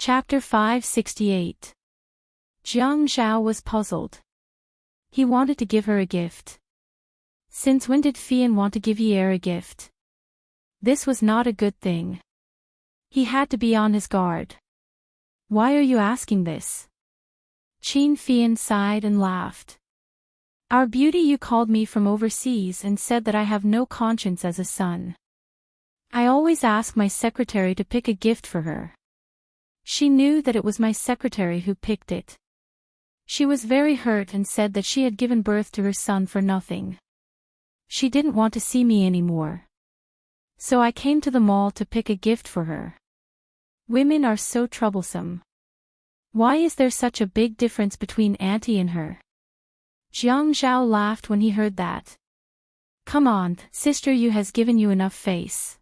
Chapter 568. Jiang Zhao was puzzled. He wanted to give her a gift. Since when did Fian want to give Yi a gift? This was not a good thing. He had to be on his guard. Why are you asking this? Qin Fian sighed and laughed. Our beauty, you called me from overseas and said that I have no conscience as a son. I always ask my secretary to pick a gift for her. She knew that it was my secretary who picked it. She was very hurt and said that she had given birth to her son for nothing. She didn't want to see me anymore. So I came to the mall to pick a gift for her. Women are so troublesome. Why is there such a big difference between Auntie and her? Jiang Zhao laughed when he heard that. Come on, Sister Yu has given you enough face.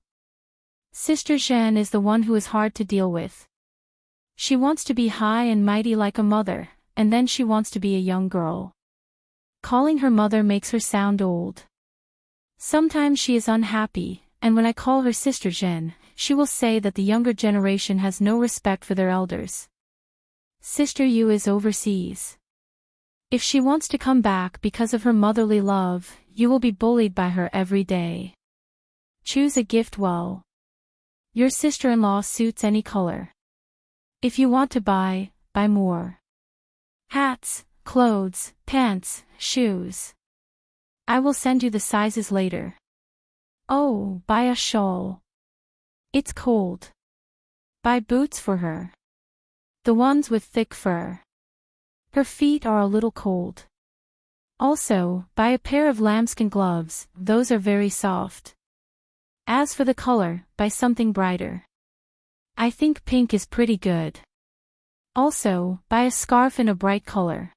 Sister Zhen is the one who is hard to deal with. She wants to be high and mighty like a mother, and then she wants to be a young girl. Calling her mother makes her sound old. Sometimes she is unhappy, and when I call her Sister Zhen, she will say that the younger generation has no respect for their elders. Sister Yu is overseas. If she wants to come back because of her motherly love, you will be bullied by her every day. Choose a gift well. Your sister-in-law suits any color. If you want to buy more. Hats, clothes, pants, shoes. I will send you the sizes later. Oh, buy a shawl. It's cold. Buy boots for her. The ones with thick fur. Her feet are a little cold. Also, buy a pair of lambskin gloves, those are very soft. As for the color, buy something brighter. I think pink is pretty good. Also, buy a scarf in a bright color.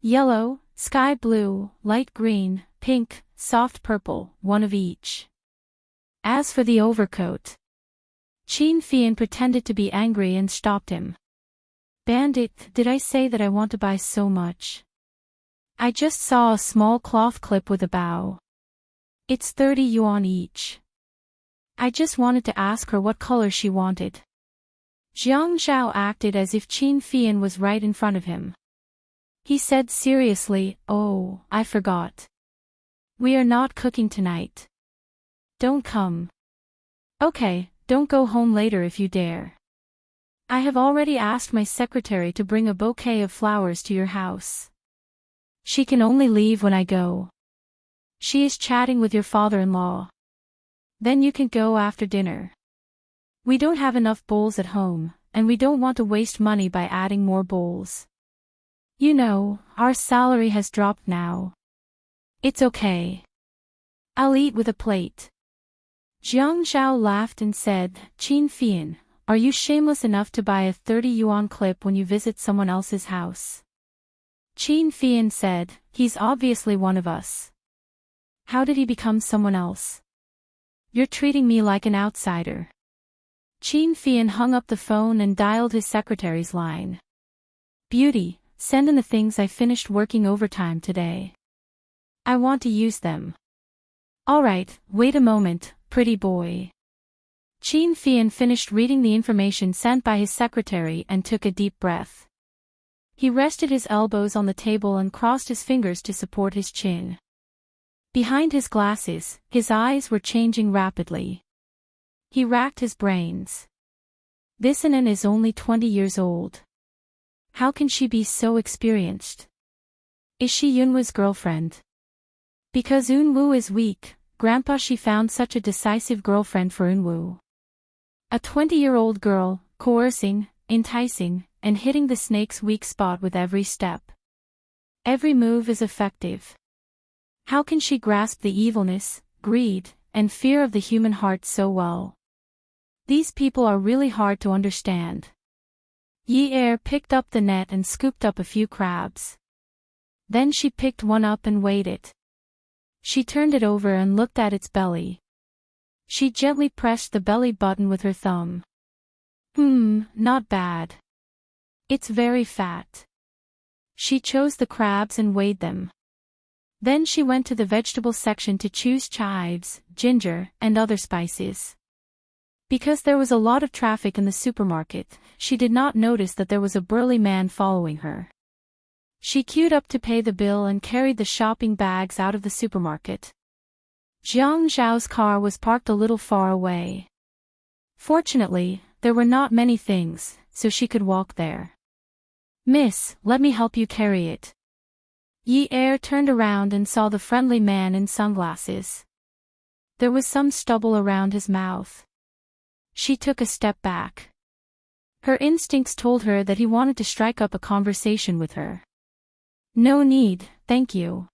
Yellow, sky blue, light green, pink, soft purple, one of each. As for the overcoat. Qin Fian pretended to be angry and stopped him. Bandit, did I say that I want to buy so much? I just saw a small cloth clip with a bow. It's 30 yuan each. I just wanted to ask her what color she wanted. Jiang Zhao acted as if Qin Fian was right in front of him. He said seriously, "Oh, I forgot. We are not cooking tonight. Don't come." Okay, don't go home later if you dare. I have already asked my secretary to bring a bouquet of flowers to your house. She can only leave when I go. She is chatting with your father-in-law. Then you can go after dinner. We don't have enough bowls at home, and we don't want to waste money by adding more bowls. You know, our salary has dropped now. It's okay. I'll eat with a plate. Jiang Zhao laughed and said, Qin Fian, are you shameless enough to buy a 30 yuan clip when you visit someone else's house? Qin Fian said, he's obviously one of us. How did he become someone else? You're treating me like an outsider. Qin Fian hung up the phone and dialed his secretary's line. Beauty, send in the things I finished working overtime today. I want to use them. Alright, wait a moment, pretty boy. Qin Fian finished reading the information sent by his secretary and took a deep breath. He rested his elbows on the table and crossed his fingers to support his chin. Behind his glasses, his eyes were changing rapidly. He racked his brains. This Anan is only 20 years old. How can she be so experienced? Is she Yunwu's girlfriend? Because Yunwu is weak, Grandpa, she found such a decisive girlfriend for Yunwu. A 20-year-old girl, coercing, enticing, and hitting the snake's weak spot with every step. Every move is effective. How can she grasp the evilness, greed, and fear of the human heart so well? These people are really hard to understand. Yi picked up the net and scooped up a few crabs. Then she picked one up and weighed it. She turned it over and looked at its belly. She gently pressed the belly button with her thumb. Not bad. It's very fat. She chose the crabs and weighed them. Then she went to the vegetable section to choose chives, ginger, and other spices. Because there was a lot of traffic in the supermarket, she did not notice that there was a burly man following her. She queued up to pay the bill and carried the shopping bags out of the supermarket. Jiang Zhao's car was parked a little far away. Fortunately, there were not many things, so she could walk there. "Miss, let me help you carry it." Yi Er turned around and saw the friendly man in sunglasses. There was some stubble around his mouth. She took a step back. Her instincts told her that he wanted to strike up a conversation with her. "No need, thank you."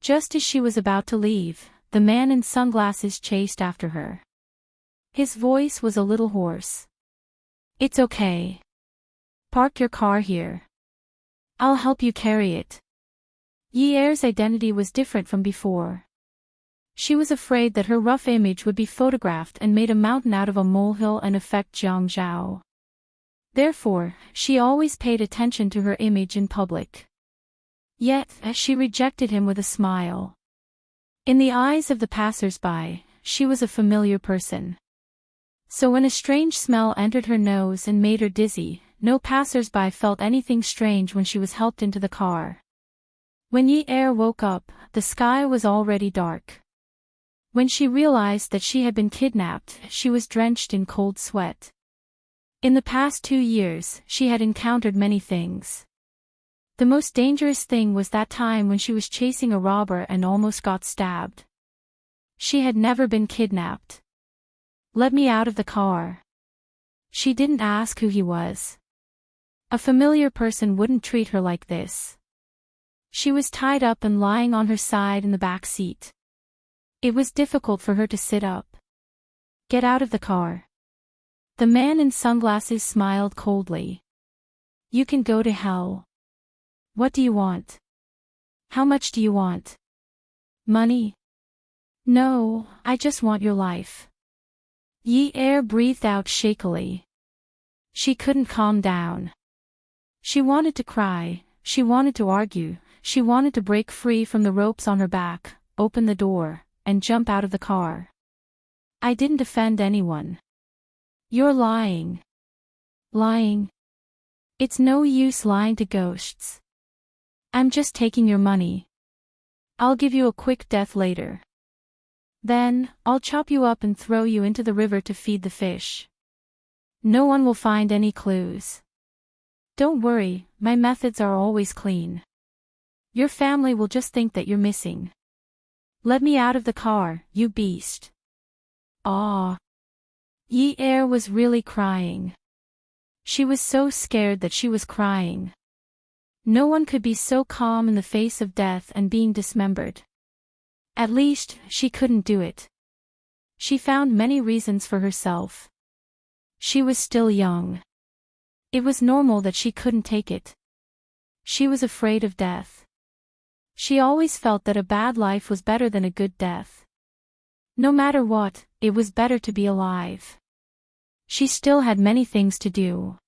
Just as she was about to leave, the man in sunglasses chased after her. His voice was a little hoarse. "It's okay. Park your car here. I'll help you carry it." Yi Er's identity was different from before. She was afraid that her rough image would be photographed and made a mountain out of a molehill and affect Jiang Zhao. Therefore, she always paid attention to her image in public. Yet, she rejected him with a smile. In the eyes of the passers-by, she was a familiar person. So when a strange smell entered her nose and made her dizzy, no passers-by felt anything strange when she was helped into the car. When Yi Er woke up, the sky was already dark. When she realized that she had been kidnapped, she was drenched in cold sweat. In the past 2 years, she had encountered many things. The most dangerous thing was that time when she was chasing a robber and almost got stabbed. She had never been kidnapped. "Let me out of the car." She didn't ask who he was. A familiar person wouldn't treat her like this. She was tied up and lying on her side in the back seat. It was difficult for her to sit up. "Get out of the car." The man in sunglasses smiled coldly. "You can go to hell. What do you want? How much do you want? Money?" "No, I just want your life." Yi Er breathed out shakily. She couldn't calm down. She wanted to cry, she wanted to argue, she wanted to break free from the ropes on her back, open the door, and jump out of the car. "I didn't offend anyone." "You're lying. Lying. It's no use lying to ghosts. I'm just taking your money. I'll give you a quick death later. Then, I'll chop you up and throw you into the river to feed the fish. No one will find any clues. Don't worry, my methods are always clean. Your family will just think that you're missing. Let me out of the car, you beast." "Ah." Yi Er was really crying. She was so scared that she was crying. No one could be so calm in the face of death and being dismembered. At least, she couldn't do it. She found many reasons for herself. She was still young. It was normal that she couldn't take it. She was afraid of death. She always felt that a bad life was better than a good death. No matter what, it was better to be alive. She still had many things to do.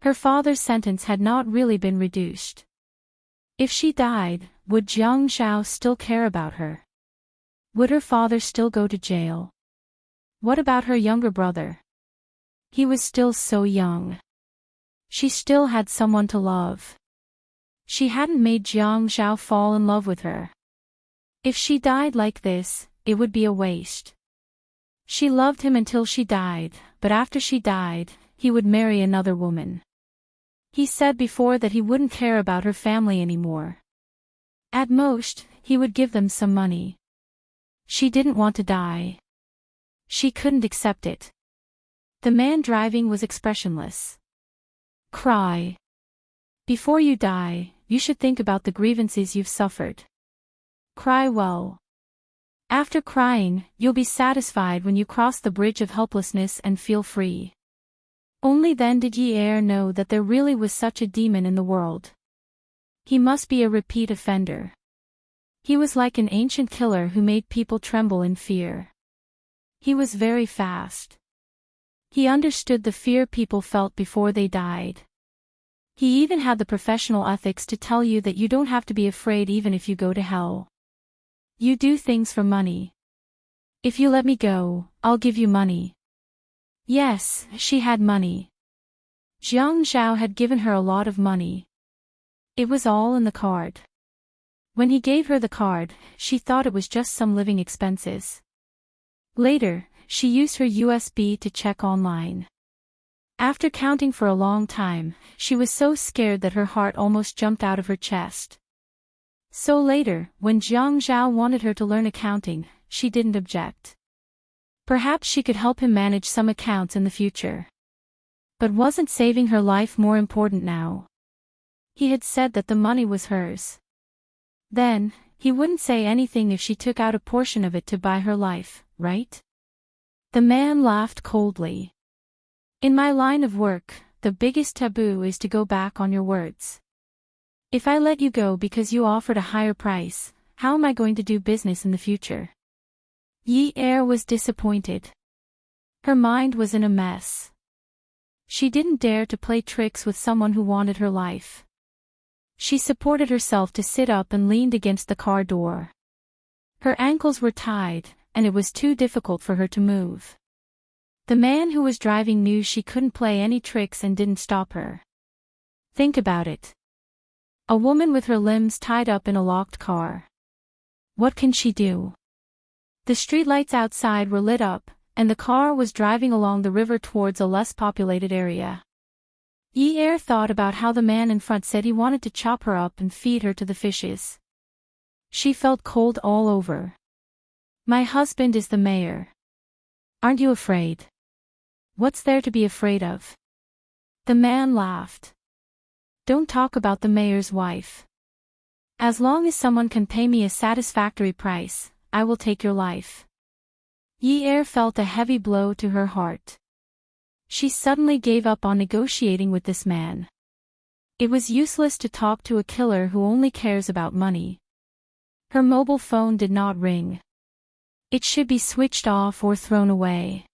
Her father's sentence had not really been reduced. If she died, would Jiang Zhao still care about her? Would her father still go to jail? What about her younger brother? He was still so young. She still had someone to love. She hadn't made Jiang Zhao fall in love with her. If she died like this, it would be a waste. She loved him until she died, but after she died, he would marry another woman. He said before that he wouldn't care about her family anymore. At most, he would give them some money. She didn't want to die. She couldn't accept it. The man driving was expressionless. "Cry. Before you die, you should think about the grievances you've suffered. Cry well. After crying, you'll be satisfied when you cross the bridge of helplessness and feel free." Only then did Yi Er know that there really was such a demon in the world. He must be a repeat offender. He was like an ancient killer who made people tremble in fear. He was very fast. He understood the fear people felt before they died. He even had the professional ethics to tell you that you don't have to be afraid even if you go to hell. You do things for money. If you let me go, I'll give you money. Yes, she had money. Jiang Zhao had given her a lot of money. It was all in the card. When he gave her the card, she thought it was just some living expenses. Later, she used her USB to check online. After counting for a long time, she was so scared that her heart almost jumped out of her chest. So later, when Jiang Zhao wanted her to learn accounting, she didn't object. Perhaps she could help him manage some accounts in the future. But wasn't saving her life more important now? He had said that the money was hers. Then, he wouldn't say anything if she took out a portion of it to buy her life, right? The man laughed coldly. In my line of work, the biggest taboo is to go back on your words. If I let you go because you offered a higher price, how am I going to do business in the future? Yi Er was disappointed. Her mind was in a mess. She didn't dare to play tricks with someone who wanted her life. She supported herself to sit up and leaned against the car door. Her ankles were tied, and it was too difficult for her to move. The man who was driving knew she couldn't play any tricks and didn't stop her. Think about it. A woman with her limbs tied up in a locked car. What can she do? The streetlights outside were lit up, and the car was driving along the river towards a less populated area. Yi Er thought about how the man in front said he wanted to chop her up and feed her to the fishes. She felt cold all over. My husband is the mayor. Aren't you afraid? What's there to be afraid of? The man laughed. Don't talk about the mayor's wife. As long as someone can pay me a satisfactory price, I will take your life. Yi Er felt a heavy blow to her heart. She suddenly gave up on negotiating with this man. It was useless to talk to a killer who only cares about money. Her mobile phone did not ring. It should be switched off or thrown away.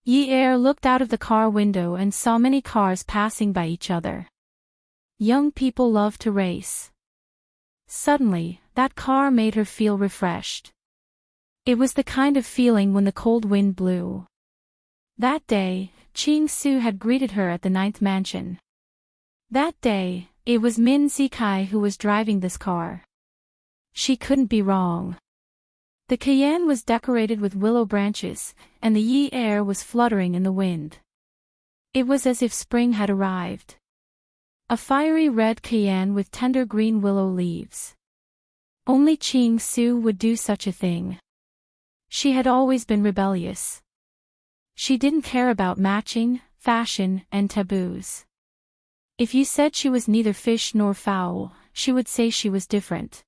Yi Er looked out of the car window and saw many cars passing by each other. Young people love to race. Suddenly, that car made her feel refreshed. It was the kind of feeling when the cold wind blew. That day, Ching Su had greeted her at the 9th mansion. That day, it was Min Zikai who was driving this car. She couldn't be wrong. The Cayenne was decorated with willow branches, and the Yi air was fluttering in the wind. It was as if spring had arrived. A fiery red Cayenne with tender green willow leaves. Only Ching Su would do such a thing. She had always been rebellious. She didn't care about matching, fashion, and taboos. If you said she was neither fish nor fowl, she would say she was different.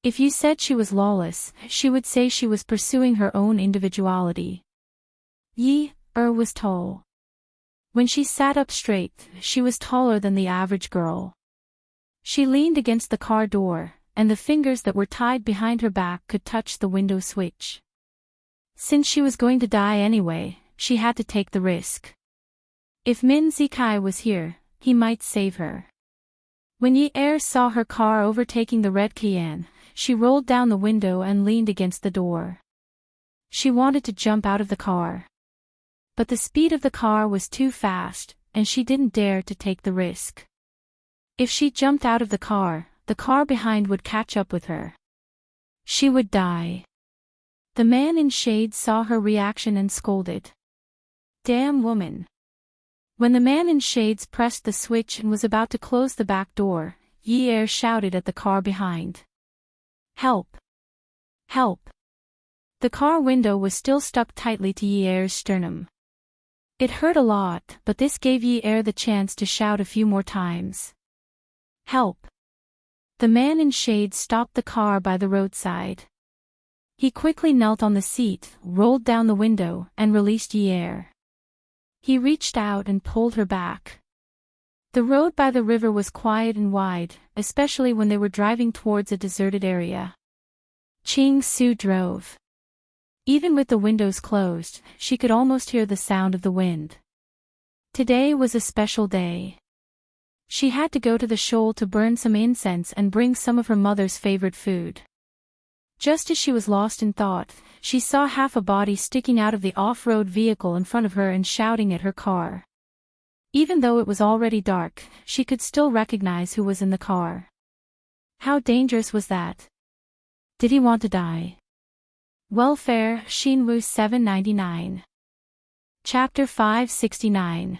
If you said she was lawless, she would say she was pursuing her own individuality. Yi was tall. When she sat up straight, she was taller than the average girl. She leaned against the car door, and the fingers that were tied behind her back could touch the window switch. Since she was going to die anyway, she had to take the risk. If Min Zikai was here, he might save her. When Yi Er saw her car overtaking the red Cayenne, she rolled down the window and leaned against the door. She wanted to jump out of the car. But the speed of the car was too fast, and she didn't dare to take the risk. If she jumped out of the car behind would catch up with her. She would die. The man in shade saw her reaction and scolded. Damn woman. When the man in shades pressed the switch and was about to close the back door, Yi Er shouted at the car behind. Help! Help! The car window was still stuck tightly to Yi Er's sternum. It hurt a lot, but this gave Yi Er the chance to shout a few more times. Help! The man in shades stopped the car by the roadside. He quickly knelt on the seat, rolled down the window, and released Yi Er. He reached out and pulled her back. The road by the river was quiet and wide, especially when they were driving towards a deserted area. Ching Su drove. Even with the windows closed, she could almost hear the sound of the wind. Today was a special day. She had to go to the shoal to burn some incense and bring some of her mother's favorite food. Just as she was lost in thought, she saw half a body sticking out of the off-road vehicle in front of her and shouting at her car. Even though it was already dark, she could still recognize who was in the car. How dangerous was that? Did he want to die? Welfare, Shinwu 799. Chapter 569.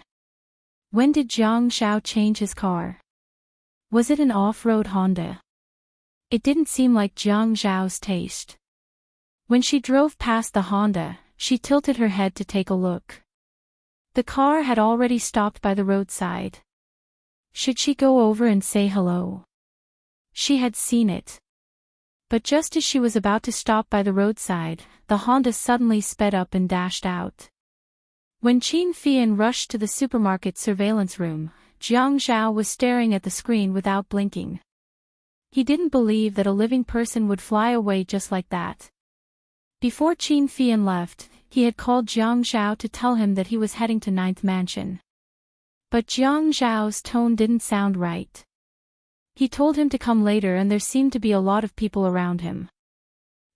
When did Jiang Xiao change his car? Was it an off-road Honda? It didn't seem like Jiang Xiao's taste. When she drove past the Honda, she tilted her head to take a look. The car had already stopped by the roadside. Should she go over and say hello? She had seen it. But just as she was about to stop by the roadside, the Honda suddenly sped up and dashed out. When Qin Fian rushed to the supermarket surveillance room, Jiang Xiao was staring at the screen without blinking. He didn't believe that a living person would fly away just like that. Before Qin Fian left, he had called Jiang Xiao to tell him that he was heading to Ninth Mansion. But Jiang Xiao's tone didn't sound right. He told him to come later and there seemed to be a lot of people around him.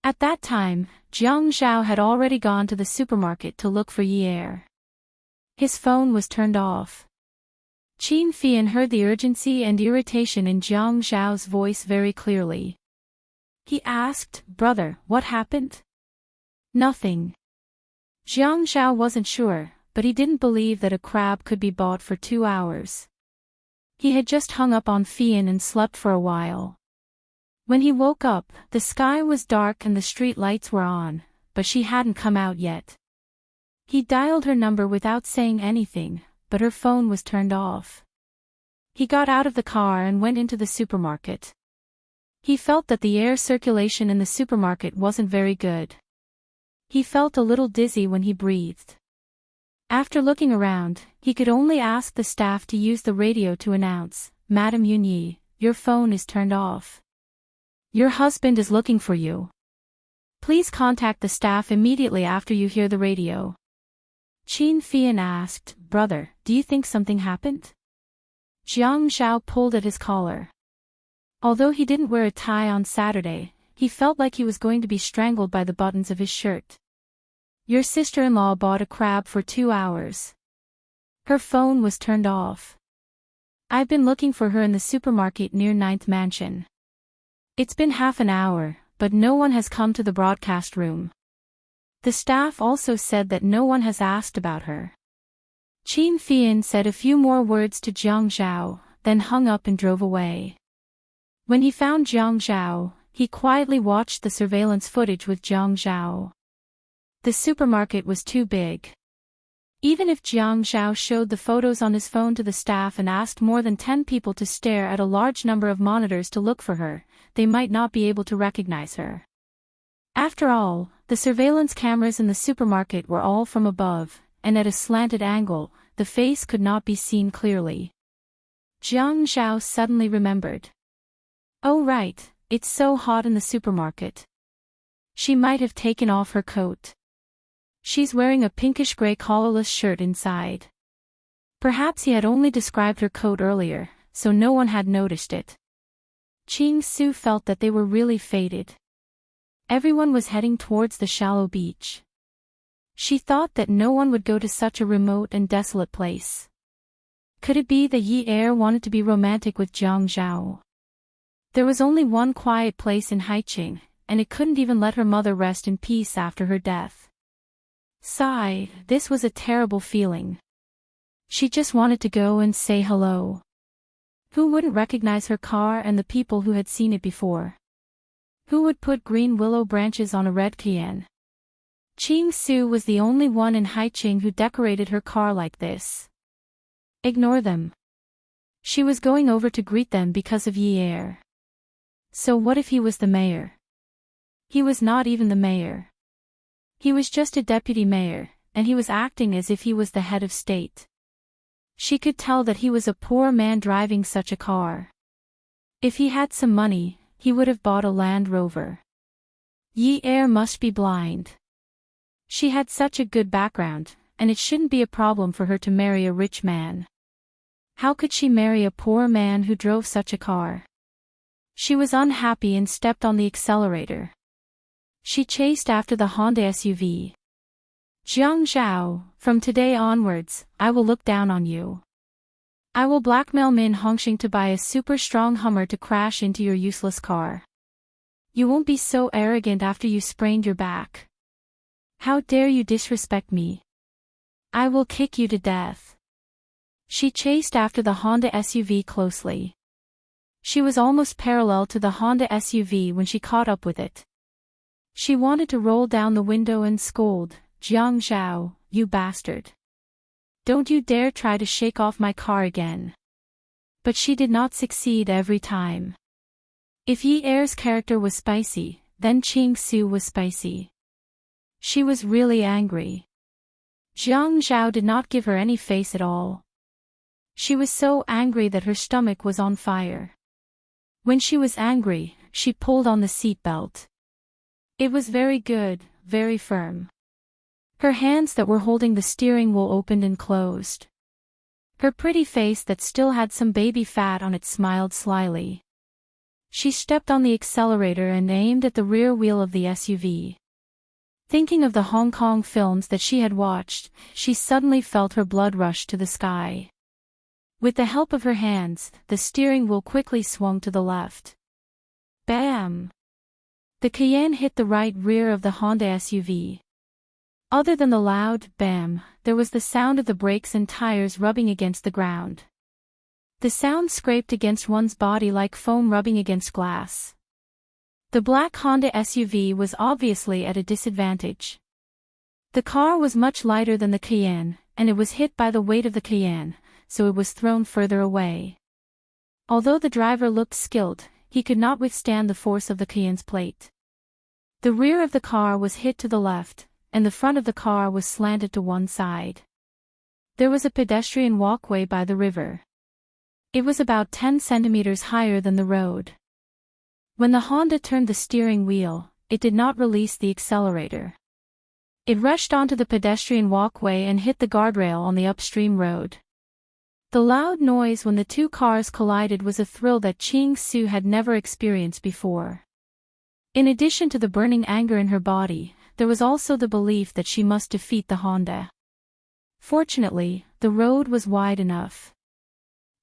At that time, Jiang Xiao had already gone to the supermarket to look for Yi Er. His phone was turned off. Qin Fian heard the urgency and irritation in Jiang Xiao's voice very clearly. He asked, "Brother, what happened?" "Nothing." Jiang Xiao wasn't sure, but he didn't believe that a crab could be bought for 2 hours. He had just hung up on Fian and slept for a while. When he woke up, the sky was dark and the street lights were on, but she hadn't come out yet. He dialed her number without saying anything, but her phone was turned off. He got out of the car and went into the supermarket. He felt that the air circulation in the supermarket wasn't very good. He felt a little dizzy when he breathed. After looking around, he could only ask the staff to use the radio to announce, "Madam Yunyi, your phone is turned off. Your husband is looking for you. Please contact the staff immediately after you hear the radio." Qin Fian asked, "Brother, do you think something happened?" Jiang Xiao pulled at his collar. Although he didn't wear a tie on Saturday, he felt like he was going to be strangled by the buttons of his shirt. "Your sister-in-law bought a crab for 2 hours. Her phone was turned off. I've been looking for her in the supermarket near Ninth Mansion. It's been half an hour, but no one has come to the broadcast room. The staff also said that no one has asked about her." Qin Fian said a few more words to Jiang Xiao, then hung up and drove away. When he found Jiang Xiao, he quietly watched the surveillance footage with Jiang Xiao. The supermarket was too big. Even if Jiang Xiao showed the photos on his phone to the staff and asked more than 10 people to stare at a large number of monitors to look for her, they might not be able to recognize her. After all, the surveillance cameras in the supermarket were all from above, and at a slanted angle, the face could not be seen clearly. Jiang Xiao suddenly remembered. "Oh right, it's so hot in the supermarket. She might have taken off her coat. She's wearing a pinkish-gray collarless shirt inside." Perhaps he had only described her coat earlier, so no one had noticed it. Qing Su felt that they were really fated. Everyone was heading towards the shallow beach. She thought that no one would go to such a remote and desolate place. Could it be that Yi Er wanted to be romantic with Jiang Zhao? There was only one quiet place in Haiqing, and it couldn't even let her mother rest in peace after her death. Sigh, this was a terrible feeling. She just wanted to go and say hello. Who wouldn't recognize her car and the people who had seen it before? Who would put green willow branches on a red Cayenne? Qing Su was the only one in Haiqing who decorated her car like this. Ignore them. She was going over to greet them because of Yi Er. So what if he was the mayor? He was not even the mayor. He was just a deputy mayor, and he was acting as if he was the head of state. She could tell that he was a poor man driving such a car. If he had some money, he would have bought a Land Rover. Yi Er must be blind. She had such a good background, and it shouldn't be a problem for her to marry a rich man. How could she marry a poor man who drove such a car? She was unhappy and stepped on the accelerator. She chased after the Honda SUV. Jiang Zhao, from today onwards, I will look down on you. I will blackmail Min Hongxing to buy a super strong Hummer to crash into your useless car. You won't be so arrogant after you sprained your back. How dare you disrespect me? I will kick you to death. She chased after the Honda SUV closely. She was almost parallel to the Honda SUV when she caught up with it. She wanted to roll down the window and scold, Jiang Zhao, you bastard. Don't you dare try to shake off my car again. But she did not succeed every time. If Yi Er's character was spicy, then Qing Su was spicy. She was really angry. Jiang Zhao did not give her any face at all. She was so angry that her stomach was on fire. When she was angry, she pulled on the seat belt. It was very good, very firm. Her hands that were holding the steering wheel opened and closed. Her pretty face that still had some baby fat on it smiled slyly. She stepped on the accelerator and aimed at the rear wheel of the SUV. Thinking of the Hong Kong films that she had watched, she suddenly felt her blood rush to the sky. With the help of her hands, the steering wheel quickly swung to the left. Bam! The Cayenne hit the right rear of the Honda SUV. Other than the loud bam, there was the sound of the brakes and tires rubbing against the ground. The sound scraped against one's body like foam rubbing against glass. The black Honda SUV was obviously at a disadvantage. The car was much lighter than the Cayenne, and it was hit by the weight of the Cayenne, so it was thrown further away. Although the driver looked skilled, he could not withstand the force of the Cayenne's plate. The rear of the car was hit to the left, and the front of the car was slanted to one side. There was a pedestrian walkway by the river. It was about 10 centimeters higher than the road. When the Honda turned the steering wheel, it did not release the accelerator. It rushed onto the pedestrian walkway and hit the guardrail on the upstream road. The loud noise when the two cars collided was a thrill that Qing Su had never experienced before. In addition to the burning anger in her body, there was also the belief that she must defeat the Honda. Fortunately, the road was wide enough.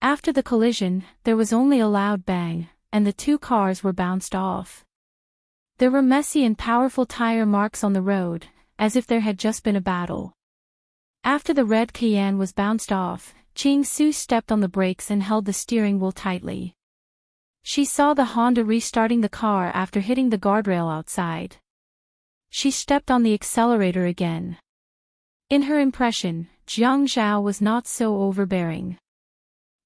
After the collision, there was only a loud bang, and the two cars were bounced off. There were messy and powerful tire marks on the road, as if there had just been a battle. After the red Cayenne was bounced off, Qing Su stepped on the brakes and held the steering wheel tightly. She saw the Honda restarting the car after hitting the guardrail outside. She stepped on the accelerator again. In her impression, Jiang Zhao was not so overbearing.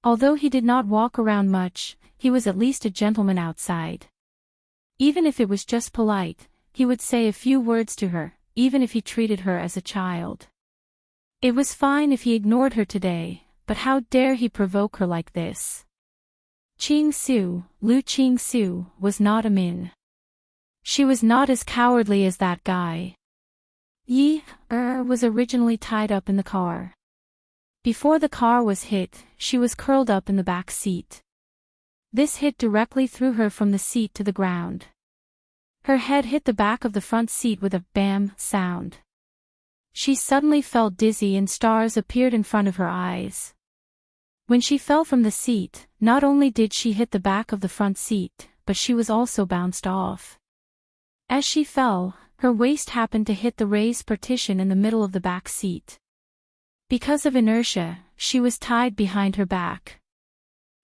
Although he did not walk around much, he was at least a gentleman outside. Even if it was just polite, he would say a few words to her, even if he treated her as a child. It was fine if he ignored her today, but how dare he provoke her like this? Qing Su, Lu Qing Su, was not a Min. She was not as cowardly as that guy. Yi Er was originally tied up in the car. Before the car was hit, she was curled up in the back seat. This hit directly threw her from the seat to the ground. Her head hit the back of the front seat with a bam sound. She suddenly felt dizzy and stars appeared in front of her eyes. When she fell from the seat, not only did she hit the back of the front seat, but she was also bounced off. As she fell, her waist happened to hit the raised partition in the middle of the back seat. Because of inertia, she was tied behind her back.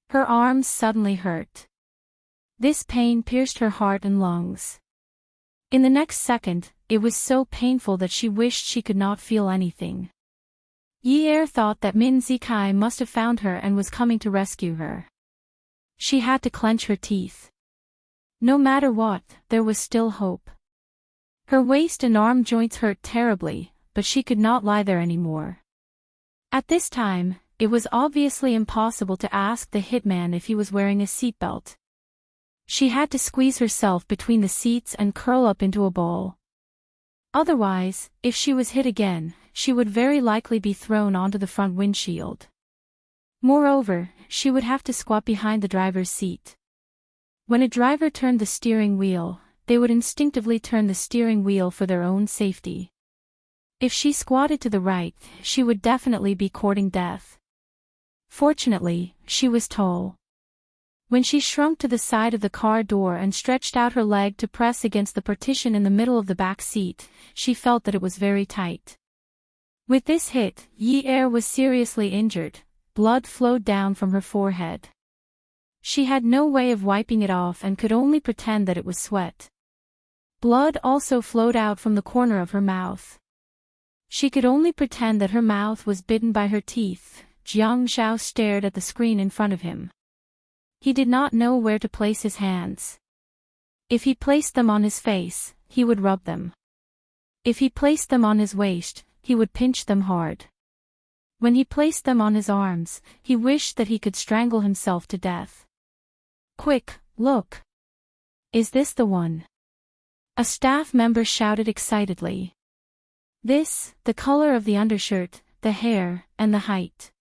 Her arms suddenly hurt. This pain pierced her heart and lungs. In the next second, it was so painful that she wished she could not feel anything. Yi Er thought that Min Zikai must have found her and was coming to rescue her. She had to clench her teeth. No matter what, there was still hope. Her waist and arm joints hurt terribly, but she could not lie there anymore. At this time, it was obviously impossible to ask the hitman if he was wearing a seatbelt. She had to squeeze herself between the seats and curl up into a ball. Otherwise, if she was hit again, she would very likely be thrown onto the front windshield. Moreover, she would have to squat behind the driver's seat. When a driver turned the steering wheel, they would instinctively turn the steering wheel for their own safety. If she squatted to the right, she would definitely be courting death. Fortunately, she was tall. When she shrunk to the side of the car door and stretched out her leg to press against the partition in the middle of the back seat, she felt that it was very tight. With this hit, Yi-Er was seriously injured. Blood flowed down from her forehead. She had no way of wiping it off and could only pretend that it was sweat. Blood also flowed out from the corner of her mouth. She could only pretend that her mouth was bitten by her teeth. Jiang Zhao stared at the screen in front of him. He did not know where to place his hands. If he placed them on his face, he would rub them. If he placed them on his waist, he would pinch them hard. When he placed them on his arms, he wished that he could strangle himself to death. "Quick, look! Is this the one?" A staff member shouted excitedly. "This, the color of the undershirt, the hair, and the height.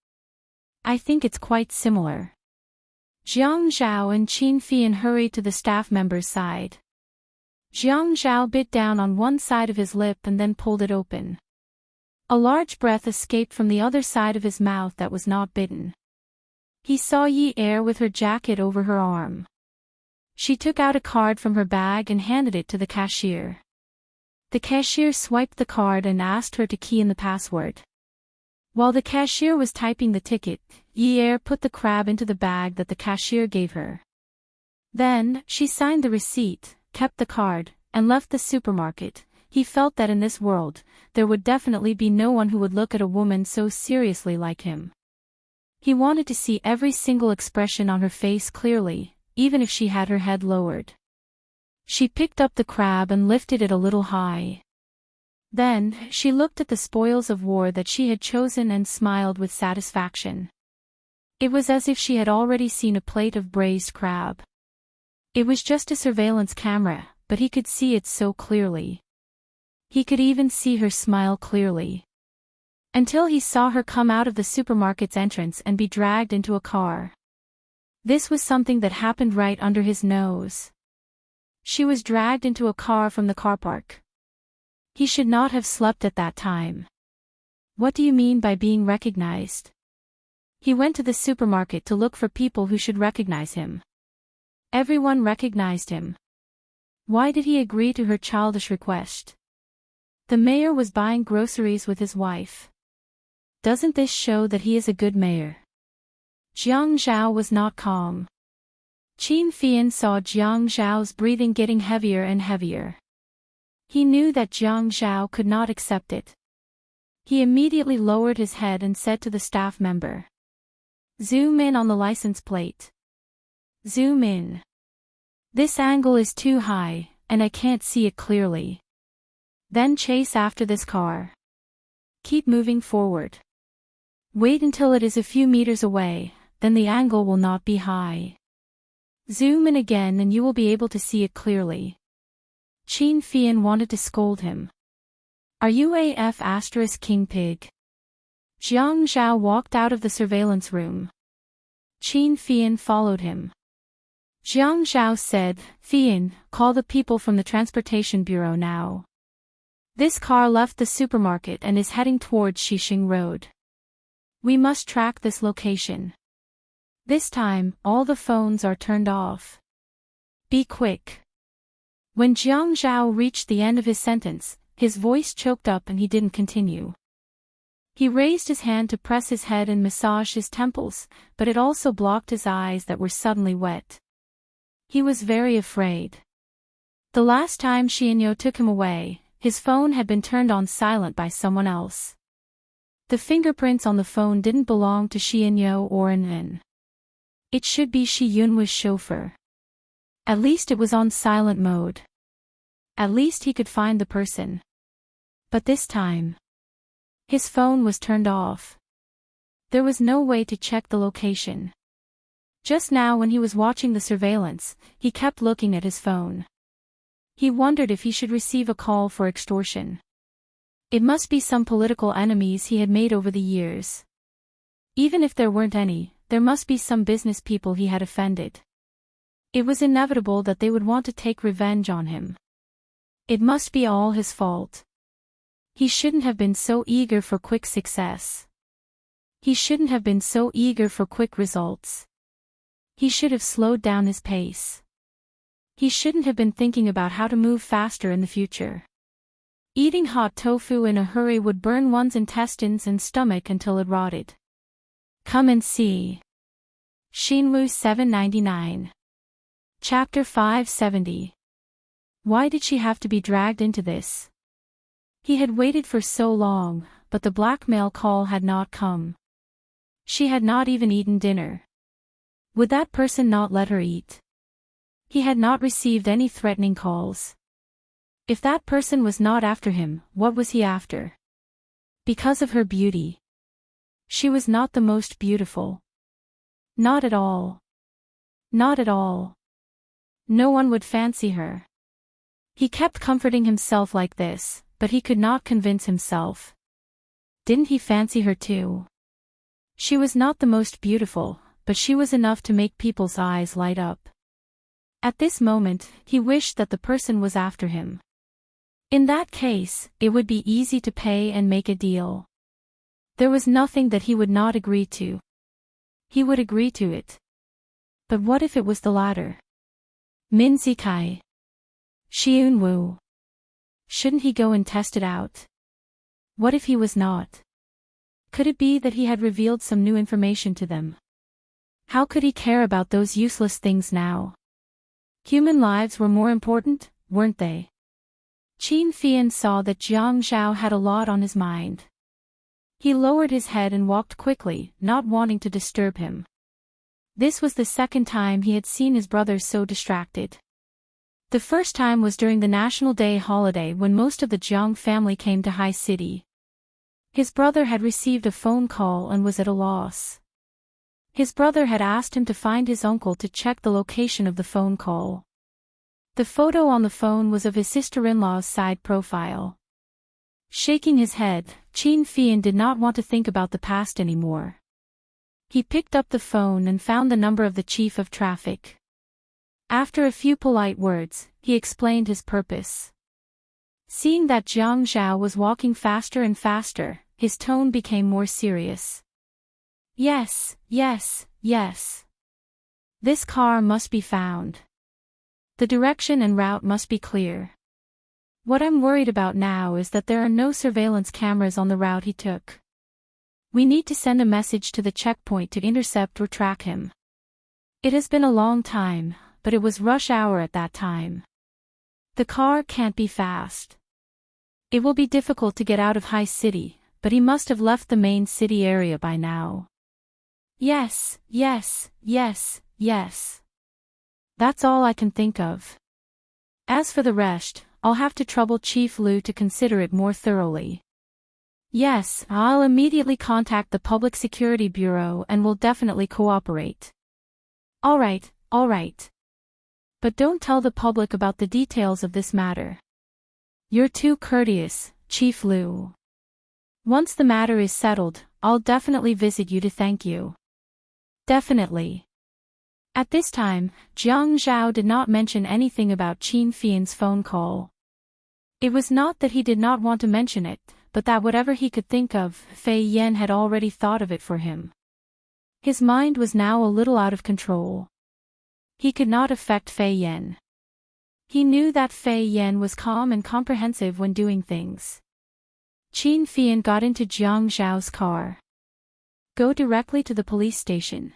I think it's quite similar." Jiang Zhao and Qin Fian hurried to the staff member's side. Jiang Zhao bit down on one side of his lip and then pulled it open. A large breath escaped from the other side of his mouth that was not bitten. He saw Yi-Er with her jacket over her arm. She took out a card from her bag and handed it to the cashier. The cashier swiped the card and asked her to key in the password. While the cashier was typing the ticket, Yi-Er put the crab into the bag that the cashier gave her. Then, she signed the receipt, kept the card, and left the supermarket. He felt that in this world, there would definitely be no one who would look at a woman so seriously like him. He wanted to see every single expression on her face clearly, even if she had her head lowered. She picked up the crab and lifted it a little high. Then, she looked at the spoils of war that she had chosen and smiled with satisfaction. It was as if she had already seen a plate of braised crab. It was just a surveillance camera, but he could see it so clearly. He could even see her smile clearly. Until he saw her come out of the supermarket's entrance and be dragged into a car. This was something that happened right under his nose. She was dragged into a car from the car park. He should not have slept at that time. What do you mean by being recognized? He went to the supermarket to look for people who should recognize him. Everyone recognized him. Why did he agree to her childish request? The mayor was buying groceries with his wife. Doesn't this show that he is a good mayor? Jiang Zhao was not calm. Qin Fian saw Jiang Zhao's breathing getting heavier and heavier. He knew that Jiang Zhao could not accept it. He immediately lowered his head and said to the staff member, "Zoom in on the license plate. Zoom in. This angle is too high, and I can't see it clearly. Then chase after this car. Keep moving forward. Wait until it is a few meters away, then the angle will not be high. Zoom in again and you will be able to see it clearly." Qin Fian wanted to scold him. "Are you a king pig?" Jiang Zhao walked out of the surveillance room. Qin Fian followed him. Jiang Zhao said, "Fian, call the people from the transportation bureau now. This car left the supermarket and is heading towards Xixing Road. We must track this location. This time, all the phones are turned off. Be quick." When Jiang Zhao reached the end of his sentence, his voice choked up and he didn't continue. He raised his hand to press his head and massage his temples, but it also blocked his eyes that were suddenly wet. He was very afraid. The last time Xianyo took him away, his phone had been turned on silent by someone else. The fingerprints on the phone didn't belong to Xianyo or An. It should be Shi Yunwa's chauffeur. At least it was on silent mode. At least he could find the person. But this time, his phone was turned off. There was no way to check the location. Just now when he was watching the surveillance, he kept looking at his phone. He wondered if he should receive a call for extortion. It must be some political enemies he had made over the years. Even if there weren't any, there must be some business people he had offended. It was inevitable that they would want to take revenge on him. It must be all his fault. He shouldn't have been so eager for quick success. He shouldn't have been so eager for quick results. He should have slowed down his pace. He shouldn't have been thinking about how to move faster in the future. Eating hot tofu in a hurry would burn one's intestines and stomach until it rotted. Come and see. Shinwoo 799. Chapter 570. Why did she have to be dragged into this? He had waited for so long, but the blackmail call had not come. She had not even eaten dinner. Would that person not let her eat? He had not received any threatening calls. If that person was not after him, what was he after? Because of her beauty. She was not the most beautiful. Not at all. Not at all. No one would fancy her. He kept comforting himself like this, but he could not convince himself. Didn't he fancy her too? She was not the most beautiful, but she was enough to make people's eyes light up. At this moment, he wished that the person was after him. In that case, it would be easy to pay and make a deal. There was nothing that he would not agree to. He would agree to it. But what if it was the latter? Min Zikai. Xiunwu. Shouldn't he go and test it out? What if he was not? Could it be that he had revealed some new information to them? How could he care about those useless things now? Human lives were more important, weren't they? Qin Fian saw that Jiang Zhao had a lot on his mind. He lowered his head and walked quickly, not wanting to disturb him. This was the second time he had seen his brother so distracted. The first time was during the National Day holiday when most of the Jiang family came to High City. His brother had received a phone call and was at a loss. His brother had asked him to find his uncle to check the location of the phone call. The photo on the phone was of his sister-in-law's side profile. Shaking his head, Qin Fian did not want to think about the past anymore. He picked up the phone and found the number of the chief of traffic. After a few polite words, he explained his purpose. Seeing that Jiang Zhao was walking faster and faster, his tone became more serious. Yes, yes, yes. This car must be found. The direction and route must be clear. What I'm worried about now is that there are no surveillance cameras on the route he took. We need to send a message to the checkpoint to intercept or track him. It has been a long time, but it was rush hour at that time. The car can't be fast. It will be difficult to get out of High City, but he must have left the main city area by now. Yes, yes, yes, yes. That's all I can think of. As for the rest, I'll have to trouble Chief Lu to consider it more thoroughly. Yes, I'll immediately contact the Public Security Bureau and will definitely cooperate. All right. But don't tell the public about the details of this matter. You're too courteous, Chief Lu. Once the matter is settled, I'll definitely visit you to thank you. Definitely. At this time, Jiang Zhao did not mention anything about Qin Fian's phone call. It was not that he did not want to mention it, but that whatever he could think of, Fei Yan had already thought of it for him. His mind was now a little out of control. He could not affect Fei Yan. He knew that Fei Yan was calm and comprehensive when doing things. Qin Fian got into Jiang Zhao's car. Go directly to the police station.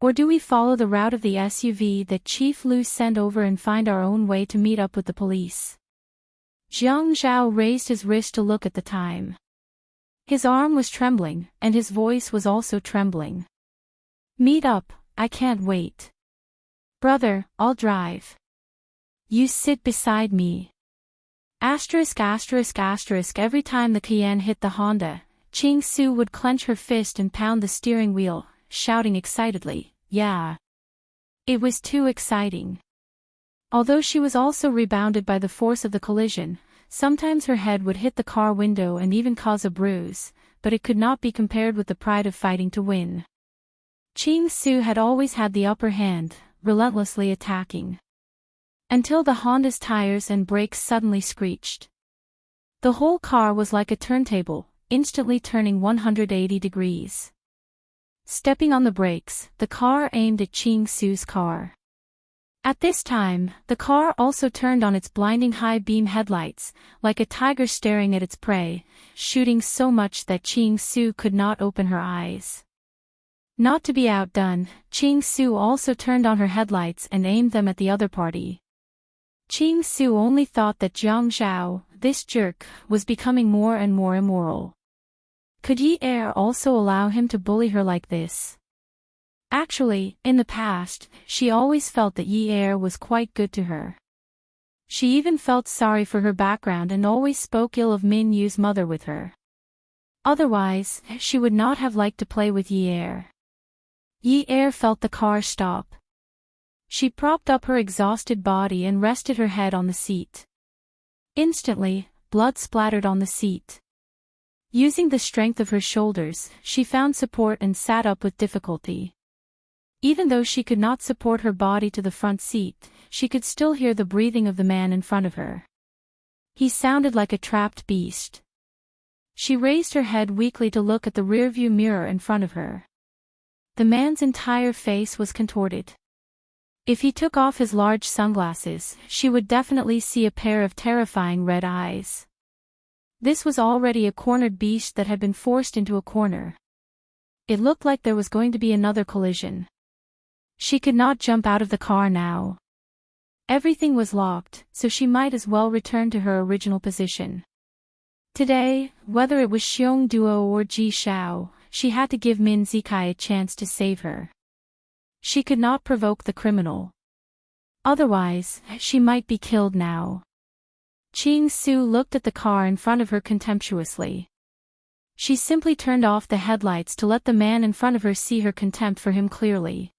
Or do we follow the route of the SUV that Chief Lu sent over and find our own way to meet up with the police? Jiang Zhao raised his wrist to look at the time. His arm was trembling, and his voice was also trembling. Meet up, I can't wait. Brother, I'll drive. You sit beside me. Every time the Cayenne hit the Honda, Ching Su would clench her fist and pound the steering wheel, shouting excitedly, yeah. It was too exciting. Although she was also rebounded by the force of the collision, sometimes her head would hit the car window and even cause a bruise, but it could not be compared with the pride of fighting to win. Ching Su had always had the upper hand, relentlessly attacking. Until the Honda's tires and brakes suddenly screeched. The whole car was like a turntable, instantly turning 180 degrees. Stepping on the brakes, the car aimed at Ching Su's car. At this time, the car also turned on its blinding high-beam headlights, like a tiger staring at its prey, shooting so much that Ching Su could not open her eyes. Not to be outdone, Ching Su also turned on her headlights and aimed them at the other party. Ching Su only thought that Jiang Zhao, this jerk, was becoming more and more immoral. Could Yi Er also allow him to bully her like this? Actually, in the past, she always felt that Yi Er was quite good to her. She even felt sorry for her background and always spoke ill of Min Yu's mother with her. Otherwise, she would not have liked to play with Yi Er. Yi Er felt the car stop. She propped up her exhausted body and rested her head on the seat. Instantly, blood splattered on the seat. Using the strength of her shoulders, she found support and sat up with difficulty. Even though she could not support her body to the front seat, she could still hear the breathing of the man in front of her. He sounded like a trapped beast. She raised her head weakly to look at the rearview mirror in front of her. The man's entire face was contorted. If he took off his large sunglasses, she would definitely see a pair of terrifying red eyes. This was already a cornered beast that had been forced into a corner. It looked like there was going to be another collision. She could not jump out of the car now. Everything was locked, so she might as well return to her original position. Today, whether it was Xiong Duo or Ji Xiao, she had to give Min Zikai a chance to save her. She could not provoke the criminal. Otherwise, she might be killed now. Ching Su looked at the car in front of her contemptuously. She simply turned off the headlights to let the man in front of her see her contempt for him clearly.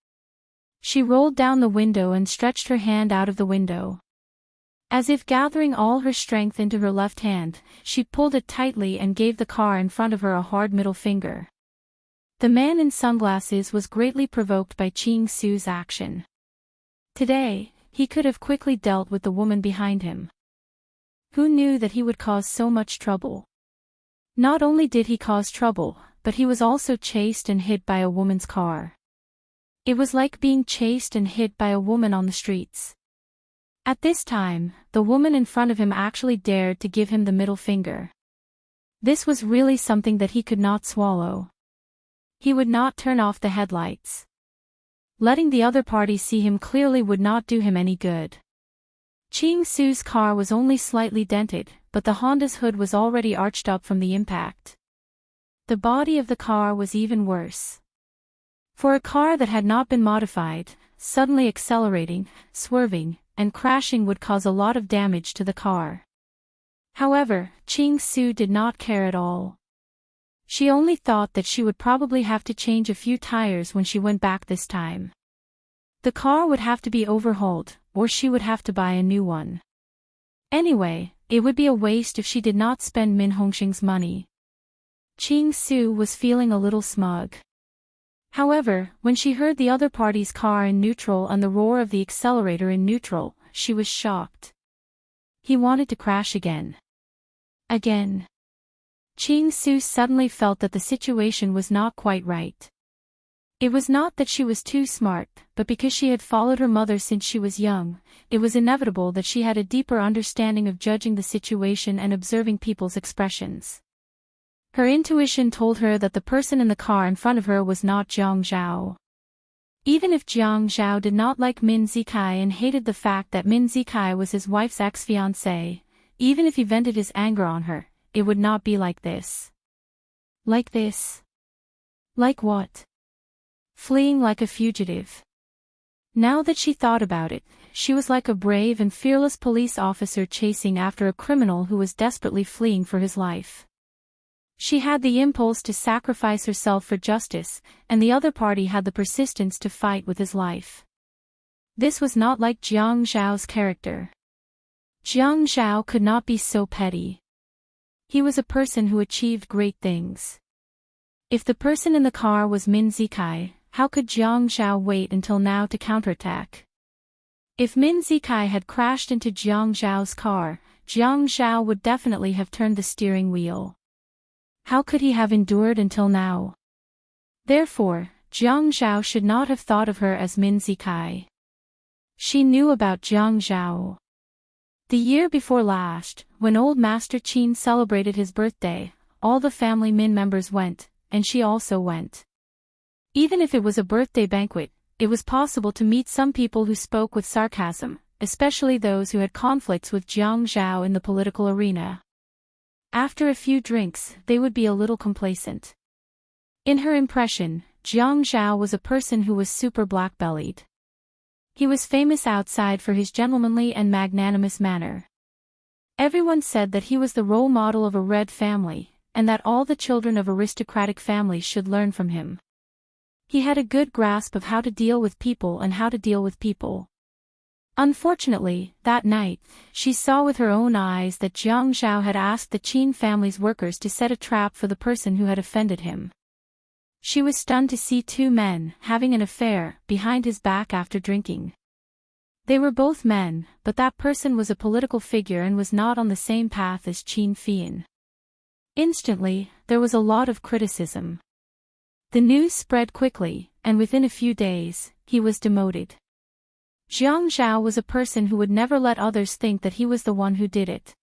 She rolled down the window and stretched her hand out of the window. As if gathering all her strength into her left hand, she pulled it tightly and gave the car in front of her a hard middle finger. The man in sunglasses was greatly provoked by Ching Su's action. Today, he could have quickly dealt with the woman behind him. Who knew that he would cause so much trouble? Not only did he cause trouble, but he was also chased and hit by a woman's car. It was like being chased and hit by a woman on the streets. At this time, the woman in front of him actually dared to give him the middle finger. This was really something that he could not swallow. He would not turn off the headlights. Letting the other party see him clearly would not do him any good. Ching Su's car was only slightly dented, but the Honda's hood was already arched up from the impact. The body of the car was even worse. For a car that had not been modified, suddenly accelerating, swerving, and crashing would cause a lot of damage to the car. However, Ching Su did not care at all. She only thought that she would probably have to change a few tires when she went back this time. The car would have to be overhauled, or she would have to buy a new one. Anyway, it would be a waste if she did not spend Min Hongxing's money. Ching Su was feeling a little smug. However, when she heard the other party's car in neutral and the roar of the accelerator in neutral, she was shocked. He wanted to crash again. Again. Ching Su suddenly felt that the situation was not quite right. It was not that she was too smart, but because she had followed her mother since she was young, it was inevitable that she had a deeper understanding of judging the situation and observing people's expressions. Her intuition told her that the person in the car in front of her was not Jiang Zhao. Even if Jiang Zhao did not like Min Zikai and hated the fact that Min Zikai was his wife's ex-fiancé, even if he vented his anger on her, it would not be like this. Like this? Like what? Fleeing like a fugitive. Now that she thought about it, she was like a brave and fearless police officer chasing after a criminal who was desperately fleeing for his life. She had the impulse to sacrifice herself for justice, and the other party had the persistence to fight with his life. This was not like Jiang Zhao's character. Jiang Zhao could not be so petty. He was a person who achieved great things. If the person in the car was Min Zikai, how could Jiang Zhao wait until now to counterattack? If Min Zikai had crashed into Jiang Zhao's car, Jiang Zhao would definitely have turned the steering wheel. How could he have endured until now? Therefore, Jiang Zhao should not have thought of her as Min Zikai. She knew about Jiang Zhao. The year before last, when old Master Qin celebrated his birthday, all the family Min members went, and she also went. Even if it was a birthday banquet, it was possible to meet some people who spoke with sarcasm, especially those who had conflicts with Jiang Zhao in the political arena. After a few drinks, they would be a little complacent. In her impression, Jiang Zhao was a person who was super black-bellied. He was famous outside for his gentlemanly and magnanimous manner. Everyone said that he was the role model of a red family, and that all the children of aristocratic families should learn from him. He had a good grasp of how to deal with people and how to deal with people. Unfortunately, that night, she saw with her own eyes that Jiang Zhao had asked the Qin family's workers to set a trap for the person who had offended him. She was stunned to see two men having an affair behind his back after drinking. They were both men, but that person was a political figure and was not on the same path as Qin Fian. Instantly, there was a lot of criticism. The news spread quickly, and within a few days, he was demoted. Jiang Zhao was a person who would never let others think that he was the one who did it.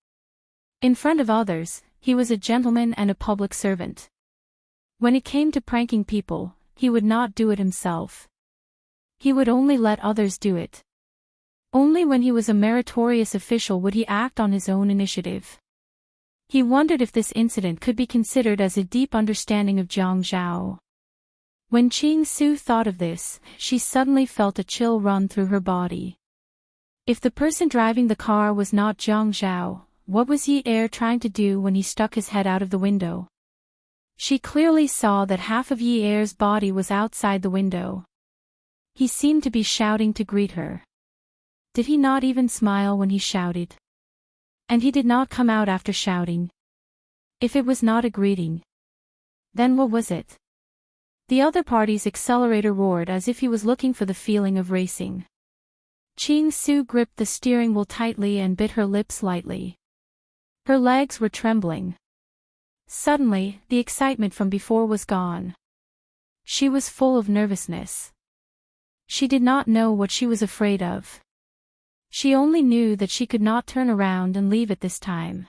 In front of others, he was a gentleman and a public servant. When it came to pranking people, he would not do it himself. He would only let others do it. Only when he was a meritorious official would he act on his own initiative. He wondered if this incident could be considered as a deep understanding of Jiang Zhao. When Qing Su thought of this, she suddenly felt a chill run through her body. If the person driving the car was not Jiang Zhao, what was Yi Er trying to do when he stuck his head out of the window? She clearly saw that half of Yi Er's body was outside the window. He seemed to be shouting to greet her. Did he not even smile when he shouted? And he did not come out after shouting. If it was not a greeting, then what was it? The other party's accelerator roared as if he was looking for the feeling of racing. Qing Su gripped the steering wheel tightly and bit her lips lightly. Her legs were trembling. Suddenly, the excitement from before was gone. She was full of nervousness. She did not know what she was afraid of. She only knew that she could not turn around and leave at this time.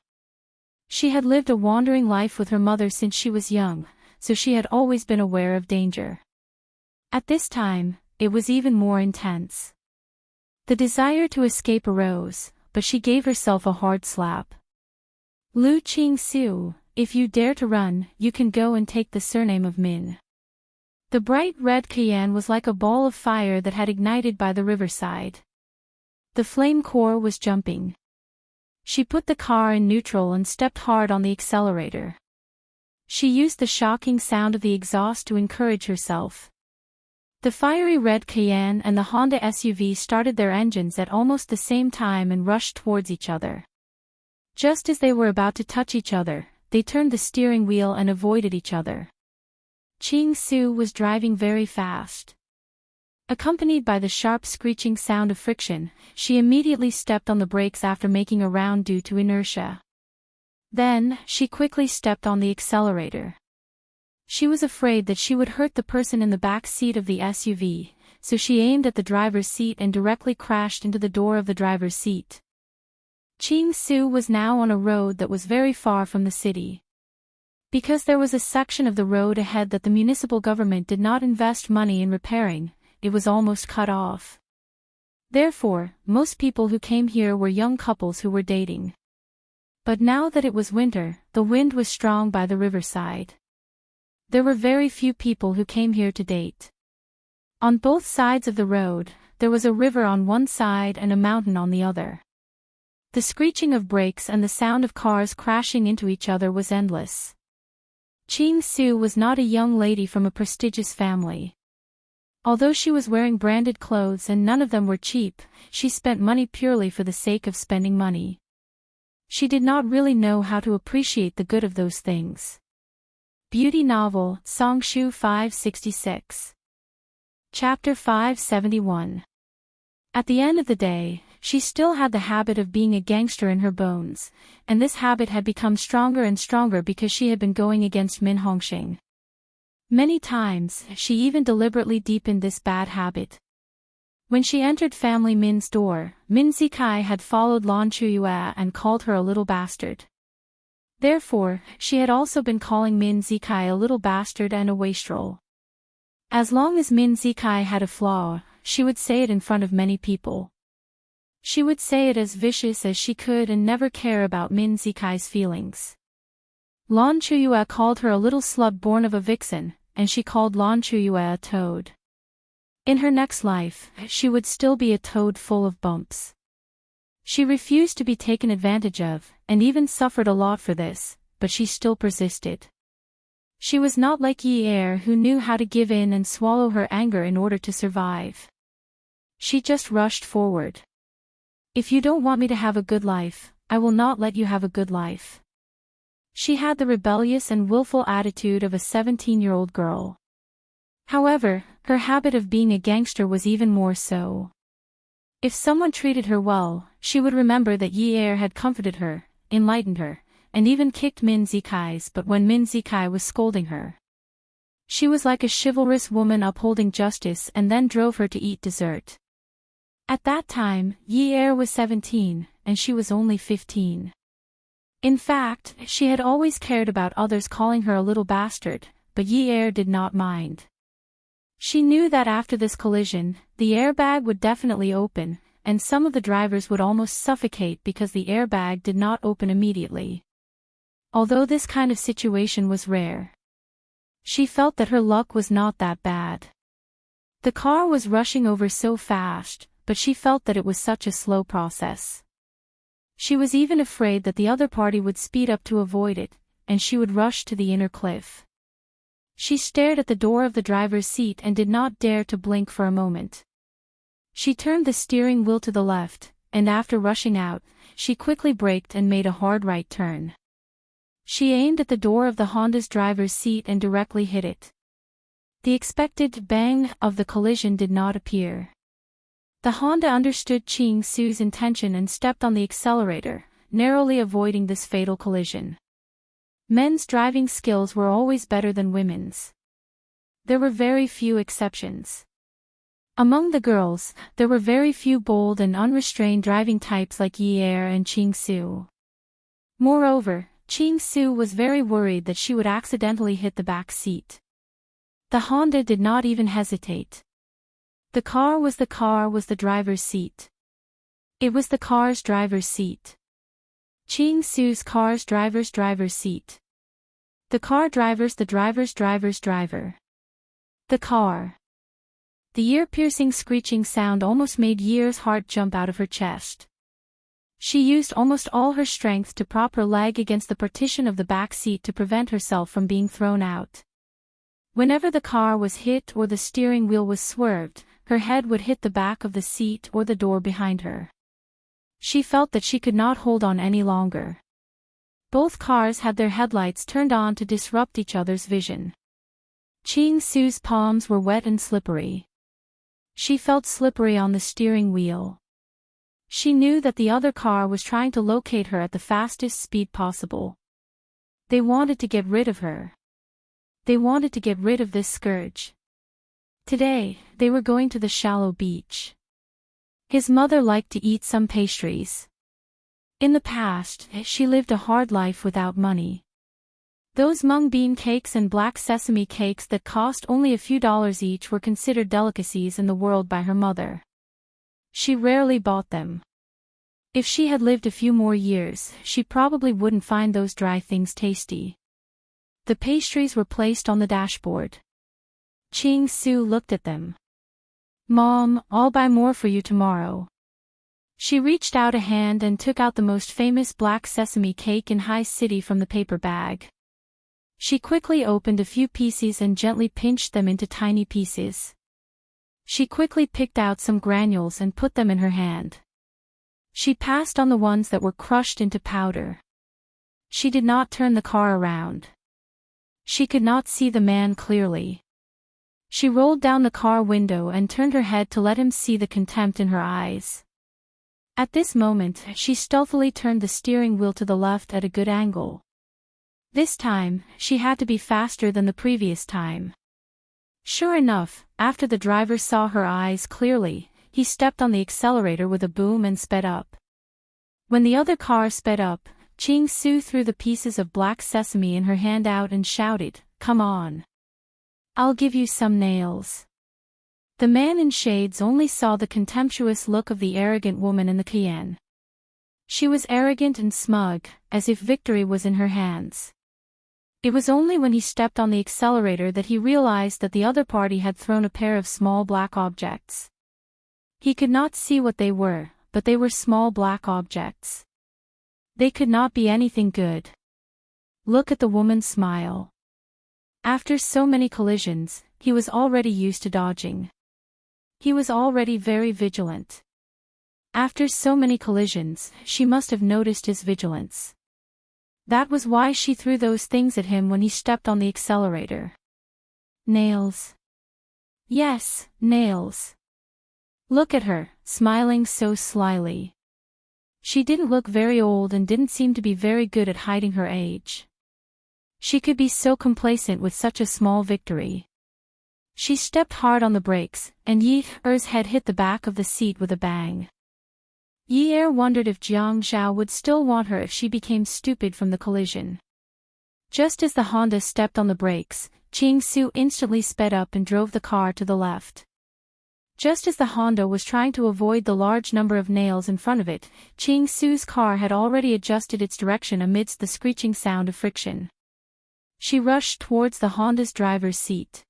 She had lived a wandering life with her mother since she was young, so she had always been aware of danger. At this time, it was even more intense. The desire to escape arose, but she gave herself a hard slap. Lu Qing Su, if you dare to run, you can go and take the surname of Min. The bright red Cayenne was like a ball of fire that had ignited by the riverside. The flame core was jumping. She put the car in neutral and stepped hard on the accelerator. She used the shocking sound of the exhaust to encourage herself. The fiery red Cayenne and the Honda SUV started their engines at almost the same time and rushed towards each other. Just as they were about to touch each other, they turned the steering wheel and avoided each other. Qing Su was driving very fast. Accompanied by the sharp screeching sound of friction, she immediately stepped on the brakes after making a round due to inertia. Then, she quickly stepped on the accelerator. She was afraid that she would hurt the person in the back seat of the SUV, so she aimed at the driver's seat and directly crashed into the door of the driver's seat. Qing Su was now on a road that was very far from the city. Because there was a section of the road ahead that the municipal government did not invest money in repairing, it was almost cut off. Therefore, most people who came here were young couples who were dating. But now that it was winter, the wind was strong by the riverside. There were very few people who came here to date. On both sides of the road, there was a river on one side and a mountain on the other. The screeching of brakes and the sound of cars crashing into each other was endless. Qing Su was not a young lady from a prestigious family. Although she was wearing branded clothes and none of them were cheap, she spent money purely for the sake of spending money. She did not really know how to appreciate the good of those things. Beauty novel, Songshu 566. Chapter 571. At the end of the day, she still had the habit of being a gangster in her bones, and this habit had become stronger and stronger because she had been going against Min Hongxing. Many times, she even deliberately deepened this bad habit. When she entered family Min's door, Min Zikai had followed Lan Chuyue and called her a little bastard. Therefore, she had also been calling Min Zikai a little bastard and a wastrel. As long as Min Zikai had a flaw, she would say it in front of many people. She would say it as vicious as she could and never care about Min Zikai's feelings. Lan Chuyue called her a little slut born of a vixen, and she called Lan Chuyue a toad. In her next life, she would still be a toad full of bumps. She refused to be taken advantage of, and even suffered a lot for this, but she still persisted. She was not like Yi Er, who knew how to give in and swallow her anger in order to survive. She just rushed forward. If you don't want me to have a good life, I will not let you have a good life. She had the rebellious and willful attitude of a 17-year-old girl. However, her habit of being a gangster was even more so. If someone treated her well, she would remember that Yi Er had comforted her, enlightened her, and even kicked Min Zikai's butt when Min Zikai was scolding her. She was like a chivalrous woman upholding justice and then drove her to eat dessert. At that time, Yi Er was 17, and she was only 15. In fact, she had always cared about others calling her a little bastard, but Yi Er did not mind. She knew that after this collision, the airbag would definitely open, and some of the drivers would almost suffocate because the airbag did not open immediately. Although this kind of situation was rare, she felt that her luck was not that bad. The car was rushing over so fast, but she felt that it was such a slow process. She was even afraid that the other party would speed up to avoid it, and she would rush to the inner cliff. She stared at the door of the driver's seat and did not dare to blink for a moment. She turned the steering wheel to the left, and after rushing out, she quickly braked and made a hard right turn. She aimed at the door of the Honda's driver's seat and directly hit it. The expected bang of the collision did not appear. The Honda understood Ching Su's intention and stepped on the accelerator, narrowly avoiding this fatal collision. Men's driving skills were always better than women's. There were very few exceptions. Among the girls, there were very few bold and unrestrained driving types like Yi Er and Ching Su. Moreover, Ching Su was very worried that she would accidentally hit the back seat. The Honda did not even hesitate. The car was the driver's seat. It was the car's driver's seat. Ching Su's car's driver's seat. The car driver's driver. The car. The ear-piercing screeching sound almost made Yi's heart jump out of her chest. She used almost all her strength to prop her leg against the partition of the back seat to prevent herself from being thrown out. Whenever the car was hit or the steering wheel was swerved, her head would hit the back of the seat or the door behind her. She felt that she could not hold on any longer. Both cars had their headlights turned on to disrupt each other's vision. Ching Su's palms were wet and slippery. She felt slippery on the steering wheel. She knew that the other car was trying to locate her at the fastest speed possible. They wanted to get rid of her. They wanted to get rid of this scourge. Today, they were going to the shallow beach. His mother liked to eat some pastries. In the past, she lived a hard life without money. Those mung bean cakes and black sesame cakes that cost only a few dollars each were considered delicacies in the world by her mother. She rarely bought them. If she had lived a few more years, she probably wouldn't find those dry things tasty. The pastries were placed on the dashboard. Ching Su looked at them. "Mom, I'll buy more for you tomorrow." She reached out a hand and took out the most famous black sesame cake in High City from the paper bag. She quickly opened a few pieces and gently pinched them into tiny pieces. She quickly picked out some granules and put them in her hand. She passed on the ones that were crushed into powder. She did not turn the car around. She could not see the man clearly. She rolled down the car window and turned her head to let him see the contempt in her eyes. At this moment, she stealthily turned the steering wheel to the left at a good angle. This time, she had to be faster than the previous time. Sure enough, after the driver saw her eyes clearly, he stepped on the accelerator with a boom and sped up. When the other car sped up, Ching-Su threw the pieces of black sesame in her hand out and shouted, "Come on. I'll give you some nails." The man in shades only saw the contemptuous look of the arrogant woman in the Cayenne. She was arrogant and smug, as if victory was in her hands. It was only when he stepped on the accelerator that he realized that the other party had thrown a pair of small black objects. He could not see what they were, but they were small black objects. They could not be anything good. Look at the woman's smile. After so many collisions, he was already used to dodging. He was already very vigilant. After so many collisions, she must have noticed his vigilance. That was why she threw those things at him when he stepped on the accelerator. Nails. Yes, nails. Look at her, smiling so slyly. She didn't look very old and didn't seem to be very good at hiding her age. She could be so complacent with such a small victory. She stepped hard on the brakes, and Yi-er's head hit the back of the seat with a bang. Yi-er wondered if Jiang Zhao would still want her if she became stupid from the collision. Just as the Honda stepped on the brakes, Ching-Su instantly sped up and drove the car to the left. Just as the Honda was trying to avoid the large number of nails in front of it, Ching-Su's car had already adjusted its direction amidst the screeching sound of friction. She rushed towards the Honda's driver's seat.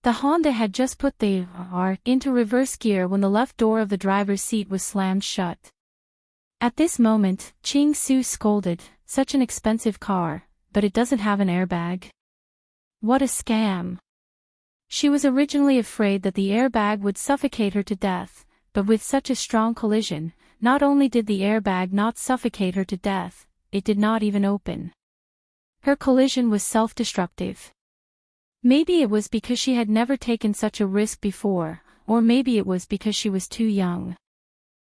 The Honda had just put the R into reverse gear when the left door of the driver's seat was slammed shut. At this moment, Ching-Su scolded, "Such an expensive car, but it doesn't have an airbag. What a scam." She was originally afraid that the airbag would suffocate her to death, but with such a strong collision, not only did the airbag not suffocate her to death, it did not even open. Her collision was self-destructive. Maybe it was because she had never taken such a risk before, or maybe it was because she was too young.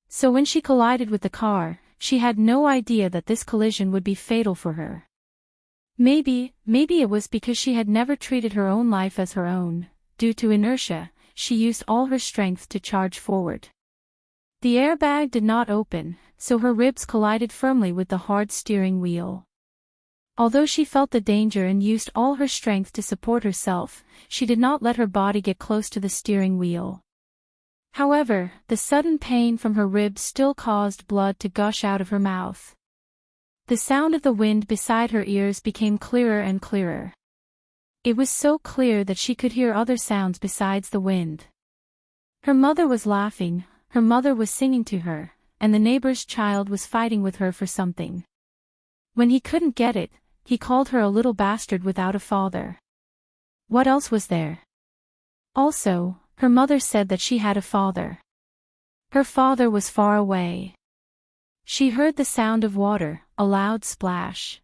So when she collided with the car, she had no idea that this collision would be fatal for her. Maybe it was because she had never treated her own life as her own. Due to inertia, she used all her strength to charge forward. The airbag did not open, so her ribs collided firmly with the hard steering wheel. Although she felt the danger and used all her strength to support herself, she did not let her body get close to the steering wheel. However, the sudden pain from her ribs still caused blood to gush out of her mouth. The sound of the wind beside her ears became clearer and clearer. It was so clear that she could hear other sounds besides the wind. Her mother was laughing, her mother was singing to her, and the neighbor's child was fighting with her for something. When he couldn't get it, he called her a little bastard without a father. What else was there? Also, her mother said that she had a father. Her father was far away. She heard the sound of water, a loud splash.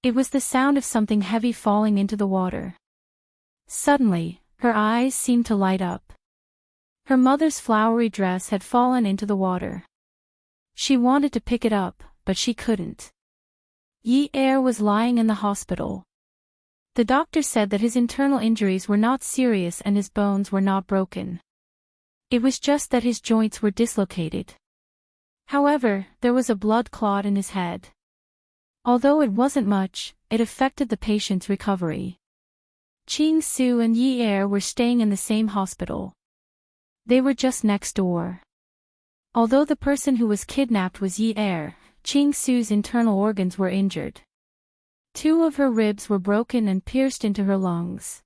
It was the sound of something heavy falling into the water. Suddenly, her eyes seemed to light up. Her mother's flowery dress had fallen into the water. She wanted to pick it up, but she couldn't. Yi-er was lying in the hospital. The doctor said that his internal injuries were not serious and his bones were not broken. It was just that his joints were dislocated. However, there was a blood clot in his head. Although it wasn't much, it affected the patient's recovery. Ching-Su and Yi-er were staying in the same hospital. They were just next door. Although the person who was kidnapped was Yi-er, Ching-Su's internal organs were injured. 2 of her ribs were broken and pierced into her lungs.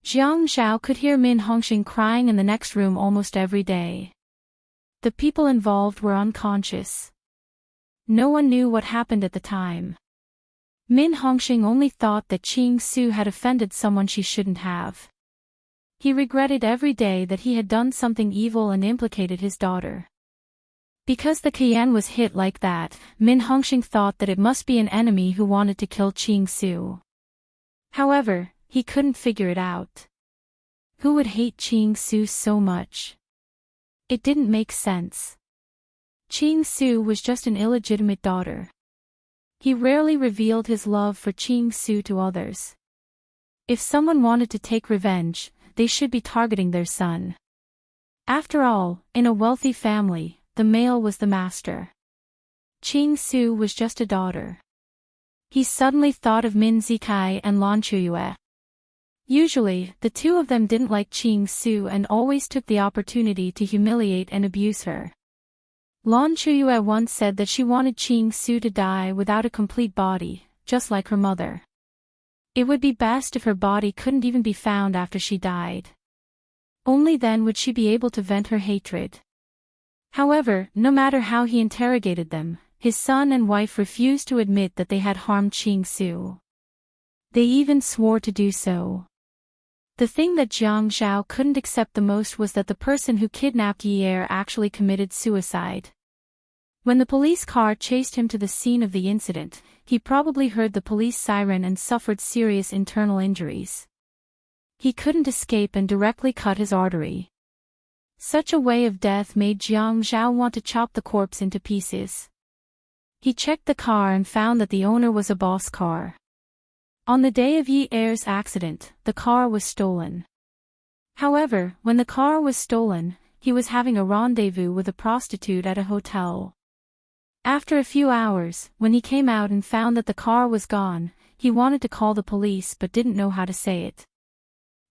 Jiang Zhao could hear Min Hongxing crying in the next room almost every day. The people involved were unconscious. No one knew what happened at the time. Min Hongxing only thought that Ching-Su had offended someone she shouldn't have. He regretted every day that he had done something evil and implicated his daughter. Because the Cayenne was hit like that, Min Hongxing thought that it must be an enemy who wanted to kill Ching-Su. However, he couldn't figure it out. Who would hate Ching Su so much? It didn't make sense. Ching Su was just an illegitimate daughter. He rarely revealed his love for Ching Su to others. If someone wanted to take revenge, they should be targeting their son. After all, in a wealthy family, the male was the master. Ching Su was just a daughter. He suddenly thought of Min Zikai and Lan Chuyue. Usually, the two of them didn't like Ching Su and always took the opportunity to humiliate and abuse her. Lan Chuyue once said that she wanted Ching Su to die without a complete body, just like her mother. It would be best if her body couldn't even be found after she died. Only then would she be able to vent her hatred. However, no matter how he interrogated them, his son and wife refused to admit that they had harmed Ching Su. They even swore to do so. The thing that Jiang Zhao couldn't accept the most was that the person who kidnapped Yi Er actually committed suicide. When the police car chased him to the scene of the incident, he probably heard the police siren and suffered serious internal injuries. He couldn't escape and directly cut his artery. Such a way of death made Jiang Zhao want to chop the corpse into pieces. He checked the car and found that the owner was a boss car. On the day of Yi Er's accident, the car was stolen. However, when the car was stolen, he was having a rendezvous with a prostitute at a hotel. After a few hours, when he came out and found that the car was gone, he wanted to call the police but didn't know how to say it.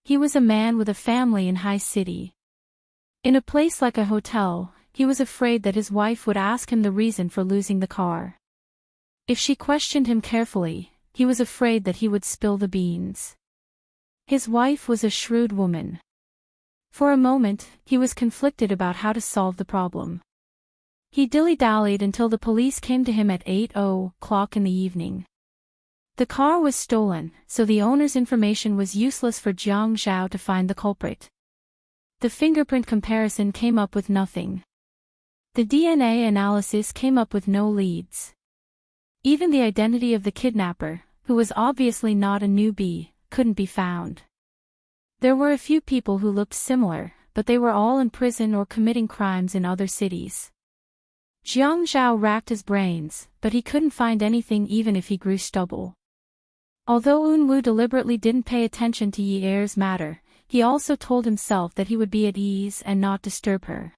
He was a man with a family in high city. In a place like a hotel, he was afraid that his wife would ask him the reason for losing the car. If she questioned him carefully, he was afraid that he would spill the beans. His wife was a shrewd woman. For a moment, he was conflicted about how to solve the problem. He dilly-dallied until the police came to him at 8:00 in the evening. The car was stolen, so the owner's information was useless for Jiang Zhao to find the culprit. The fingerprint comparison came up with nothing. The DNA analysis came up with no leads. Even the identity of the kidnapper, who was obviously not a newbie, couldn't be found. There were a few people who looked similar, but they were all in prison or committing crimes in other cities. Jiang Zhao racked his brains, but he couldn't find anything even if he grew stubble. Although Unwu deliberately didn't pay attention to Yi Er's matter, he also told himself that he would be at ease and not disturb her.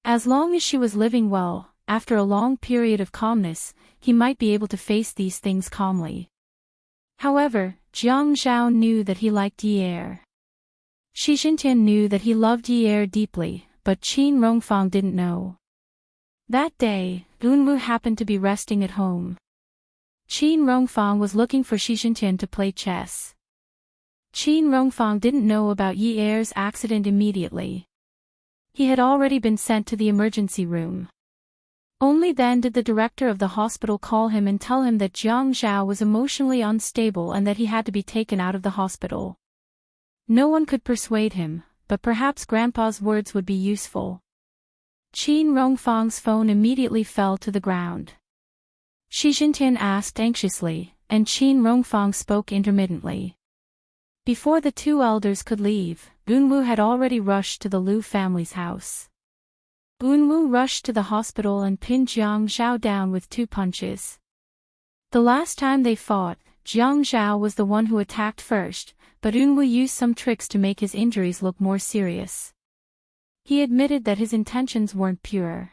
As long as she was living well, after a long period of calmness, he might be able to face these things calmly. However, Jiang Zhao knew that he liked Yi Er. Shi Xintian knew that he loved Yi Er deeply, but Qin Rongfang didn't know. That day, Unwu happened to be resting at home. Qin Rongfang was looking for Shi Xintian to play chess. Qin Rongfang didn't know about Yi Er's accident immediately. He had already been sent to the emergency room. Only then did the director of the hospital call him and tell him that Jiang Zhao was emotionally unstable and that he had to be taken out of the hospital. No one could persuade him, but perhaps Grandpa's words would be useful. Qin Rongfang's phone immediately fell to the ground. Shi Xintian asked anxiously, and Qin Rongfang spoke intermittently. Before the two elders could leave, Unwu had already rushed to the Liu family's house. Unwu rushed to the hospital and pinned Jiang Zhao down with 2 punches. The last time they fought, Jiang Zhao was the one who attacked first, but Unwu used some tricks to make his injuries look more serious. He admitted that his intentions weren't pure.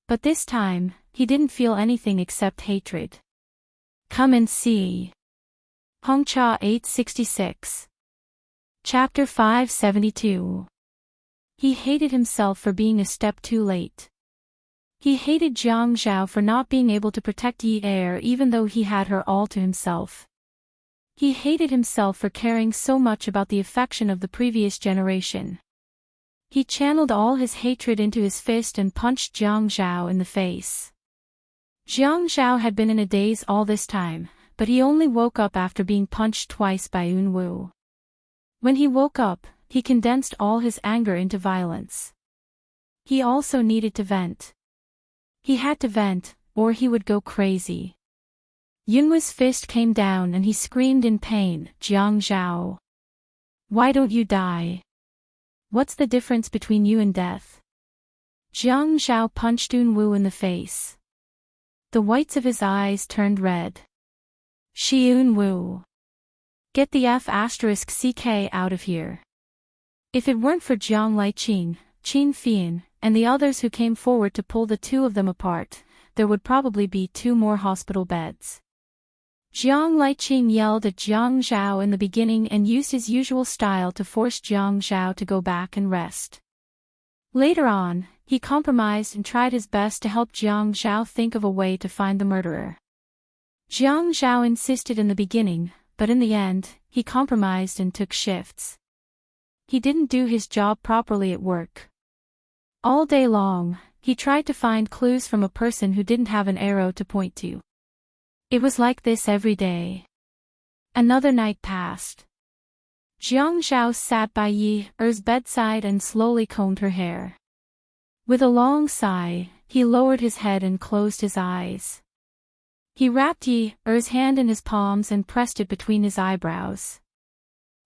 But this time, he didn't feel anything except hatred. Come and see. Hongcha 866. Chapter 572. He hated himself for being a step too late. He hated Jiang Zhao for not being able to protect Yi Er even though he had her all to himself. He hated himself for caring so much about the affection of the previous generation. He channeled all his hatred into his fist and punched Jiang Zhao in the face. Jiang Zhao had been in a daze all this time, but he only woke up after being punched twice by Unwu. When he woke up, he condensed all his anger into violence. He also needed to vent. He had to vent, or he would go crazy. Yunwu's fist came down and he screamed in pain, Jiang Zhao. Why don't you die? What's the difference between you and death? Jiang Zhao punched Yunwu in the face. The whites of his eyes turned red. Yunwu. Get the F***ck out of here. If it weren't for Jiang Liqing, Qin Fian, and the others who came forward to pull the two of them apart, there would probably be 2 more hospital beds. Jiang Liqing yelled at Jiang Zhao in the beginning and used his usual style to force Jiang Zhao to go back and rest. Later on, he compromised and tried his best to help Jiang Zhao think of a way to find the murderer. Jiang Zhao insisted in the beginning, but in the end, he compromised and took shifts. He didn't do his job properly at work. All day long, he tried to find clues from a person who didn't have an arrow to point to. It was like this every day. Another night passed. Jiang Zhao sat by Yi Er's bedside and slowly combed her hair. With a long sigh, he lowered his head and closed his eyes. He wrapped Yi Er's hand in his palms and pressed it between his eyebrows.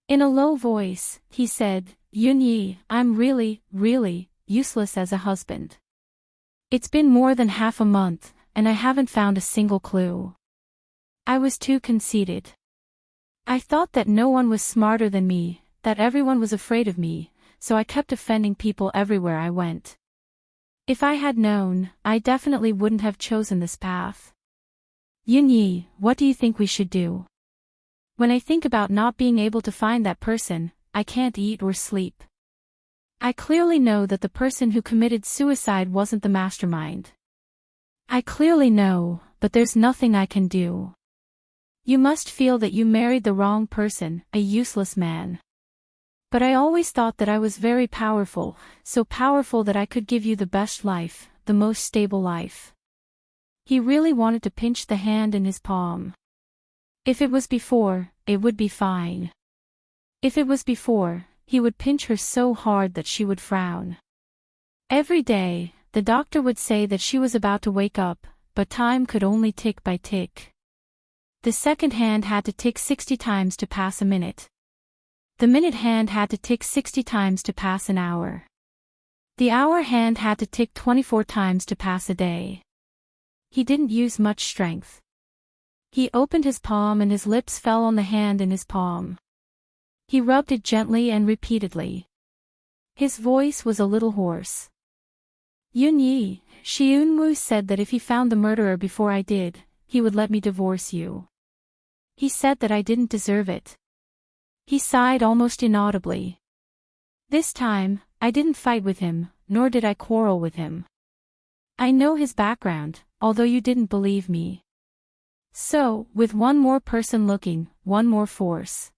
In a low voice, he said, "Yun Yi, I'm really, really useless as a husband. It's been more than half a month, and I haven't found a single clue. I was too conceited. I thought that no one was smarter than me, that everyone was afraid of me, so I kept offending people everywhere I went. If I had known, I definitely wouldn't have chosen this path. Yun Yi, what do you think we should do? When I think about not being able to find that person, I can't eat or sleep. I clearly know that the person who committed suicide wasn't the mastermind. I clearly know, but there's nothing I can do. You must feel that you married the wrong person, a useless man. But I always thought that I was very powerful, so powerful that I could give you the best life, the most stable life." He really wanted to pinch the hand in his palm. If it was before, it would be fine. If it was before, he would pinch her so hard that she would frown. Every day, the doctor would say that she was about to wake up, but time could only tick by tick. The second hand had to tick 60 times to pass a minute. The minute hand had to tick 60 times to pass an hour. The hour hand had to tick 24 times to pass a day. He didn't use much strength. He opened his palm and his lips fell on the hand in his palm. He rubbed it gently and repeatedly. His voice was a little hoarse. "Yun Yi, Yunwu said that if he found the murderer before I did, he would let me divorce you. He said that I didn't deserve it." He sighed almost inaudibly. "This time, I didn't fight with him, nor did I quarrel with him. I know his background, although you didn't believe me. So, with one more person looking, one more force.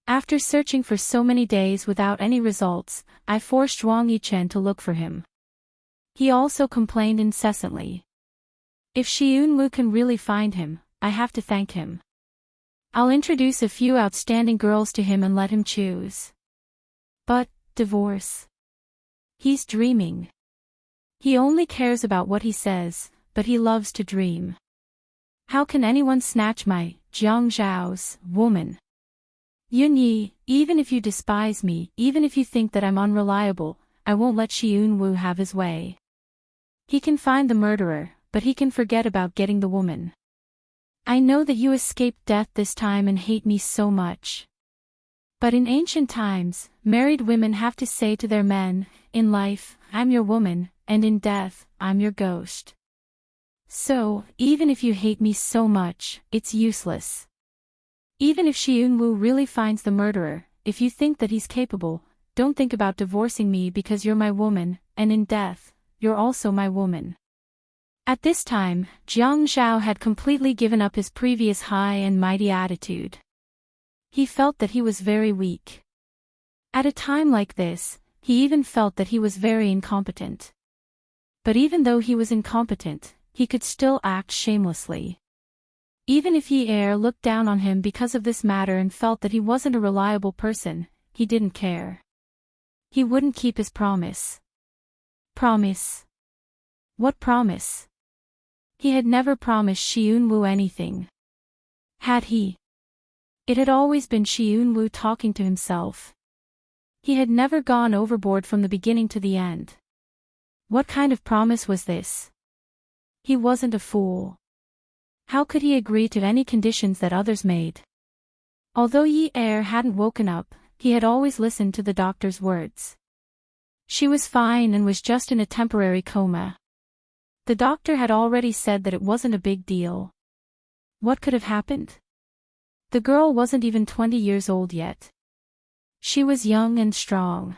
After searching for so many days without any results, I forced Wang Yichen to look for him. He also complained incessantly. If Yunwu can really find him, I have to thank him. I'll introduce a few outstanding girls to him and let him choose. But, divorce. He's dreaming. He only cares about what he says, but he loves to dream. How can anyone snatch my, Jiang Zhao's, woman? Yun Yi, even if you despise me, even if you think that I'm unreliable, I won't let Yunwu have his way. He can find the murderer, but he can forget about getting the woman. I know that you escaped death this time and hate me so much. But in ancient times, married women have to say to their men, in life, I'm your woman, and in death, I'm your ghost. So, even if you hate me so much, it's useless. Even if Yunwu really finds the murderer, if you think that he's capable, don't think about divorcing me because you're my woman, and in death, you're also my woman." At this time, Jiang Zhao had completely given up his previous high and mighty attitude. He felt that he was very weak. At a time like this, he even felt that he was very incompetent. But even though he was incompetent, he could still act shamelessly. Even if Yi Er looked down on him because of this matter and felt that he wasn't a reliable person, he didn't care. He wouldn't keep his promise. Promise? What promise? He had never promised Yunwu anything. Had he? It had always been Xi Yunwu talking to himself. He had never gone overboard from the beginning to the end. What kind of promise was this? He wasn't a fool. How could he agree to any conditions that others made? Although Yi Er hadn't woken up, he had always listened to the doctor's words. She was fine and was just in a temporary coma. The doctor had already said that it wasn't a big deal. What could have happened? The girl wasn't even 20 years old yet. She was young and strong.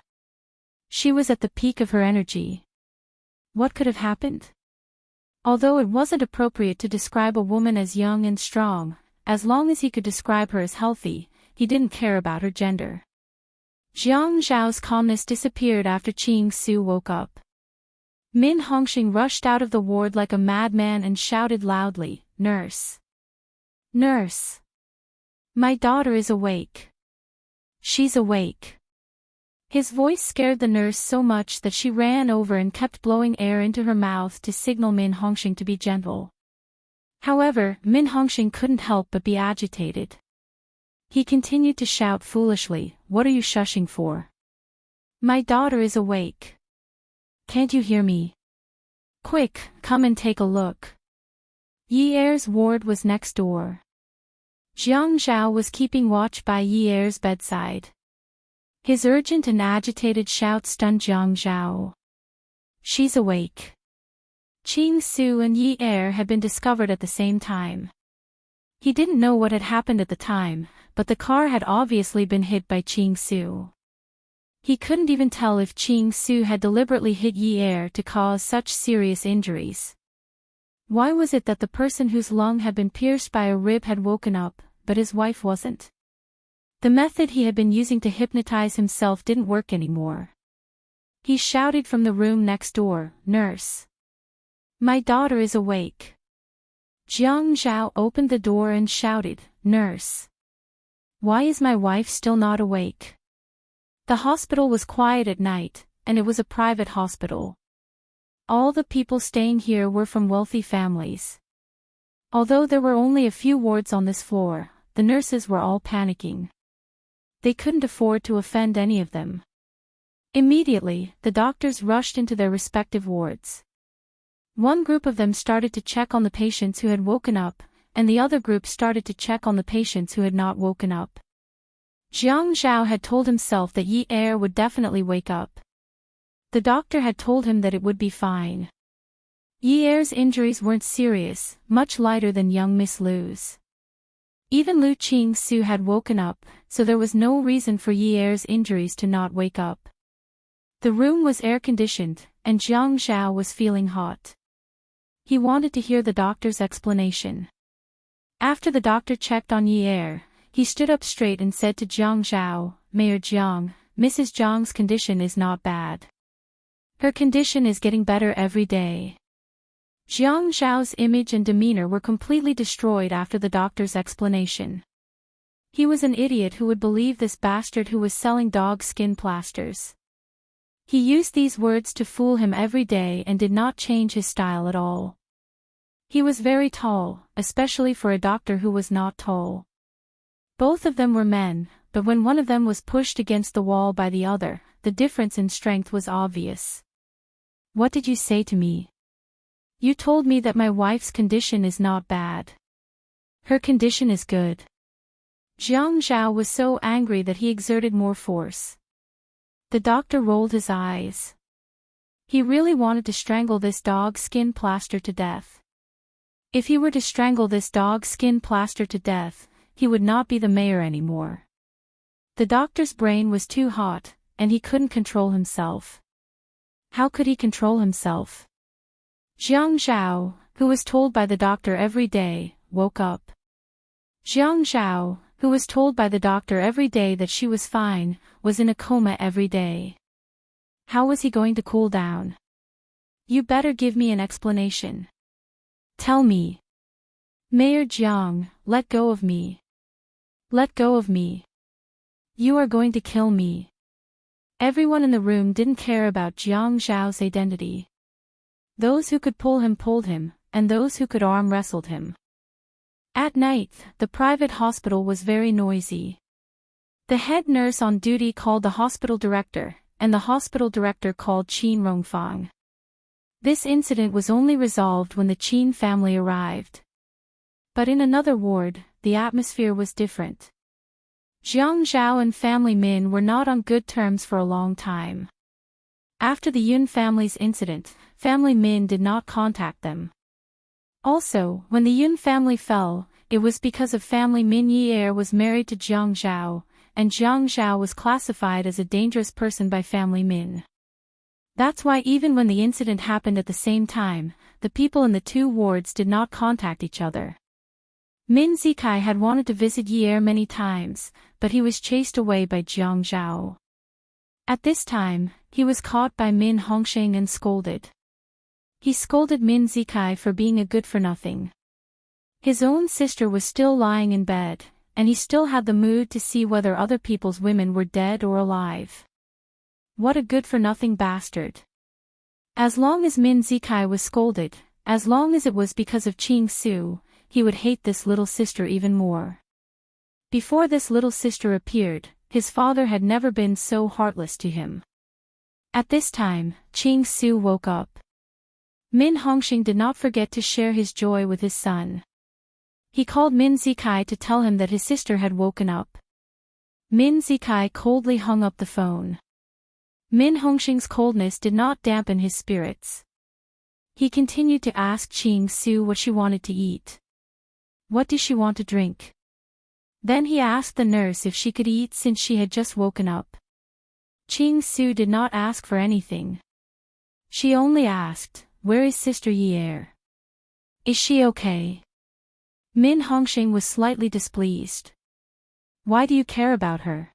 She was at the peak of her energy. What could have happened? Although it wasn't appropriate to describe a woman as young and strong, as long as he could describe her as healthy, he didn't care about her gender. Jiang Zhao's calmness disappeared after Qing Su woke up. Min Hongxing rushed out of the ward like a madman and shouted loudly, "Nurse! Nurse! My daughter is awake. She's awake." His voice scared the nurse so much that she ran over and kept blowing air into her mouth to signal Min Hongxing to be gentle. However, Min Hongxing couldn't help but be agitated. He continued to shout foolishly, "What are you shushing for? My daughter is awake. Can't you hear me? Quick, come and take a look." Yi Er's ward was next door. Jiang Zhao was keeping watch by Yi Er's bedside. His urgent and agitated shout stunned Jiang Zhao. "She's awake." Qing Su and Yi Er had been discovered at the same time. He didn't know what had happened at the time, but the car had obviously been hit by Qing Su. He couldn't even tell if Qing Su had deliberately hit Yi Er to cause such serious injuries. Why was it that the person whose lung had been pierced by a rib had woken up, but his wife wasn't? The method he had been using to hypnotize himself didn't work anymore. He shouted from the room next door, "Nurse! My daughter is awake." Jiang Zhao opened the door and shouted, "Nurse! Why is my wife still not awake?" The hospital was quiet at night, and it was a private hospital. All the people staying here were from wealthy families. Although there were only a few wards on this floor, the nurses were all panicking. They couldn't afford to offend any of them. Immediately, the doctors rushed into their respective wards. One group of them started to check on the patients who had woken up, and the other group started to check on the patients who had not woken up. Jiang Zhao had told himself that Yi Er would definitely wake up. The doctor had told him that it would be fine. Yi Er's injuries weren't serious, much lighter than young Miss Lu's. Even Lu Qing Su had woken up, so there was no reason for Yi Er's injuries to not wake up. The room was air-conditioned, and Jiang Zhao was feeling hot. He wanted to hear the doctor's explanation. After the doctor checked on Yi Er, he stood up straight and said to Jiang Zhao, "Mayor Jiang, Mrs. Jiang's condition is not bad. Her condition is getting better every day." Jiang Zhao's image and demeanor were completely destroyed after the doctor's explanation. He was an idiot who would believe this bastard who was selling dog skin plasters. He used these words to fool him every day and did not change his style at all. He was very tall, especially for a doctor who was not tall. Both of them were men, but when one of them was pushed against the wall by the other, the difference in strength was obvious. "What did you say to me? You told me that my wife's condition is not bad. Her condition is good." Jiang Zhao was so angry that he exerted more force. The doctor rolled his eyes. He really wanted to strangle this dog skin plaster to death. If he were to strangle this dog skin plaster to death, he would not be the mayor anymore. The doctor's brain was too hot, and he couldn't control himself. How could he control himself? Jiang Zhao, who was told by the doctor every day, woke up. Jiang Zhao, who was told by the doctor every day that she was fine, was in a coma every day. How was he going to cool down? "You better give me an explanation. Tell me. Mayor Jiang, let go of me. Let go of me. You are going to kill me." Everyone in the room didn't care about Jiang Zhao's identity. Those who could pull him pulled him, and those who could arm wrestled him. At night, the private hospital was very noisy. The head nurse on duty called the hospital director, and the hospital director called Qin Rongfang. This incident was only resolved when the Qin family arrived. But in another ward, the atmosphere was different. Jiang Zhao and family Min were not on good terms for a long time. After the Yun family's incident, family Min did not contact them. Also, when the Yun family fell, it was because of family Min Yi was married to Jiang Zhao, and Jiang Zhao was classified as a dangerous person by family Min. That's why even when the incident happened at the same time, the people in the two wards did not contact each other. Min Zikai had wanted to visit Yi many times, but he was chased away by Jiang Zhao. At this time, he was caught by Min Hongxing and scolded. He scolded Min Zikai for being a good-for-nothing. His own sister was still lying in bed, and he still had the mood to see whether other people's women were dead or alive. What a good-for-nothing bastard. As long as Min Zikai was scolded, as long as it was because of Qing Su, he would hate this little sister even more. Before this little sister appeared, his father had never been so heartless to him. At this time, Qing Su woke up. Min Hongxing did not forget to share his joy with his son. He called Min Zikai to tell him that his sister had woken up. Min Zikai coldly hung up the phone. Min Hongxing's coldness did not dampen his spirits. He continued to ask Qing Su what she wanted to eat. What does she want to drink? Then he asked the nurse if she could eat since she had just woken up. Qing Su did not ask for anything. She only asked, "Where is Sister Yi? Is she okay?" Min Hongxing was slightly displeased. "Why do you care about her?"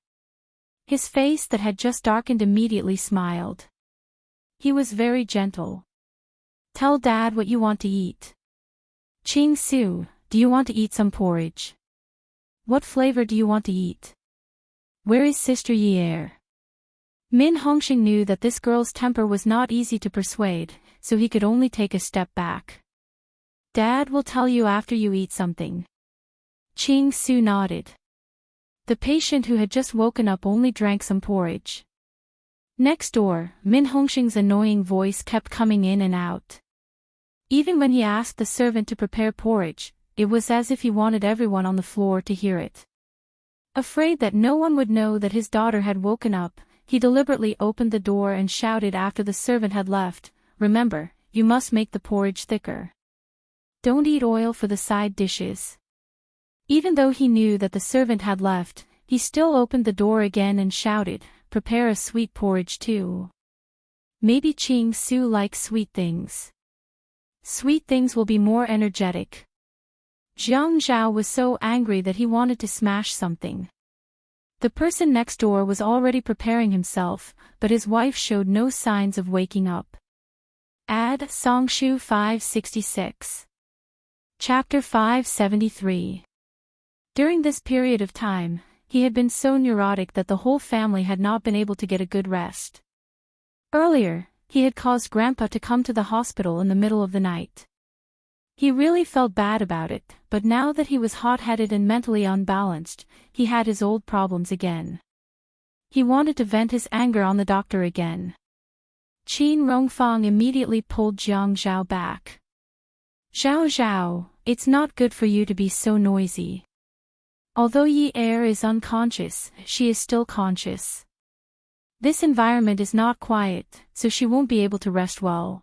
His face that had just darkened immediately smiled. He was very gentle. "Tell Dad what you want to eat." "Qing Su, do you want to eat some porridge? What flavor do you want to eat? Where is Sister Yi?" Min Hongxing knew that this girl's temper was not easy to persuade, so he could only take a step back. "Dad will tell you after you eat something." Qing Su nodded. The patient who had just woken up only drank some porridge. Next door, Min Hongxing's annoying voice kept coming in and out. Even when he asked the servant to prepare porridge, it was as if he wanted everyone on the floor to hear it. Afraid that no one would know that his daughter had woken up, he deliberately opened the door and shouted after the servant had left, "Remember, you must make the porridge thicker. Don't eat oil for the side dishes." Even though he knew that the servant had left, he still opened the door again and shouted, "Prepare a sweet porridge too. Maybe Qing Su likes sweet things. Sweet things will be more energetic." Jiang Zhao was so angry that he wanted to smash something. The person next door was already preparing himself, but his wife showed no signs of waking up. Add Songshu 566. Chapter 573. During this period of time, he had been so neurotic that the whole family had not been able to get a good rest. Earlier, he had caused Grandpa to come to the hospital in the middle of the night. He really felt bad about it, but now that he was hot-headed and mentally unbalanced, he had his old problems again. He wanted to vent his anger on the doctor again. Qin Rongfang immediately pulled Jiang Zhao back. "Zhao Zhao, it's not good for you to be so noisy. Although Yi is unconscious, she is still conscious. This environment is not quiet, so she won't be able to rest well."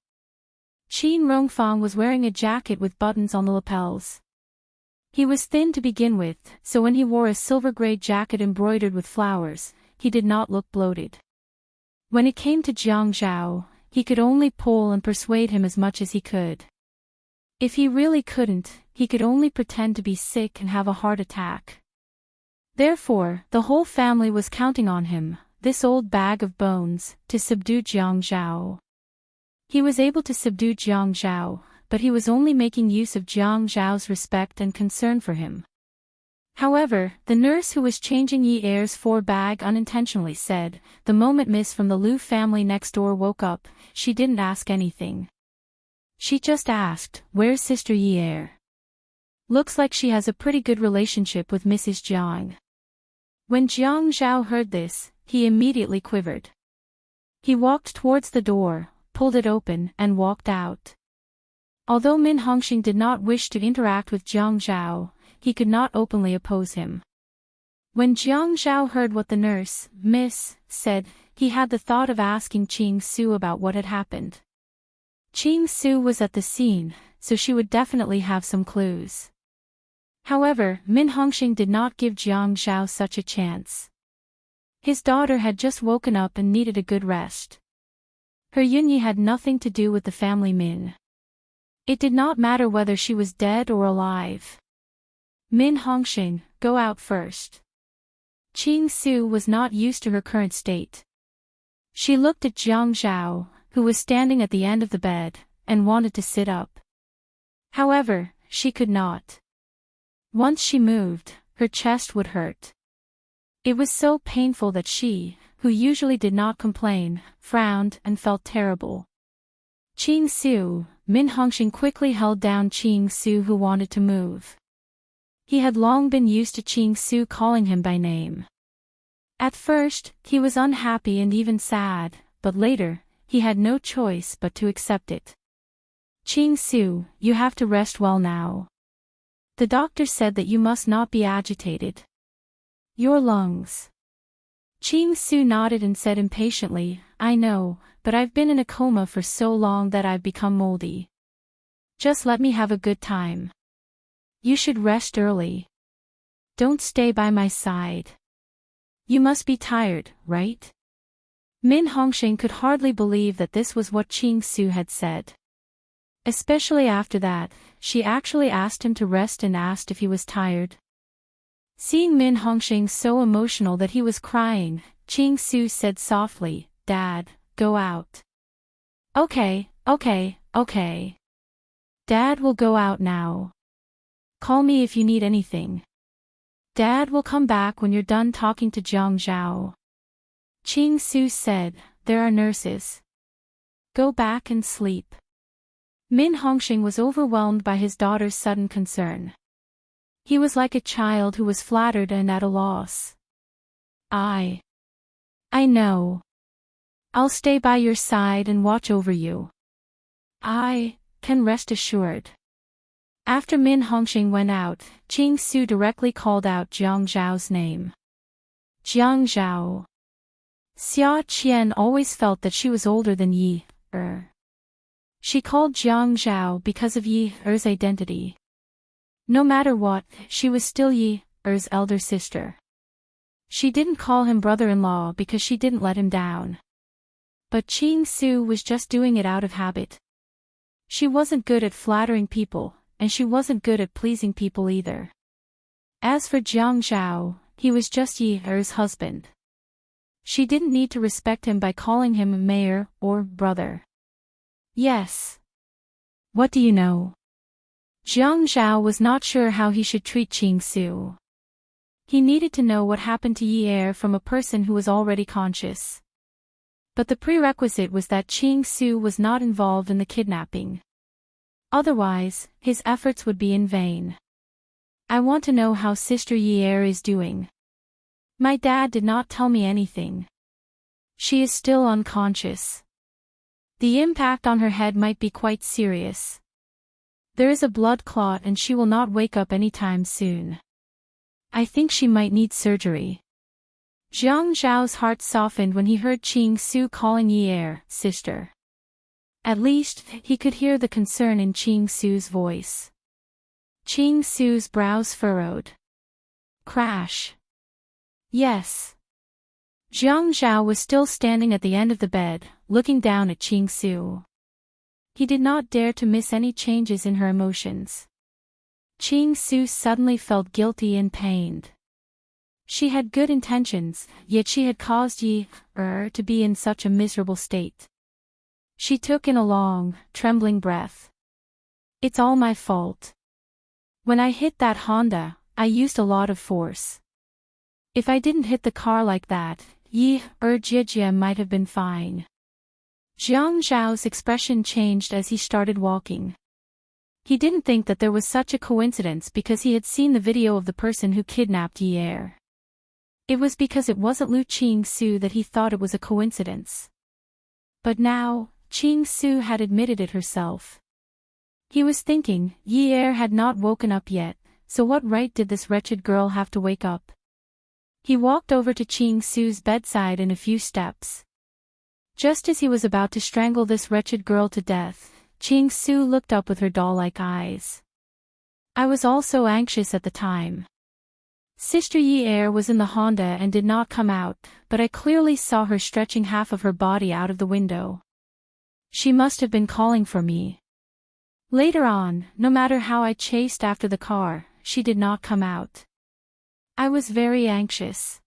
Qin Rongfang was wearing a jacket with buttons on the lapels. He was thin to begin with, so when he wore a silver-gray jacket embroidered with flowers, he did not look bloated. When it came to Jiang Zhao, he could only pull and persuade him as much as he could. If he really couldn't, he could only pretend to be sick and have a heart attack. Therefore, the whole family was counting on him, this old bag of bones, to subdue Jiang Zhao. He was able to subdue Jiang Zhao, but he was only making use of Jiang Zhao's respect and concern for him. However, the nurse who was changing Yi Er's bag unintentionally said, the moment Miss from the Liu family next door woke up, she didn't ask anything. She just asked, "Where's Sister Yi Er?" Looks like she has a pretty good relationship with Mrs. Jiang. When Jiang Zhao heard this, he immediately quivered. He walked towards the door, pulled it open, and walked out. Although Min Hongxing did not wish to interact with Jiang Zhao, he could not openly oppose him. When Jiang Zhao heard what the nurse, Miss, said, he had the thought of asking Qing Su about what had happened. Qing Su was at the scene, so she would definitely have some clues. However, Min Hongxing did not give Jiang Zhao such a chance. His daughter had just woken up and needed a good rest. Her Yunyi had nothing to do with the family Min. It did not matter whether she was dead or alive. Min Hongxing, go out first. Qing Su was not used to her current state. She looked at Jiang Zhao, who was standing at the end of the bed, and wanted to sit up. However, she could not. Once she moved, her chest would hurt. It was so painful that she, who usually did not complain, frowned and felt terrible. Qing Su, Min Hongxing quickly held down Qing Su, who wanted to move. He had long been used to Qing Su calling him by name. At first, he was unhappy and even sad, but later, he had no choice but to accept it. Qing Su, you have to rest well now. The doctor said that you must not be agitated. Your lungs. Qing Su nodded and said impatiently, I know, but I've been in a coma for so long that I've become moldy. Just let me have a good time. You should rest early. Don't stay by my side. You must be tired, right? Min Hongxing could hardly believe that this was what Qing Su had said. Especially after that, she actually asked him to rest and asked if he was tired. Seeing Min Hongxing so emotional that he was crying, Qing Su said softly, Dad, go out. Okay. Dad will go out now. Call me if you need anything. Dad will come back when you're done talking to Jiang Zhao. Qing Su said, there are nurses. Go back and sleep. Min Hongxing was overwhelmed by his daughter's sudden concern. He was like a child who was flattered and at a loss. I know. I'll stay by your side and watch over you. I can rest assured. After Min Hongxing went out, Qing Su directly called out Jiang Zhao's name. Jiang Zhao. Xia Qian always felt that she was older than Yi Er. She called Jiang Zhao because of Yi Er's identity. No matter what, she was still Yi Er's elder sister. She didn't call him brother-in-law because she didn't let him down. But Qing Su was just doing it out of habit. She wasn't good at flattering people, and she wasn't good at pleasing people either. As for Jiang Zhao, he was just Yi Er's husband. She didn't need to respect him by calling him mayor or brother. Yes. What do you know? Jiang Zhao was not sure how he should treat Qing Su. He needed to know what happened to Yi Er from a person who was already conscious. But the prerequisite was that Qing Su was not involved in the kidnapping. Otherwise, his efforts would be in vain. I want to know how Sister Yi Er is doing. My dad did not tell me anything. She is still unconscious. The impact on her head might be quite serious. There is a blood clot and she will not wake up anytime soon. I think she might need surgery. Jiang Zhao's heart softened when he heard Qing Su calling Yi Er sister. At least, he could hear the concern in Qing Su's voice. Qing Su's brows furrowed. Crash. Yes. Jiang Zhao was still standing at the end of the bed, looking down at Qing Su. He did not dare to miss any changes in her emotions. Qing Su suddenly felt guilty and pained. She had good intentions, yet she had caused Yi Er to be in such a miserable state. She took in a long, trembling breath. It's all my fault. When I hit that Honda, I used a lot of force. If I didn't hit the car like that, Yi Er Jijia might have been fine. Jiang Zhao's expression changed as he started walking. He didn't think that there was such a coincidence because he had seen the video of the person who kidnapped Yi Er. It was because it wasn't Lu Qingsu that he thought it was a coincidence. But now, Qingsu had admitted it herself. He was thinking, Yi Er had not woken up yet, so what right did this wretched girl have to wake up? He walked over to Qingsu's bedside in a few steps. Just as he was about to strangle this wretched girl to death, Qingsu looked up with her doll-like eyes. I was all so anxious at the time. Sister Yi Er was in the Honda and did not come out, but I clearly saw her stretching half of her body out of the window. She must have been calling for me. Later on, no matter how I chased after the car, she did not come out. I was very anxious.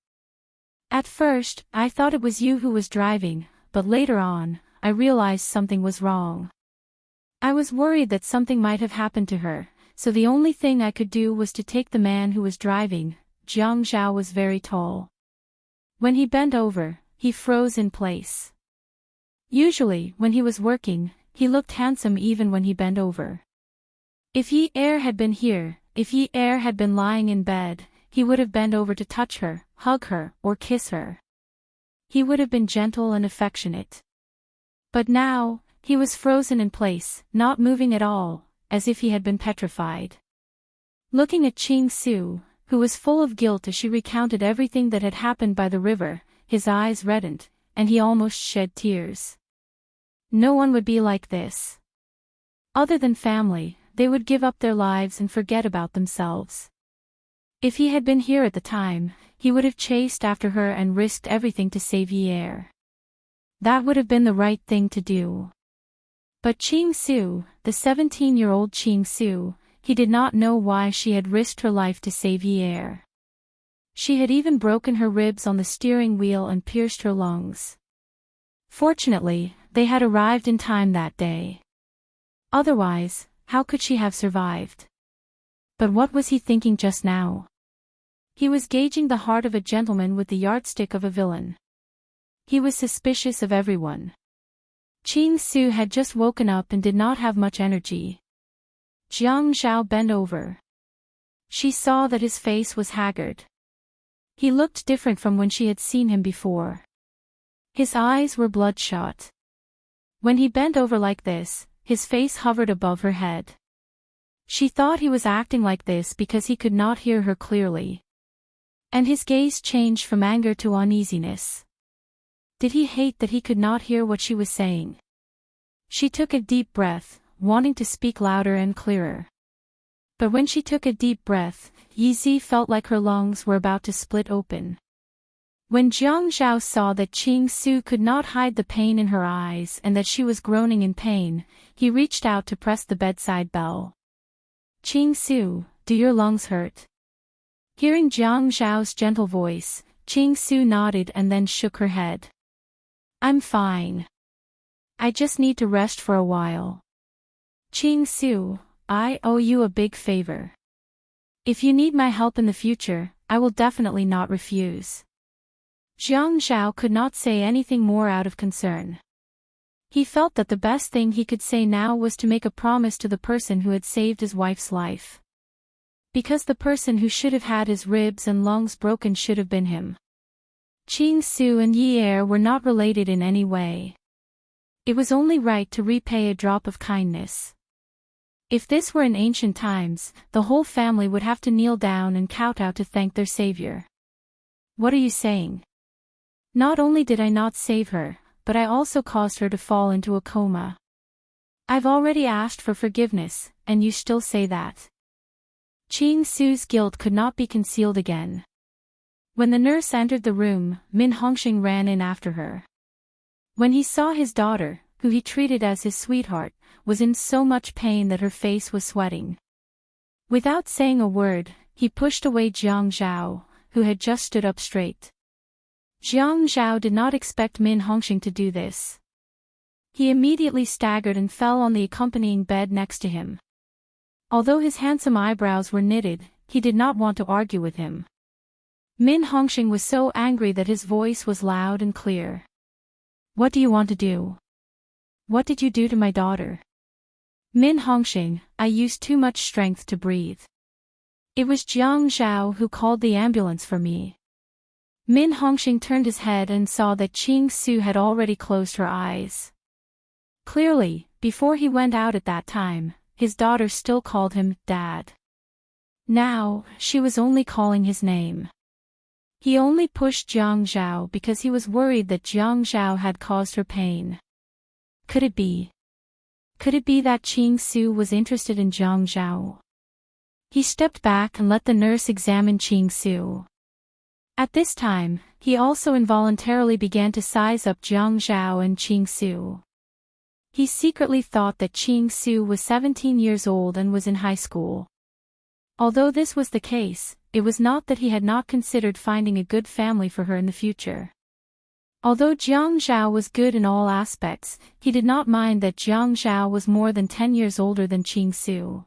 At first, I thought it was you who was driving, but later on, I realized something was wrong. I was worried that something might have happened to her, so the only thing I could do was to take the man who was driving. Jiang Zhao was very tall. When he bent over, he froze in place. Usually, when he was working, he looked handsome even when he bent over. If Yi Er had been here, if Yi Er had been lying in bed, he would have bent over to touch her, hug her, or kiss her. He would have been gentle and affectionate. But now, he was frozen in place, not moving at all, as if he had been petrified. Looking at Qingsu, who was full of guilt as she recounted everything that had happened by the river, his eyes reddened, and he almost shed tears. No one would be like this. Other than family, they would give up their lives and forget about themselves. If he had been here at the time, he would have chased after her and risked everything to save Yi Er. That would have been the right thing to do. But Qingsu, the 17-year-old Qingsu, he did not know why she had risked her life to save Yi Er. She had even broken her ribs on the steering wheel and pierced her lungs. Fortunately, they had arrived in time that day. Otherwise, how could she have survived? But what was he thinking just now? He was gauging the heart of a gentleman with the yardstick of a villain. He was suspicious of everyone. Qingsu had just woken up and did not have much energy. Jiang Zhao bent over. She saw that his face was haggard. He looked different from when she had seen him before. His eyes were bloodshot. When he bent over like this, his face hovered above her head. She thought he was acting like this because he could not hear her clearly. And his gaze changed from anger to uneasiness. Did he hate that he could not hear what she was saying? She took a deep breath, wanting to speak louder and clearer. But when she took a deep breath, Yi Zi felt like her lungs were about to split open. When Jiang Zhao saw that Qingsu could not hide the pain in her eyes and that she was groaning in pain, he reached out to press the bedside bell. Qingsu, do your lungs hurt? Hearing Jiang Zhao's gentle voice, Qingsu nodded and then shook her head. I'm fine. I just need to rest for a while. Qingsu, I owe you a big favor. If you need my help in the future, I will definitely not refuse. Jiang Zhao could not say anything more out of concern. He felt that the best thing he could say now was to make a promise to the person who had saved his wife's life. Because the person who should have had his ribs and lungs broken should have been him. Qingsu and Yi Er were not related in any way. It was only right to repay a drop of kindness. If this were in ancient times, the whole family would have to kneel down and kowtow to thank their savior. What are you saying? Not only did I not save her, but I also caused her to fall into a coma. I've already asked for forgiveness, and you still say that. Qingsu's guilt could not be concealed again. When the nurse entered the room, Min Hongxing ran in after her. When he saw his daughter, who he treated as his sweetheart, was in so much pain that her face was sweating. Without saying a word, he pushed away Jiang Zhao, who had just stood up straight. Jiang Zhao did not expect Min Hongxing to do this. He immediately staggered and fell on the accompanying bed next to him. Although his handsome eyebrows were knitted, he did not want to argue with him. Min Hongxing was so angry that his voice was loud and clear. What do you want to do? What did you do to my daughter? Min Hongxing, I used too much strength to breathe. It was Jiang Zhao who called the ambulance for me. Min Hongxing turned his head and saw that Qing Su had already closed her eyes. Clearly, before he went out at that time, his daughter still called him Dad. Now, she was only calling his name. He only pushed Jiang Zhao because he was worried that Jiang Zhao had caused her pain. Could it be? Could it be that Qing Su was interested in Jiang Zhao? He stepped back and let the nurse examine Qing Su. At this time, he also involuntarily began to size up Jiang Zhao and Qing Su. He secretly thought that Qing Su was 17 years old and was in high school. Although this was the case, it was not that he had not considered finding a good family for her in the future. Although Jiang Zhao was good in all aspects, he did not mind that Jiang Zhao was more than 10 years older than Qing Su.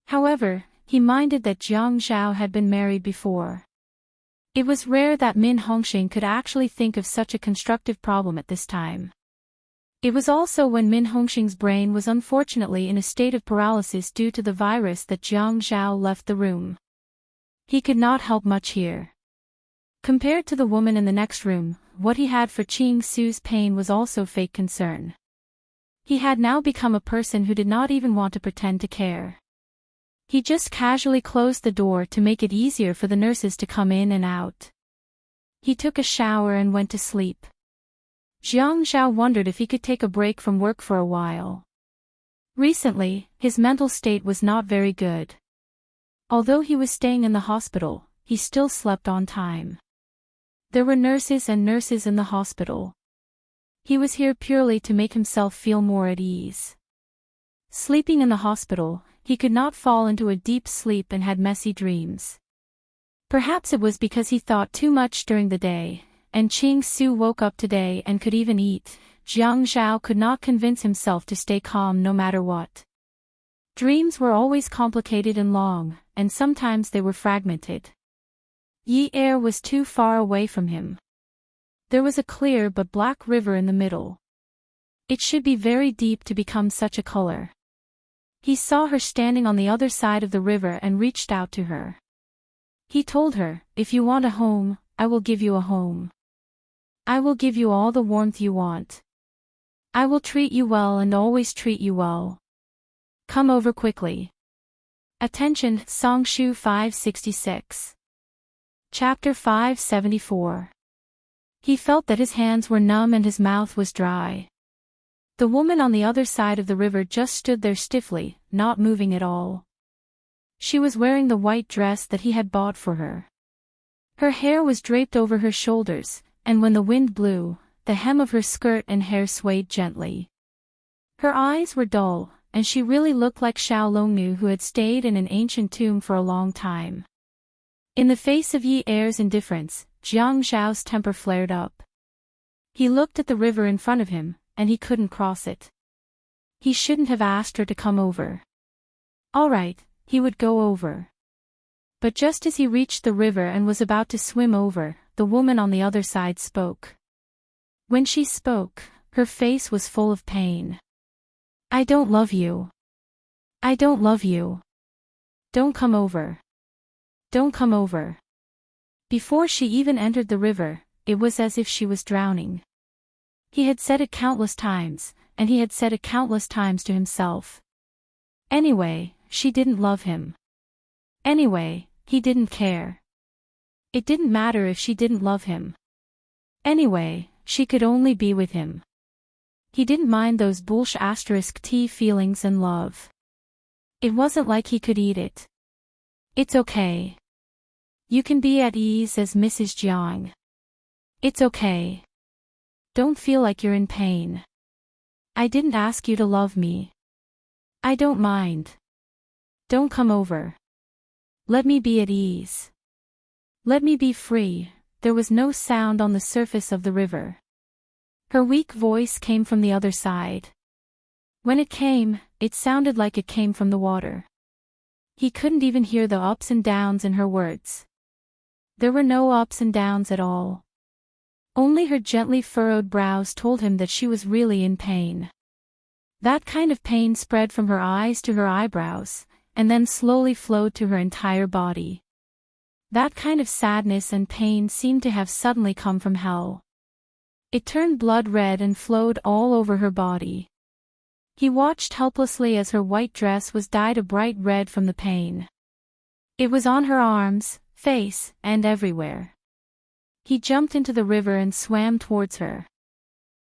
However, he minded that Jiang Zhao had been married before. It was rare that Min Hongxing could actually think of such a constructive problem at this time. It was also when Min Hongxing's brain was unfortunately in a state of paralysis due to the virus that Jiang Zhao left the room. He could not help much here. Compared to the woman in the next room, what he had for Qing Su's pain was also fake concern. He had now become a person who did not even want to pretend to care. He just casually closed the door to make it easier for the nurses to come in and out. He took a shower and went to sleep. Jiang Zhao wondered if he could take a break from work for a while. Recently, his mental state was not very good. Although he was staying in the hospital, he still slept on time. There were nurses and nurses in the hospital. He was here purely to make himself feel more at ease. Sleeping in the hospital, he could not fall into a deep sleep and had messy dreams. Perhaps it was because he thought too much during the day, and Qing Su woke up today and could even eat. Jiang Zhao could not convince himself to stay calm no matter what. Dreams were always complicated and long, and sometimes they were fragmented. Yi Air was too far away from him. There was a clear but black river in the middle. It should be very deep to become such a color. He saw her standing on the other side of the river and reached out to her. He told her, "If you want a home, I will give you a home. I will give you all the warmth you want. I will treat you well and always treat you well. Come over quickly." Attention, Songshu 566. Chapter 574. He felt that his hands were numb and his mouth was dry. The woman on the other side of the river just stood there stiffly, not moving at all. She was wearing the white dress that he had bought for her. Her hair was draped over her shoulders, and when the wind blew, the hem of her skirt and hair swayed gently. Her eyes were dull, and she really looked like Xiao Longnu who had stayed in an ancient tomb for a long time. In the face of Yi Air's indifference, Jiang Zhao's temper flared up. He looked at the river in front of him, and he couldn't cross it. He shouldn't have asked her to come over. All right, he would go over. But just as he reached the river and was about to swim over, the woman on the other side spoke. When she spoke, her face was full of pain. "I don't love you. I don't love you. Don't come over. Don't come over." Before she even entered the river, it was as if she was drowning. He had said it countless times, and he had said it countless times to himself. Anyway, she didn't love him. Anyway, he didn't care. It didn't matter if she didn't love him. Anyway, she could only be with him. He didn't mind those *T feelings and love. It wasn't like he could eat it. It's okay. You can be at ease as Mrs. Jiang. It's okay. Don't feel like you're in pain. I didn't ask you to love me. I don't mind. Don't come over. Let me be at ease. Let me be free." There was no sound on the surface of the river. Her weak voice came from the other side. When it came, it sounded like it came from the water. He couldn't even hear the ups and downs in her words. There were no ups and downs at all. Only her gently furrowed brows told him that she was really in pain. That kind of pain spread from her eyes to her eyebrows, and then slowly flowed to her entire body. That kind of sadness and pain seemed to have suddenly come from hell. It turned blood red and flowed all over her body. He watched helplessly as her white dress was dyed a bright red from the pain. It was on her arms, face, and everywhere. He jumped into the river and swam towards her.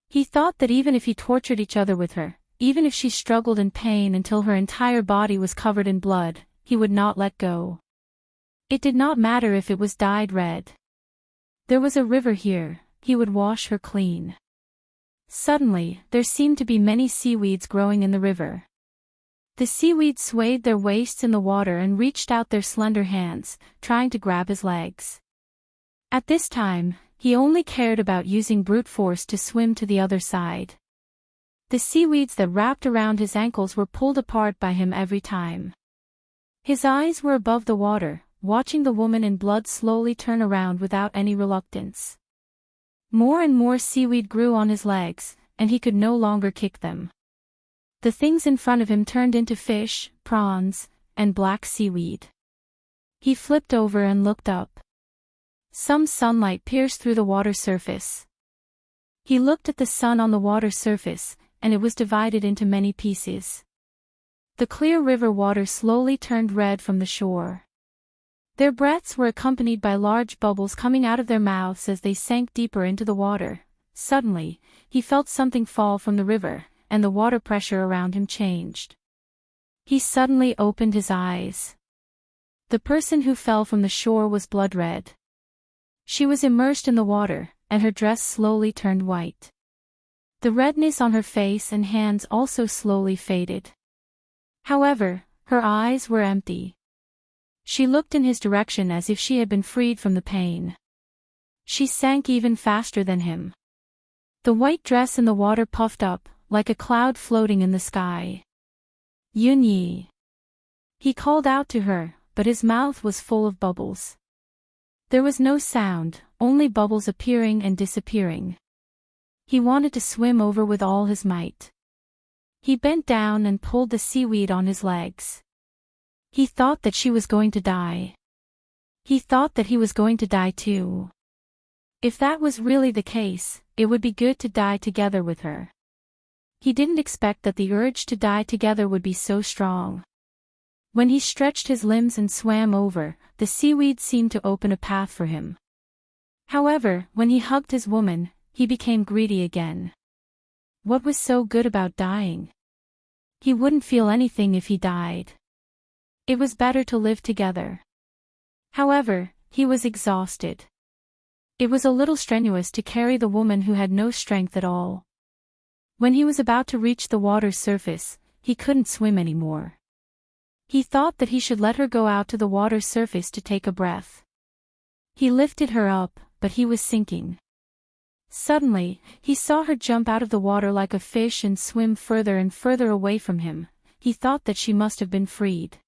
He thought that even if he tortured each other with her, even if she struggled in pain until her entire body was covered in blood, he would not let go. It did not matter if it was dyed red. There was a river here, he would wash her clean. Suddenly, there seemed to be many seaweeds growing in the river. The seaweeds swayed their waists in the water and reached out their slender hands, trying to grab his legs. At this time, he only cared about using brute force to swim to the other side. The seaweeds that wrapped around his ankles were pulled apart by him every time. His eyes were above the water, watching the woman in blood slowly turn around without any reluctance. More and more seaweed grew on his legs, and he could no longer kick them. The things in front of him turned into fish, prawns, and black seaweed. He flipped over and looked up. Some sunlight pierced through the water surface. He looked at the sun on the water surface, and it was divided into many pieces. The clear river water slowly turned red from the shore. Their breaths were accompanied by large bubbles coming out of their mouths as they sank deeper into the water. Suddenly, he felt something fall from the river, and the water pressure around him changed. He suddenly opened his eyes. The person who fell from the shore was blood red. She was immersed in the water, and her dress slowly turned white. The redness on her face and hands also slowly faded. However, her eyes were empty. She looked in his direction as if she had been freed from the pain. She sank even faster than him. The white dress in the water puffed up, like a cloud floating in the sky. Yun Yi. He called out to her, but his mouth was full of bubbles. There was no sound, only bubbles appearing and disappearing. He wanted to swim over with all his might. He bent down and pulled the seaweed on his legs. He thought that she was going to die. He thought that he was going to die too. If that was really the case, it would be good to die together with her. He didn't expect that the urge to die together would be so strong. When he stretched his limbs and swam over, the seaweed seemed to open a path for him. However, when he hugged his woman, he became greedy again. What was so good about dying? He wouldn't feel anything if he died. It was better to live together. However, he was exhausted. It was a little strenuous to carry the woman who had no strength at all. When he was about to reach the water's surface, he couldn't swim anymore. He thought that he should let her go out to the water's surface to take a breath. He lifted her up, but he was sinking. Suddenly, he saw her jump out of the water like a fish and swim further and further away from him. He thought that she must have been freed.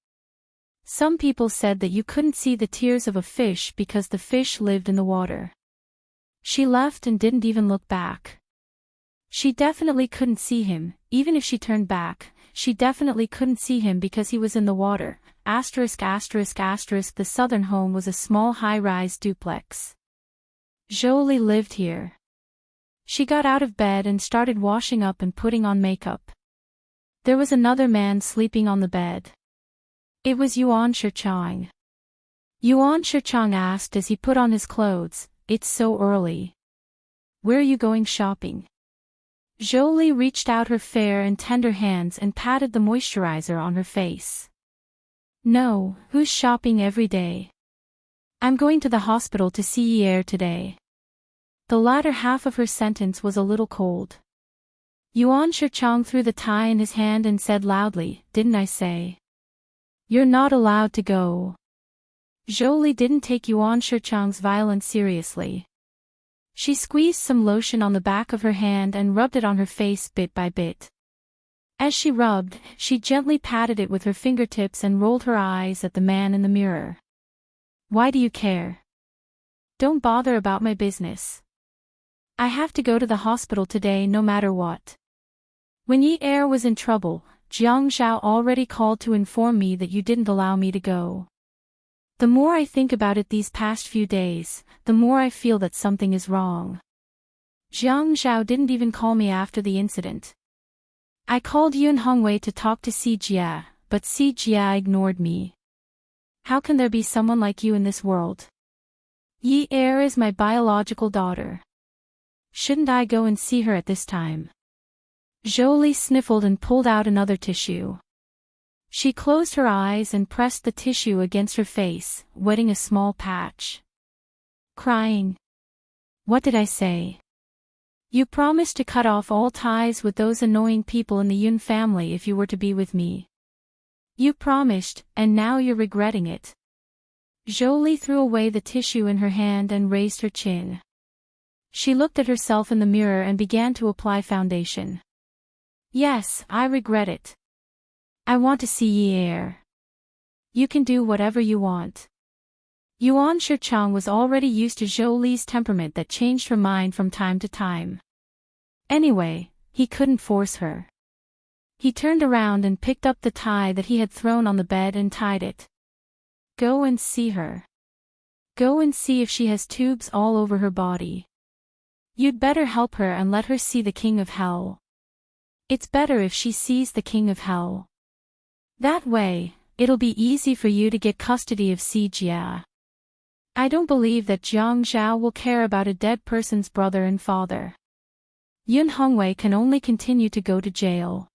Some people said that you couldn't see the tears of a fish because the fish lived in the water. She left and didn't even look back. She definitely couldn't see him, even if she turned back. She definitely couldn't see him because he was in the water. *****. The southern home was a small high-rise duplex. Jolie lived here. She got out of bed and started washing up and putting on makeup. There was another man sleeping on the bed. It was Yuan Shichang. Yuan Shichang asked as he put on his clothes, "It's so early. Where are you going shopping?" Jolie reached out her fair and tender hands and patted the moisturizer on her face. "No, who's shopping every day? I'm going to the hospital to see Yi'er today." The latter half of her sentence was a little cold. Yuan Shichang threw the tie in his hand and said loudly, "Didn't I say? You're not allowed to go." Jolie didn't take Yuan Shichang's violence seriously. She squeezed some lotion on the back of her hand and rubbed it on her face bit by bit. As she rubbed, she gently patted it with her fingertips and rolled her eyes at the man in the mirror. "Why do you care? Don't bother about my business. I have to go to the hospital today no matter what." When Yi Er was in trouble, Jiang Zhao already called to inform me that you didn't allow me to go. The more I think about it these past few days, the more I feel that something is wrong. Jiang Zhao didn't even call me after the incident. I called Yun Hongwei to talk to Si Jia, but Si Jia ignored me. How can there be someone like you in this world? Yi Er is my biological daughter. Shouldn't I go and see her at this time? Zhou sniffled and pulled out another tissue. She closed her eyes and pressed the tissue against her face, wetting a small patch. Crying. What did I say? You promised to cut off all ties with those annoying people in the Yun family if you were to be with me. You promised, and now you're regretting it. Zhou threw away the tissue in her hand and raised her chin. She looked at herself in the mirror and began to apply foundation. Yes, I regret it. I want to see Yi Er. You can do whatever you want. Yuan Shichang was already used to Zhou Li's temperament that changed her mind from time to time. Anyway, he couldn't force her. He turned around and picked up the tie that he had thrown on the bed and tied it. Go and see her. Go and see if she has tubes all over her body. You'd better help her and let her see the King of Hell. It's better if she sees the King of Hell. That way, it'll be easy for you to get custody of Si Jia. I don't believe that Jiang Zhao will care about a dead person's brother and father. Yun Hongwei can only continue to go to jail.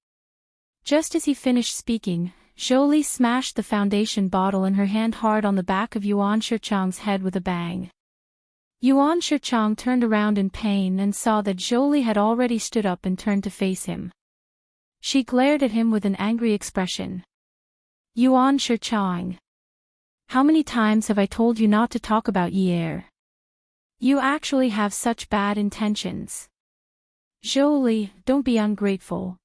Just as he finished speaking, Zhou smashed the foundation bottle in her hand hard on the back of Yuan Shichang's head with a bang. Yuan Shichang turned around in pain and saw that Zhou had already stood up and turned to face him. She glared at him with an angry expression. Yuan Shichang. How many times have I told you not to talk about Yi Er? You actually have such bad intentions. Zhou, don't be ungrateful.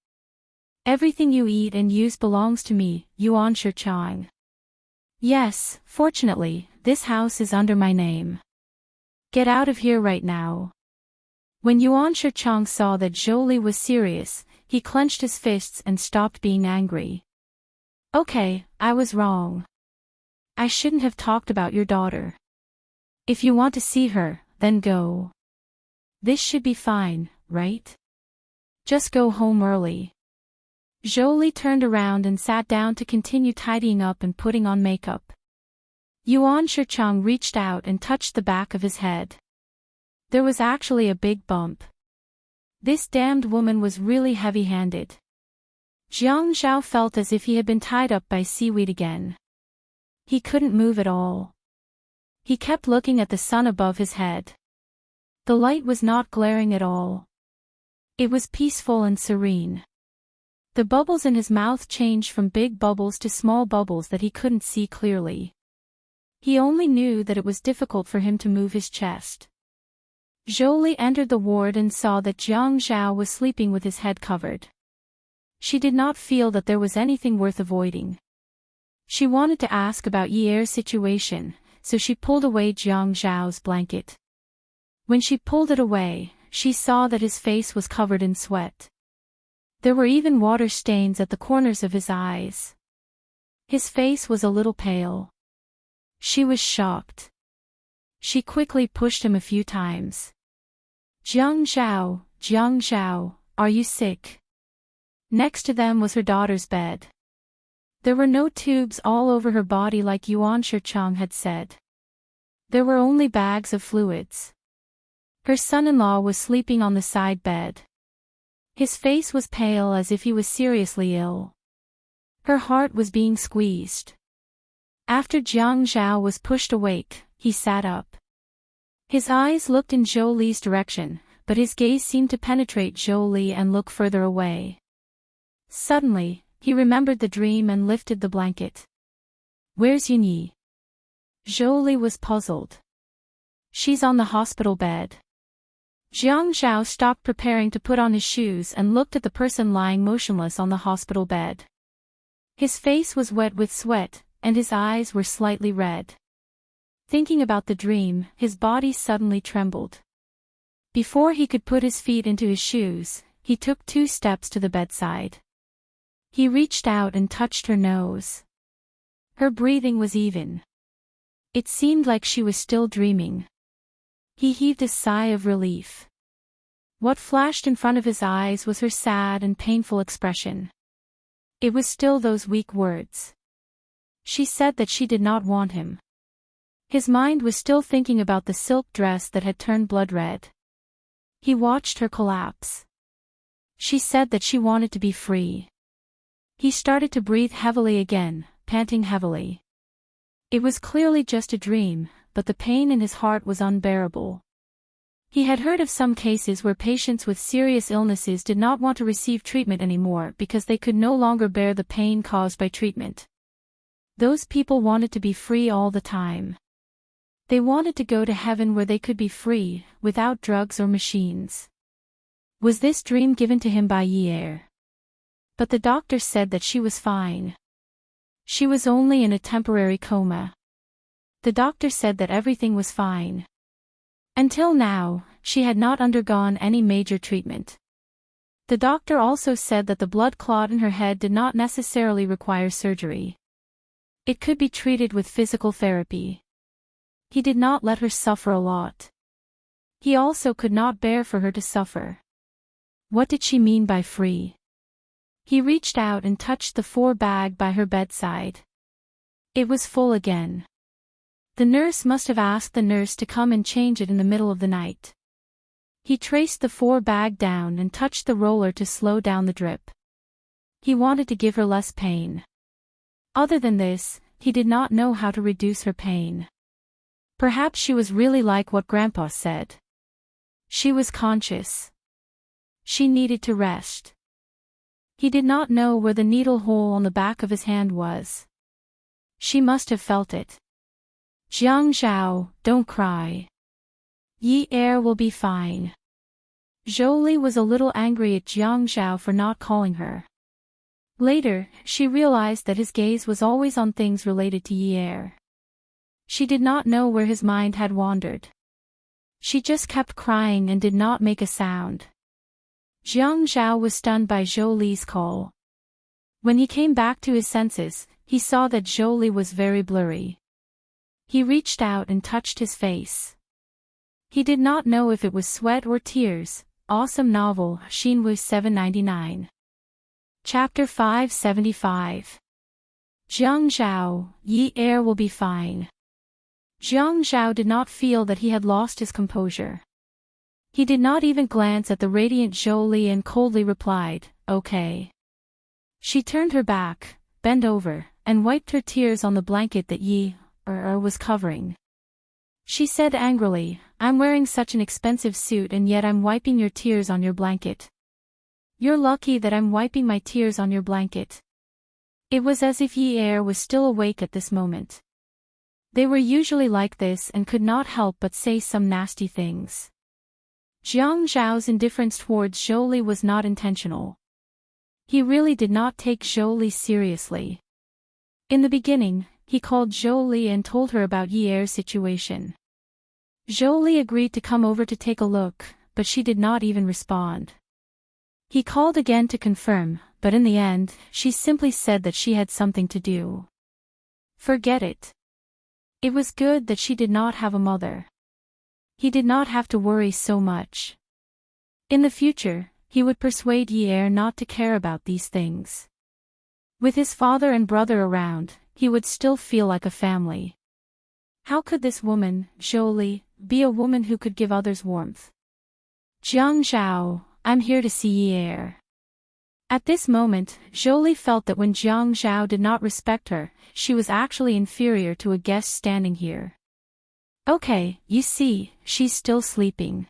Everything you eat and use belongs to me, Yuan Shichang. Yes, fortunately, this house is under my name. Get out of here right now. When Yuan Shichang saw that Zhou was serious, he clenched his fists and stopped being angry. Okay, I was wrong. I shouldn't have talked about your daughter. If you want to see her, then go. This should be fine, right? Just go home early. Zhou turned around and sat down to continue tidying up and putting on makeup. Yuan Shichang reached out and touched the back of his head. There was actually a big bump. This damned woman was really heavy-handed. Jiang Zhao felt as if he had been tied up by seaweed again. He couldn't move at all. He kept looking at the sun above his head. The light was not glaring at all. It was peaceful and serene. The bubbles in his mouth changed from big bubbles to small bubbles that he couldn't see clearly. He only knew that it was difficult for him to move his chest. Zhou entered the ward and saw that Jiang Zhao was sleeping with his head covered. She did not feel that there was anything worth avoiding. She wanted to ask about Yi Er's situation, so she pulled away Jiang Zhao's blanket. When she pulled it away, she saw that his face was covered in sweat. There were even water stains at the corners of his eyes. His face was a little pale. She was shocked. She quickly pushed him a few times. Jiang Zhao, are you sick? Next to them was her daughter's bed. There were no tubes all over her body like Yuan Shichang had said. There were only bags of fluids. Her son-in-law was sleeping on the side bed. His face was pale as if he was seriously ill. Her heart was being squeezed. After Jiang Zhao was pushed awake, he sat up. His eyes looked in Zhou Li's direction, but his gaze seemed to penetrate Zhou Li and look further away. Suddenly, he remembered the dream and lifted the blanket. Where's Yunyi? Zhou Li was puzzled. She's on the hospital bed. Jiang Zhao stopped preparing to put on his shoes and looked at the person lying motionless on the hospital bed. His face was wet with sweat, and his eyes were slightly red. Thinking about the dream, his body suddenly trembled. Before he could put his feet into his shoes, he took 2 steps to the bedside. He reached out and touched her nose. Her breathing was even. It seemed like she was still dreaming. He heaved a sigh of relief. What flashed in front of his eyes was her sad and painful expression. It was still those weak words. She said that she did not want him. His mind was still thinking about the silk dress that had turned blood red. He watched her collapse. She said that she wanted to be free. He started to breathe heavily again, panting heavily. It was clearly just a dream, but the pain in his heart was unbearable. He had heard of some cases where patients with serious illnesses did not want to receive treatment anymore because they could no longer bear the pain caused by treatment. Those people wanted to be free all the time. They wanted to go to heaven where they could be free, without drugs or machines. Was this dream given to him by Yi? But the doctor said that she was fine. She was only in a temporary coma. The doctor said that everything was fine. Until now, she had not undergone any major treatment. The doctor also said that the blood clot in her head did not necessarily require surgery. It could be treated with physical therapy. He did not let her suffer a lot. He also could not bear for her to suffer. What did she mean by free? He reached out and touched the 4 bag by her bedside. It was full again. The nurse must have asked the nurse to come and change it in the middle of the night. He traced the 4 bag down and touched the roller to slow down the drip. He wanted to give her less pain. Other than this, he did not know how to reduce her pain. Perhaps she was really like what Grandpa said. She was conscious. She needed to rest. He did not know where the needle hole on the back of his hand was. She must have felt it. Jiang Zhao, don't cry. Yi will be fine. Zhou was a little angry at Jiang Zhao for not calling her. Later, she realized that his gaze was always on things related to Yi. She did not know where his mind had wandered. She just kept crying and did not make a sound. Jiang Zhao was stunned by Zhou Li's call. When he came back to his senses, he saw that Zhou Li was very blurry. He reached out and touched his face. He did not know if it was sweat or tears. Awesome novel, Xinwu 799. Chapter 575. Jiang Zhao, Yi will be fine. Jiang Zhao did not feel that he had lost his composure. He did not even glance at the radiant Zhou Li and coldly replied, okay. She turned her back, bent over, and wiped her tears on the blanket that Yi was covering. She said angrily, I'm wearing such an expensive suit and yet I'm wiping your tears on your blanket. You're lucky that I'm wiping my tears on your blanket. It was as if Yi was still awake at this moment. They were usually like this and could not help but say some nasty things. Jiang Zhao's indifference towards Zhou Li was not intentional. He really did not take Zhou Li seriously. In the beginning, he called Zhou Li and told her about Yi's situation. Zhou Li agreed to come over to take a look, but she did not even respond. He called again to confirm, but in the end, she simply said that she had something to do. Forget it. It was good that she did not have a mother. He did not have to worry so much. In the future, he would persuade Yi not to care about these things. With his father and brother around, he would still feel like a family. How could this woman, Zhou Li, be a woman who could give others warmth? Jiang Zhao, I'm here to see Yi. At this moment, Zhou Li felt that when Jiang Zhao did not respect her, she was actually inferior to a guest standing here. Okay, you see, she's still sleeping.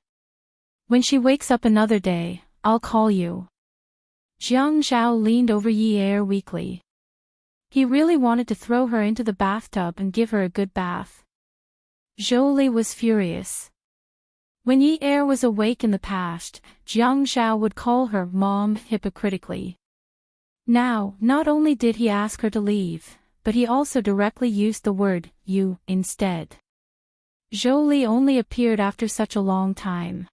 When she wakes up another day, I'll call you. Jiang Zhao leaned over Yi weakly. He really wanted to throw her into the bathtub and give her a good bath. Zhou Li was furious. When Yi was awake in the past, Jiang Zhao would call her mom hypocritically. Now, not only did he ask her to leave, but he also directly used the word you instead. Zhou Li only appeared after such a long time.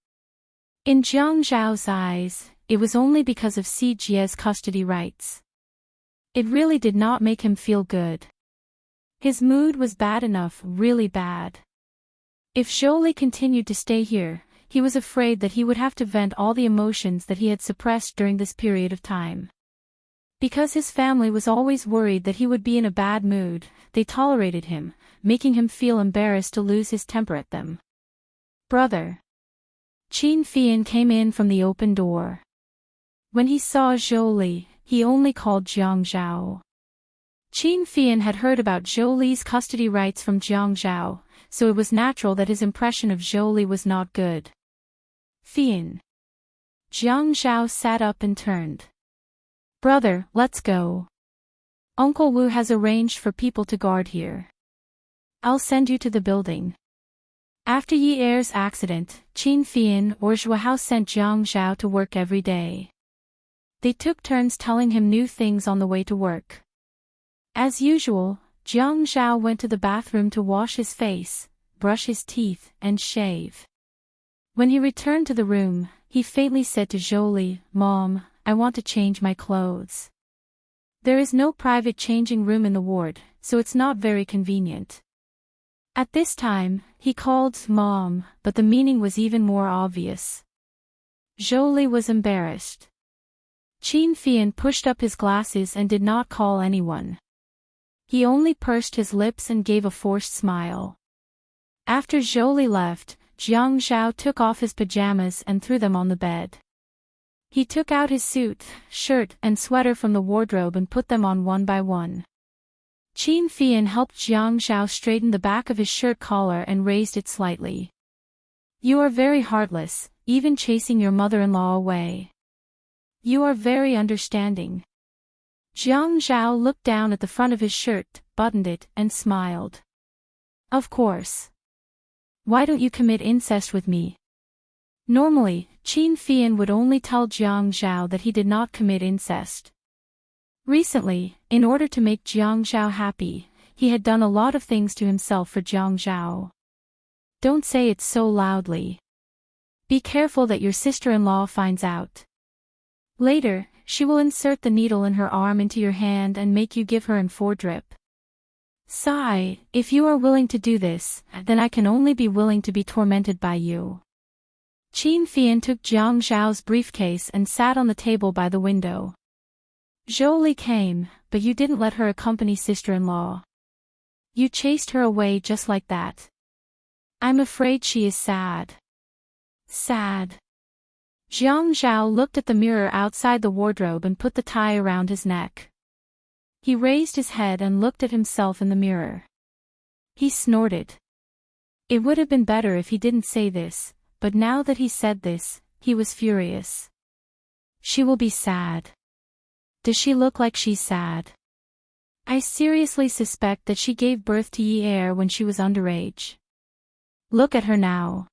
In Jiang Zhao's eyes, it was only because of Si Jie's custody rights. It really did not make him feel good. His mood was bad enough, really bad. If Zhou continued to stay here, he was afraid that he would have to vent all the emotions that he had suppressed during this period of time. Because his family was always worried that he would be in a bad mood, they tolerated him, making him feel embarrassed to lose his temper at them. Brother. Qin Fian came in from the open door. When he saw Zhou, he only called Jiang Zhao. Qin Fian had heard about Zhou's custody rights from Jiang Zhao, so it was natural that his impression of Zhou was not good. Fian. Jiang Zhao sat up and turned. Brother, let's go. Uncle Wu has arranged for people to guard here. I'll send you to the building. After Yi Er's accident, Qin Fian or Zhuahao sent Jiang Zhao to work every day. They took turns telling him new things on the way to work. As usual, Jiang Zhao went to the bathroom to wash his face, brush his teeth, and shave. When he returned to the room, he faintly said to Zhou, "Mom, I want to change my clothes. There is no private changing room in the ward, so it's not very convenient." At this time, he called Mom, but the meaning was even more obvious. Zhou was embarrassed. Qin Fian pushed up his glasses and did not call anyone. He only pursed his lips and gave a forced smile. After Zhou left, Jiang Zhao took off his pajamas and threw them on the bed. He took out his suit, shirt, and sweater from the wardrobe and put them on one by one. Qin Fian helped Jiang Zhao straighten the back of his shirt collar and raised it slightly. "You are very heartless, even chasing your mother-in-law away. You are very understanding." Jiang Zhao looked down at the front of his shirt, buttoned it, and smiled. "Of course. Why don't you commit incest with me?" Normally, Qin Fian would only tell Jiang Zhao that he did not commit incest. Recently, in order to make Jiang Zhao happy, he had done a lot of things to himself for Jiang Zhao. "Don't say it so loudly. Be careful that your sister-in-law finds out. Later, she will insert the needle in her arm into your hand and make you give her an foredrip. Sigh, if you are willing to do this, then I can only be willing to be tormented by you." Qin Fian took Jiang Zhao's briefcase and sat on the table by the window. "Zhou came, but you didn't let her accompany sister-in-law. You chased her away just like that. I'm afraid she is sad." "Sad." Jiang Zhao looked at the mirror outside the wardrobe and put the tie around his neck. He raised his head and looked at himself in the mirror. He snorted. It would have been better if he didn't say this, but now that he said this, he was furious. "She will be sad. Does she look like she's sad? I seriously suspect that she gave birth to Yi Er when she was underage. Look at her now.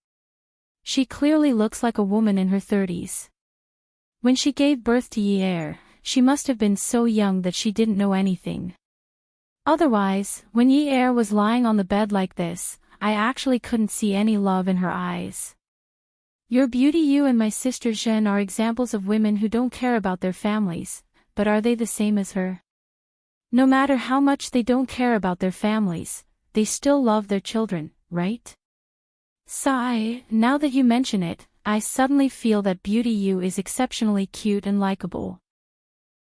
She clearly looks like a woman in her 30s. When she gave birth to Yi Er, she must have been so young that she didn't know anything. Otherwise, when Yi Er was lying on the bed like this, I actually couldn't see any love in her eyes. Your beauty, you and my sister Zhen are examples of women who don't care about their families, but are they the same as her? No matter how much they don't care about their families, they still love their children, right? Sigh, now that you mention it, I suddenly feel that Beauty You is exceptionally cute and likable.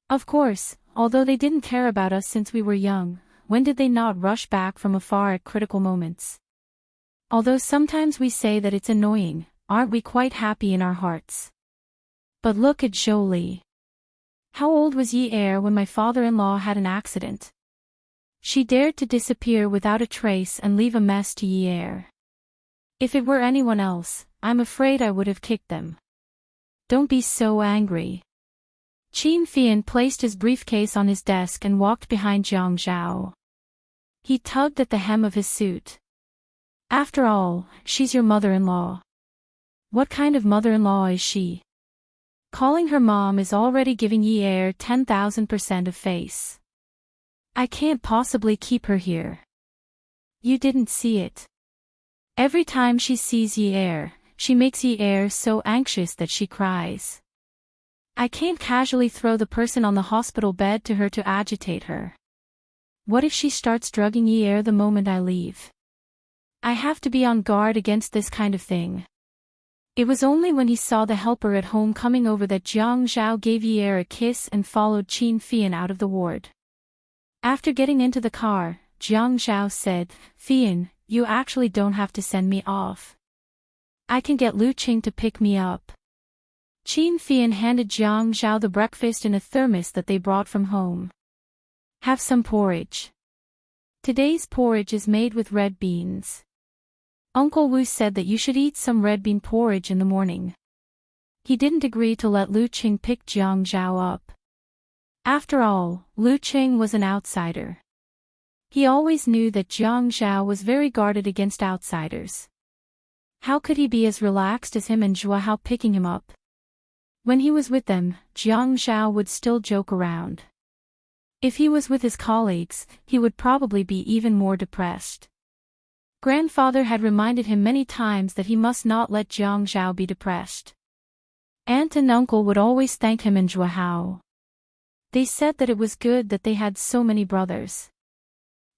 Of course, although they didn't care about us since we were young, when did they not rush back from afar at critical moments? Although sometimes we say that it's annoying, aren't we quite happy in our hearts? But look at Zhou. How old was Yi Er when my father-in-law had an accident? She dared to disappear without a trace and leave a mess to Yi Er. If it were anyone else, I'm afraid I would have kicked them. Don't be so angry. Qin Fian placed his briefcase on his desk and walked behind Jiang Zhao. He tugged at the hem of his suit. After all, she's your mother-in-law. What kind of mother-in-law is she? Calling her mom is already giving Yi Er 10,000% of face. I can't possibly keep her here. You didn't see it. Every time she sees Yi Er, she makes Yi Er so anxious that she cries. I can't casually throw the person on the hospital bed to her to agitate her. What if she starts drugging Yi Er the moment I leave? I have to be on guard against this kind of thing. It was only when he saw the helper at home coming over that Jiang Zhao gave Yi Er a kiss and followed Qin Fian out of the ward. After getting into the car, Jiang Zhao said, "Fian, you actually don't have to send me off. I can get Lu Qing to pick me up." Qin Fian handed Jiang Zhao the breakfast in a thermos that they brought from home. "Have some porridge. Today's porridge is made with red beans. Uncle Wu said that you should eat some red bean porridge in the morning." He didn't agree to let Lu Qing pick Jiang Zhao up. After all, Lu Qing was an outsider. He always knew that Jiang Zhao was very guarded against outsiders. How could he be as relaxed as him and Zhua Hao picking him up? When he was with them, Jiang Zhao would still joke around. If he was with his colleagues, he would probably be even more depressed. Grandfather had reminded him many times that he must not let Jiang Zhao be depressed. Aunt and uncle would always thank him and Zhua Hao. They said that it was good that they had so many brothers.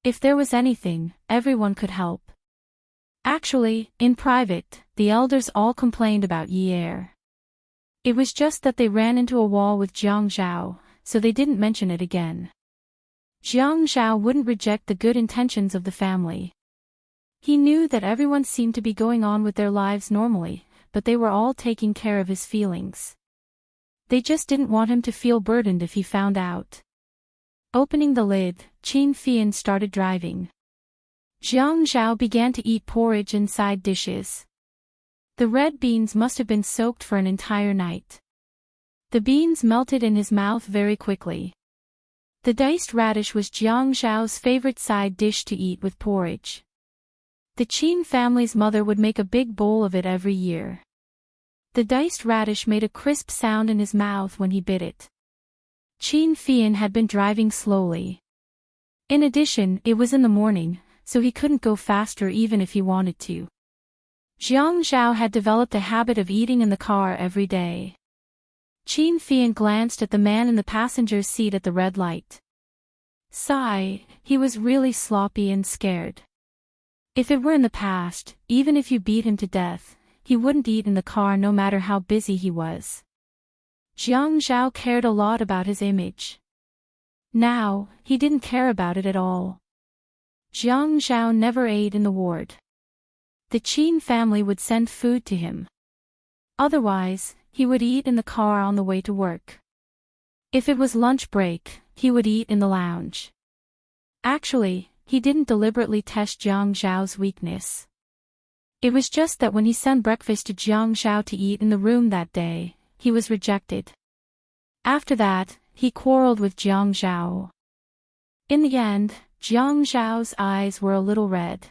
If there was anything, everyone could help. Actually, in private, the elders all complained about Yi Er. It was just that they ran into a wall with Jiang Zhao, so they didn't mention it again. Jiang Zhao wouldn't reject the good intentions of the family. He knew that everyone seemed to be going on with their lives normally, but they were all taking care of his feelings. They just didn't want him to feel burdened if he found out. Opening the lid, Qin Fian started driving. Jiang Zhao began to eat porridge and side dishes. The red beans must have been soaked for an entire night. The beans melted in his mouth very quickly. The diced radish was Jiang Zhao's favorite side dish to eat with porridge. The Qin family's mother would make a big bowl of it every year. The diced radish made a crisp sound in his mouth when he bit it. Qin Fian had been driving slowly. In addition, it was in the morning, so he couldn't go faster even if he wanted to. Jiang Zhao had developed a habit of eating in the car every day. Qin Fian glanced at the man in the passenger's seat at the red light. Sigh, he was really sloppy and scared. If it were in the past, even if you beat him to death, he wouldn't eat in the car no matter how busy he was. Jiang Zhao cared a lot about his image. Now, he didn't care about it at all. Jiang Zhao never ate in the ward. The Qin family would send food to him. Otherwise, he would eat in the car on the way to work. If it was lunch break, he would eat in the lounge. Actually, he didn't deliberately test Jiang Zhao's weakness. It was just that when he sent breakfast to Jiang Zhao to eat in the room that day, he was rejected. After that, he quarreled with Jiang Zhao. In the end, Jiang Zhao's eyes were a little red.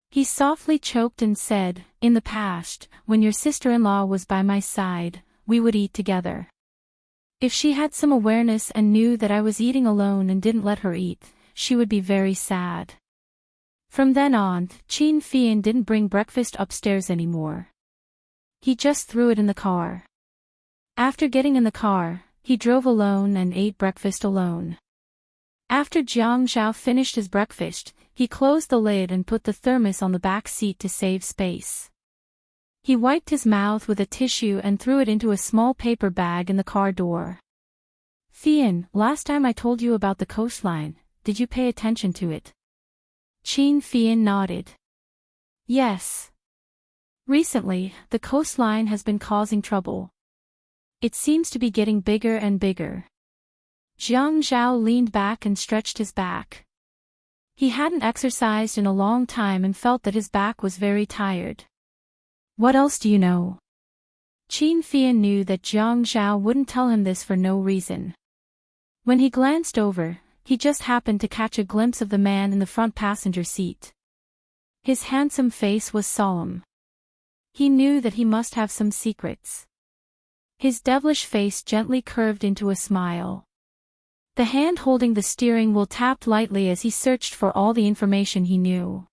He softly choked and said, "In the past, when your sister-in-law was by my side, we would eat together. If she had some awareness and knew that I was eating alone and didn't let her eat, she would be very sad." From then on, Qin Fian didn't bring breakfast upstairs anymore. He just threw it in the car. After getting in the car, he drove alone and ate breakfast alone. After Jiang Zhao finished his breakfast, he closed the lid and put the thermos on the back seat to save space. He wiped his mouth with a tissue and threw it into a small paper bag in the car door. "Fian, last time I told you about the coastline, did you pay attention to it?" Qin Fian nodded. "Yes. Recently, the coastline has been causing trouble. It seems to be getting bigger and bigger." Jiang Zhao leaned back and stretched his back. He hadn't exercised in a long time and felt that his back was very tired. "What else do you know?" Qin Fian knew that Jiang Zhao wouldn't tell him this for no reason. When he glanced over, he just happened to catch a glimpse of the man in the front passenger seat. His handsome face was solemn. He knew that he must have some secrets. His devilish face gently curved into a smile. The hand holding the steering wheel tapped lightly as he searched for all the information he knew.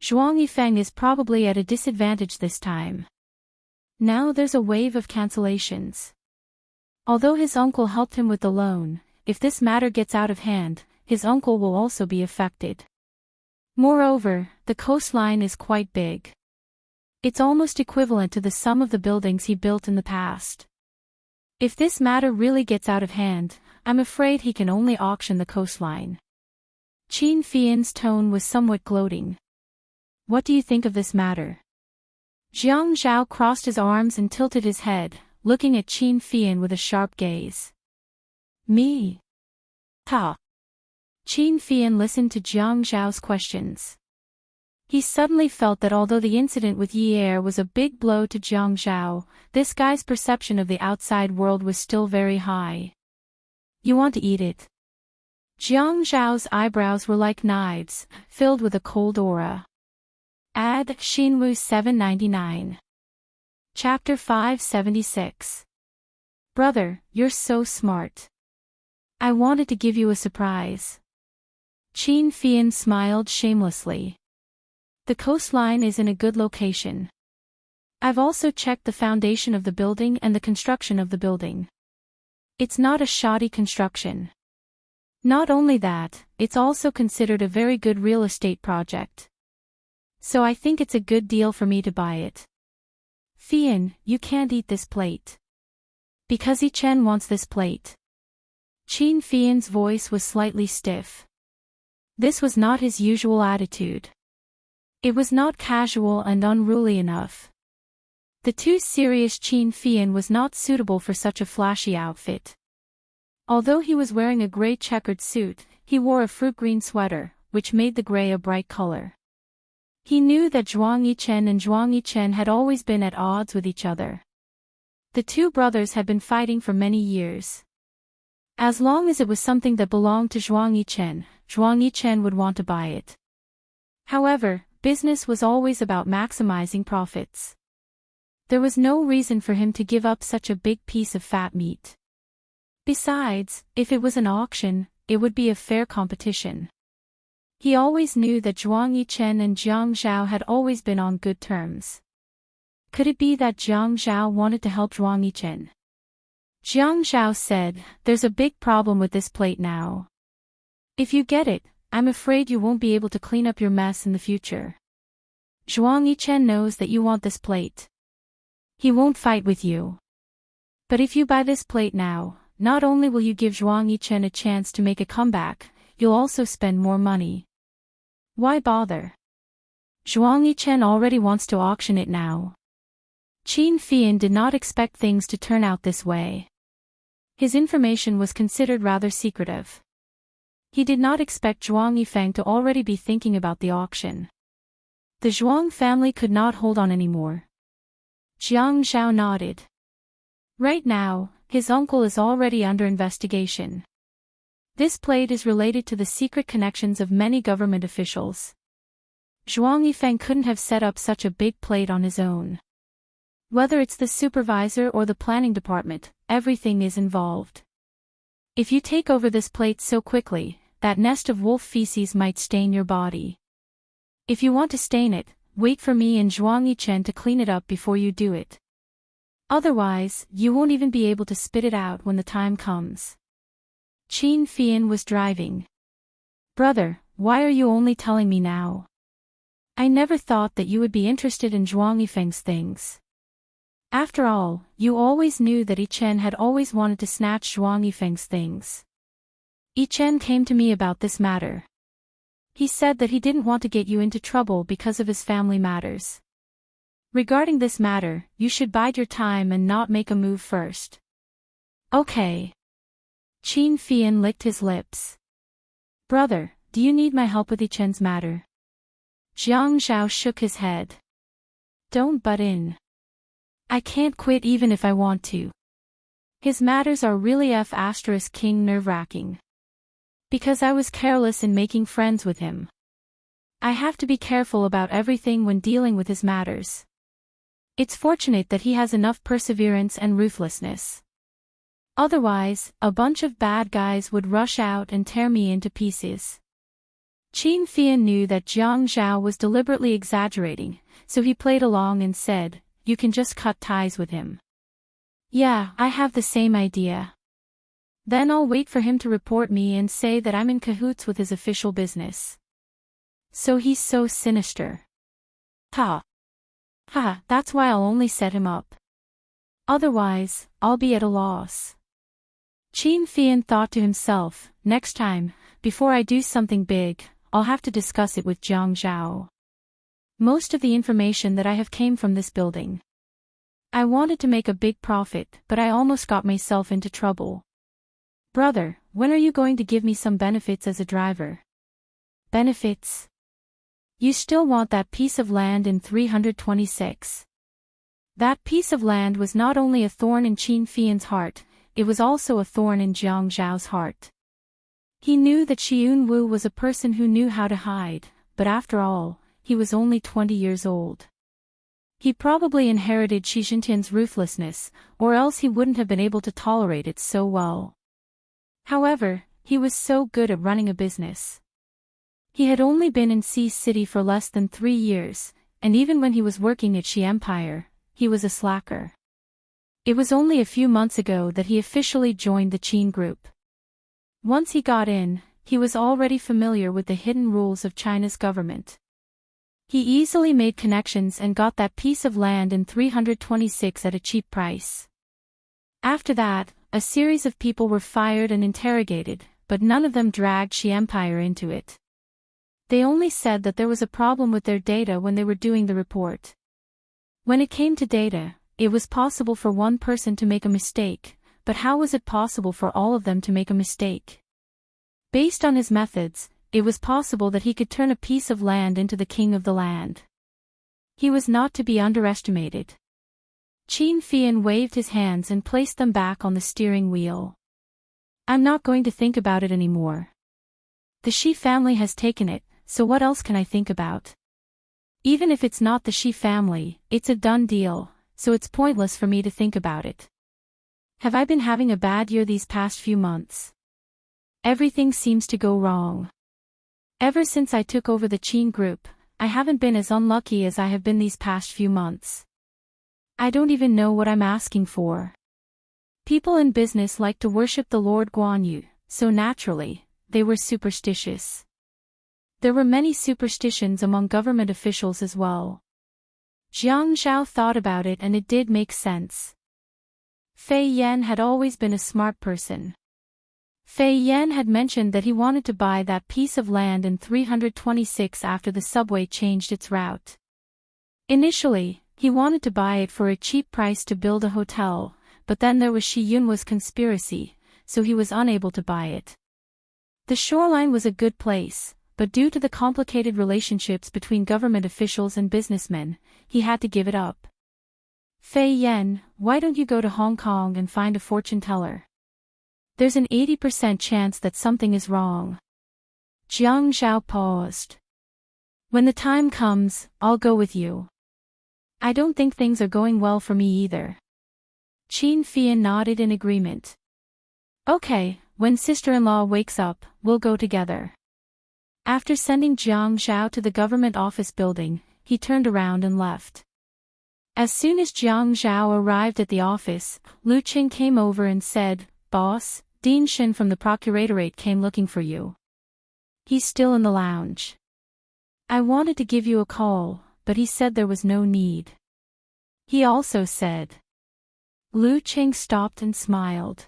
Zhuang Yifeng is probably at a disadvantage this time. Now there's a wave of cancellations. Although his uncle helped him with the loan, if this matter gets out of hand, his uncle will also be affected. Moreover, the coastline is quite big. It's almost equivalent to the sum of the buildings he built in the past. If this matter really gets out of hand, I'm afraid he can only auction the coastline. Qin Fian's tone was somewhat gloating. What do you think of this matter? Jiang Zhao crossed his arms and tilted his head, looking at Qin Fian with a sharp gaze. Me? Ha! Qin Fian listened to Jiang Zhao's questions. He suddenly felt that although the incident with Yi Er was a big blow to Jiang Zhao, this guy's perception of the outside world was still very high. You want to eat it? Jiang Zhao's eyebrows were like knives, filled with a cold aura. Ad Xinwu 799. Chapter 576. Brother, you're so smart. I wanted to give you a surprise. Qin Fian smiled shamelessly. The coastline is in a good location. I've also checked the foundation of the building and the construction of the building. It's not a shoddy construction. Not only that, it's also considered a very good real estate project. So I think it's a good deal for me to buy it. Fian, you can't eat this plate. Because Yi Chen wants this plate. Qin Fian's voice was slightly stiff. This was not his usual attitude. It was not casual and unruly enough. The too serious Qin Fian was not suitable for such a flashy outfit. Although he was wearing a gray checkered suit, he wore a fruit green sweater, which made the gray a bright color. He knew that Zhuang Yichen and Zhuang Yichen had always been at odds with each other. The two brothers had been fighting for many years. As long as it was something that belonged to Zhuang Yichen would want to buy it. However, business was always about maximizing profits. There was no reason for him to give up such a big piece of fat meat. Besides, if it was an auction, it would be a fair competition. He always knew that Zhuang Yichen and Jiang Zhao had always been on good terms. Could it be that Jiang Zhao wanted to help Zhuang Yichen? Jiang Zhao said, "There's a big problem with this plate now. If you get it, I'm afraid you won't be able to clean up your mess in the future. Zhuang Yichen knows that you want this plate. He won't fight with you. But if you buy this plate now, not only will you give Zhuang Yichen a chance to make a comeback, you'll also spend more money. Why bother? Zhuang Yichen already wants to auction it now." Qin Fian did not expect things to turn out this way. His information was considered rather secretive. He did not expect Zhuang Yifeng to already be thinking about the auction. The Zhuang family could not hold on anymore. Jiang Zhao nodded. Right now, his uncle is already under investigation. This plate is related to the secret connections of many government officials. Zhuang Yifeng couldn't have set up such a big plate on his own. Whether it's the supervisor or the planning department, everything is involved. If you take over this plate so quickly, that nest of wolf feces might stain your body. If you want to stain it, wait for me and Zhuang Yichen to clean it up before you do it. Otherwise, you won't even be able to spit it out when the time comes. Qin Fian was driving. Brother, why are you only telling me now? I never thought that you would be interested in Zhuang Yifeng's things. After all, you always knew that Yi Chen had always wanted to snatch Zhuang Yifeng's things. Yi Chen came to me about this matter. He said that he didn't want to get you into trouble because of his family matters. Regarding this matter, you should bide your time and not make a move first. Okay. Qin Fian licked his lips. Brother, do you need my help with Yi Chen's matter? Jiang Zhao shook his head. Don't butt in. I can't quit even if I want to. His matters are really King nerve-wracking. Because I was careless in making friends with him. I have to be careful about everything when dealing with his matters. It's fortunate that he has enough perseverance and ruthlessness. Otherwise, a bunch of bad guys would rush out and tear me into pieces. Qin Fian knew that Jiang Zhao was deliberately exaggerating, so he played along and said, "You can just cut ties with him. Yeah, I have the same idea. Then I'll wait for him to report me and say that I'm in cahoots with his official business. So he's so sinister. Ha. Ha, that's why I'll only set him up. Otherwise, I'll be at a loss. Qin Fian thought to himself, next time, before I do something big, I'll have to discuss it with Jiang Zhao. Most of the information that I have came from this building. I wanted to make a big profit, but I almost got myself into trouble. Brother, when are you going to give me some benefits as a driver? Benefits? You still want that piece of land in 326. That piece of land was not only a thorn in Qin Fian's heart, it was also a thorn in Jiang Zhao's heart. He knew that Xiun Wu was a person who knew how to hide, but after all, he was only 20 years old. He probably inherited Xi Jintian's ruthlessness, or else he wouldn't have been able to tolerate it so well. However, he was so good at running a business. He had only been in Xi City for less than 3 years, and even when he was working at Xi Empire, he was a slacker. It was only a few months ago that he officially joined the Qin group. Once he got in, he was already familiar with the hidden rules of China's government. He easily made connections and got that piece of land in 326 at a cheap price. After that, a series of people were fired and interrogated, but none of them dragged Xi Empire into it. They only said that there was a problem with their data when they were doing the report. When it came to data, it was possible for one person to make a mistake, but how was it possible for all of them to make a mistake? Based on his methods, it was possible that he could turn a piece of land into the king of the land. He was not to be underestimated. Qin Fian waved his hands and placed them back on the steering wheel. I'm not going to think about it anymore. The Shi family has taken it, so what else can I think about? Even if it's not the Shi family, it's a done deal, so it's pointless for me to think about it. Have I been having a bad year these past few months? Everything seems to go wrong. Ever since I took over the Qin group, I haven't been as unlucky as I have been these past few months. I don't even know what I'm asking for. People in business like to worship the Lord Guan Yu, so naturally, they were superstitious. There were many superstitions among government officials as well. Jiang Zhao thought about it and it did make sense. Fei Yan had always been a smart person. Fei Yan had mentioned that he wanted to buy that piece of land in 326 after the subway changed its route. Initially, he wanted to buy it for a cheap price to build a hotel, but then there was Shi Yunwa's conspiracy, so he was unable to buy it. The shoreline was a good place, but due to the complicated relationships between government officials and businessmen, he had to give it up. Fei Yan, why don't you go to Hong Kong and find a fortune teller? There's an 80% chance that something is wrong. Jiang Zhao paused. When the time comes, I'll go with you. I don't think things are going well for me either. Qin Fian nodded in agreement. Okay, when sister-in-law wakes up, we'll go together. After sending Jiang Zhao to the government office building, he turned around and left. As soon as Jiang Zhao arrived at the office, Lu Qing came over and said, Boss, Dean Shin from the Procuratorate came looking for you. He's still in the lounge. I wanted to give you a call, but he said there was no need. He also said. Lu Qing stopped and smiled.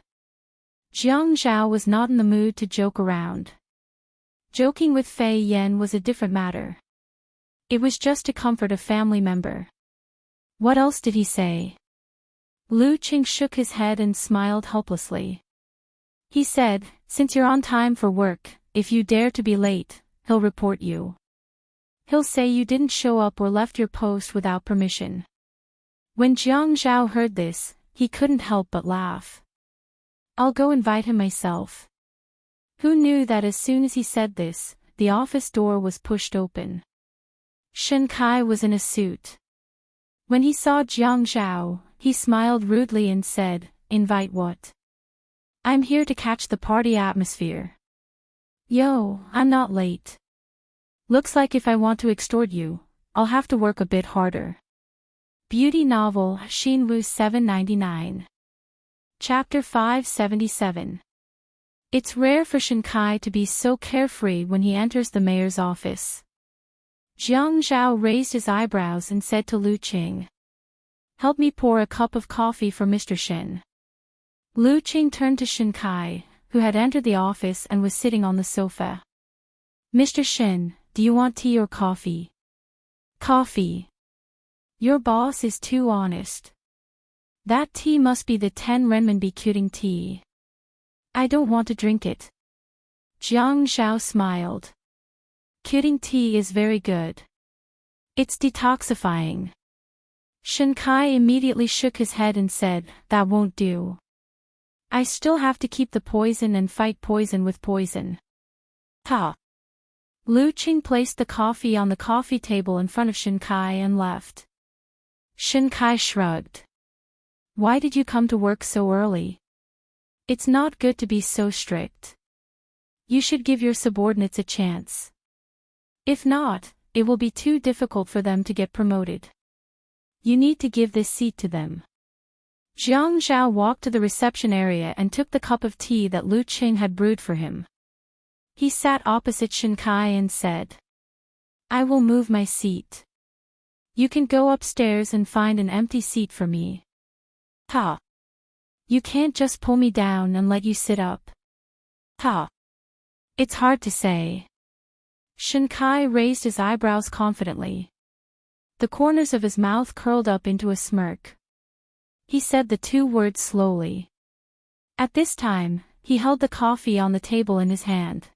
Jiang Zhao was not in the mood to joke around. Joking with Fei Yan was a different matter. It was just to comfort a family member. What else did he say? Lu Qing shook his head and smiled helplessly. He said, since you're on time for work, if you dare to be late, he'll report you. He'll say you didn't show up or left your post without permission. When Jiang Zhao heard this, he couldn't help but laugh. I'll go invite him myself. Who knew that as soon as he said this, the office door was pushed open. Shen Kai was in a suit. When he saw Jiang Zhao, he smiled rudely and said, invite what? I'm here to catch the party atmosphere. Yo, I'm not late. Looks like if I want to extort you, I'll have to work a bit harder. Beauty novel, Xinwu 799. Chapter 577. It's rare for Shinkai to be so carefree when he enters the mayor's office. Jiang Zhao raised his eyebrows and said to Lu Qing, "Help me pour a cup of coffee for Mr. Shin." Lu Qing turned to Shinkai, who had entered the office and was sitting on the sofa. "Mr. Shin, do you want tea or coffee?" "Coffee. Your boss is too honest. That tea must be the 10 renminbi Qting tea. I don't want to drink it." Jiang Zhao smiled. "Qting tea is very good. It's detoxifying." Shinkai immediately shook his head and said, "That won't do. I still have to keep the poison and fight poison with poison." "Ha." Lu Qing placed the coffee on the coffee table in front of Shinkai and left. Shinkai shrugged. "Why did you come to work so early? It's not good to be so strict. You should give your subordinates a chance. If not, it will be too difficult for them to get promoted. You need to give this seat to them." Jiang Zhao walked to the reception area and took the cup of tea that Lu Qing had brewed for him. He sat opposite Shinkai and said, "I will move my seat. You can go upstairs and find an empty seat for me." "Ha. You can't just pull me down and let you sit up." "Ha. It's hard to say." Shinkai raised his eyebrows confidently. The corners of his mouth curled up into a smirk. He said the 2 words slowly. At this time, he held the coffee on the table in his hand.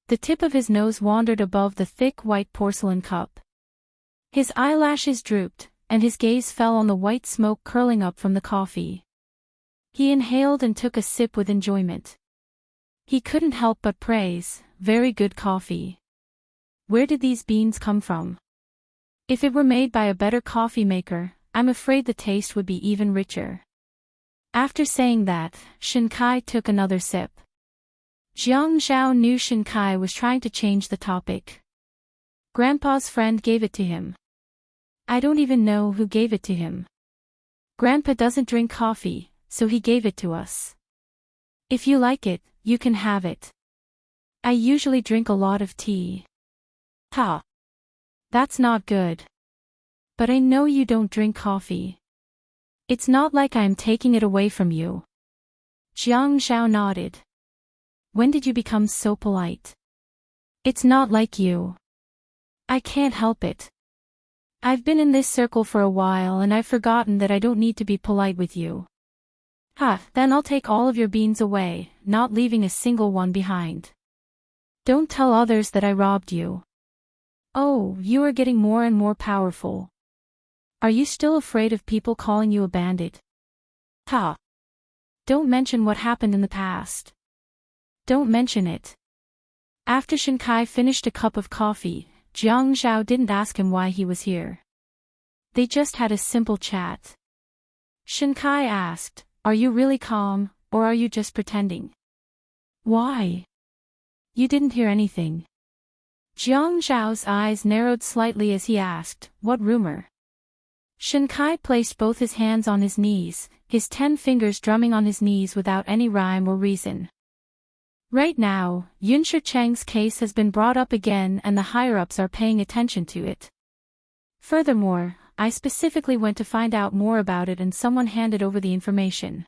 The tip of his nose wandered above the thick white porcelain cup. His eyelashes drooped, and his gaze fell on the white smoke curling up from the coffee. He inhaled and took a sip with enjoyment. He couldn't help but praise, "Very good coffee. Where did these beans come from? If it were made by a better coffee maker, I'm afraid the taste would be even richer." After saying that, Shinkai took another sip. Jiang Zhao knew Shinkai was trying to change the topic. "Grandpa's friend gave it to him. I don't even know who gave it to him. Grandpa doesn't drink coffee, so he gave it to us. If you like it, you can have it. I usually drink a lot of tea." "Ha. That's not good. But I know you don't drink coffee. It's not like I'm taking it away from you." Jiang Zhao nodded. "When did you become so polite?" "It's not like you. I can't help it. I've been in this circle for a while and I've forgotten that I don't need to be polite with you." "Ha, then I'll take all of your beans away, not leaving a single one behind. Don't tell others that I robbed you." "Oh, you are getting more and more powerful. Are you still afraid of people calling you a bandit?" "Ha. Don't mention what happened in the past. Don't mention it." After Shinkai finished a cup of coffee, Jiang Zhao didn't ask him why he was here. They just had a simple chat. Shinkai asked, "Are you really calm, or are you just pretending?" "Why? You didn't hear anything?" Jiang Zhao's eyes narrowed slightly as he asked, "What rumor?" Shinkai placed both his hands on his knees, his 10 fingers drumming on his knees without any rhyme or reason. "Right now, Yunsha Cheng's case has been brought up again and the higher-ups are paying attention to it. Furthermore, I specifically went to find out more about it and someone handed over the information.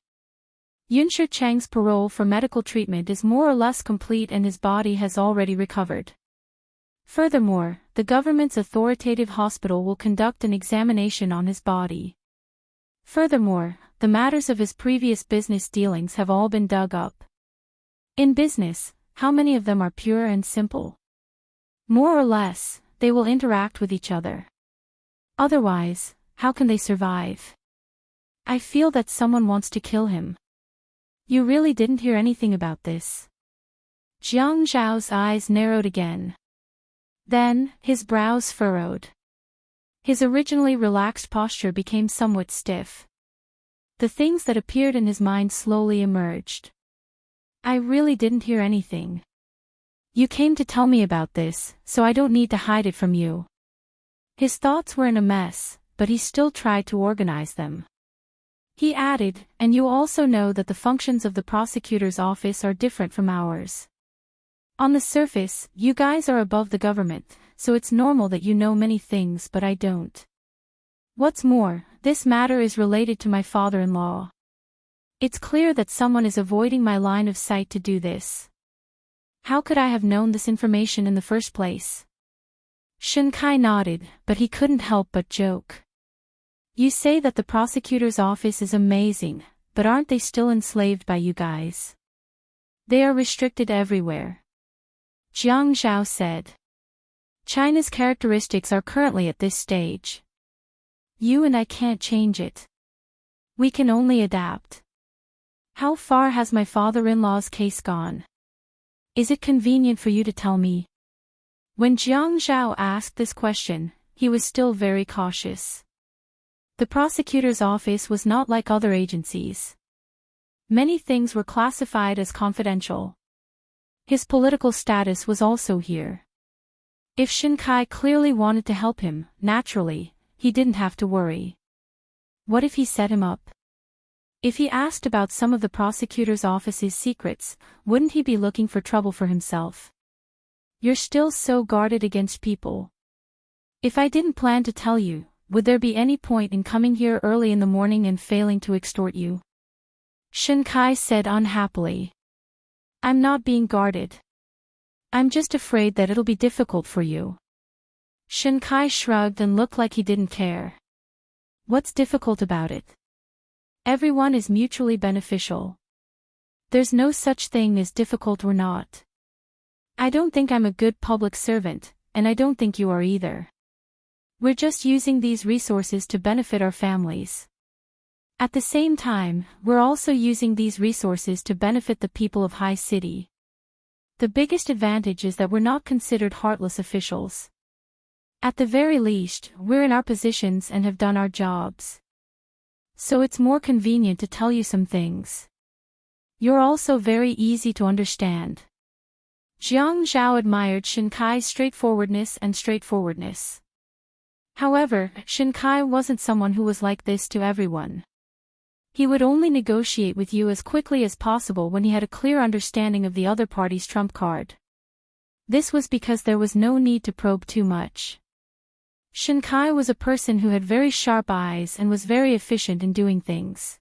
Yunsha Cheng's parole for medical treatment is more or less complete and his body has already recovered. Furthermore, the government's authoritative hospital will conduct an examination on his body. Furthermore, the matters of his previous business dealings have all been dug up. In business, how many of them are pure and simple? More or less, they will interact with each other. Otherwise, how can they survive? I feel that someone wants to kill him." "You really didn't hear anything about this?" Jiang Zhao's eyes narrowed again. Then, his brows furrowed. His originally relaxed posture became somewhat stiff. The things that appeared in his mind slowly emerged. "I really didn't hear anything. You came to tell me about this, so I don't need to hide it from you." His thoughts were in a mess, but he still tried to organize them. He added, and you also know that the functions of the prosecutor's office are different from ours. On the surface, you guys are above the government, so it's normal that you know many things but I don't. What's more, this matter is related to my father-in-law. It's clear that someone is avoiding my line of sight to do this. How could I have known this information in the first place? Shinkai nodded, but he couldn't help but joke. You say that the prosecutor's office is amazing, but aren't they still enslaved by you guys? They are restricted everywhere. Jiang Zhao said. China's characteristics are currently at this stage. You and I can't change it. We can only adapt. How far has my father-in-law's case gone? Is it convenient for you to tell me? When Jiang Zhao asked this question, he was still very cautious. The prosecutor's office was not like other agencies. Many things were classified as confidential. His political status was also here. If Shinkai clearly wanted to help him, naturally, he didn't have to worry. What if he set him up? If he asked about some of the prosecutor's office's secrets, wouldn't he be looking for trouble for himself? You're still so guarded against people. If I didn't plan to tell you, would there be any point in coming here early in the morning and failing to extort you? Shinkai said unhappily. I'm not being guarded. I'm just afraid that it'll be difficult for you. Shinkai shrugged and looked like he didn't care. What's difficult about it? Everyone is mutually beneficial. There's no such thing as difficult or not. I don't think I'm a good public servant, and I don't think you are either. We're just using these resources to benefit our families. At the same time, we're also using these resources to benefit the people of High City. The biggest advantage is that we're not considered heartless officials. At the very least, we're in our positions and have done our jobs. So it's more convenient to tell you some things. You're also very easy to understand. Jiang Zhao admired Shinkai's straightforwardness. However, Shinkai wasn't someone who was like this to everyone. He would only negotiate with you as quickly as possible when he had a clear understanding of the other party's trump card. This was because there was no need to probe too much. Shinkai was a person who had very sharp eyes and was very efficient in doing things.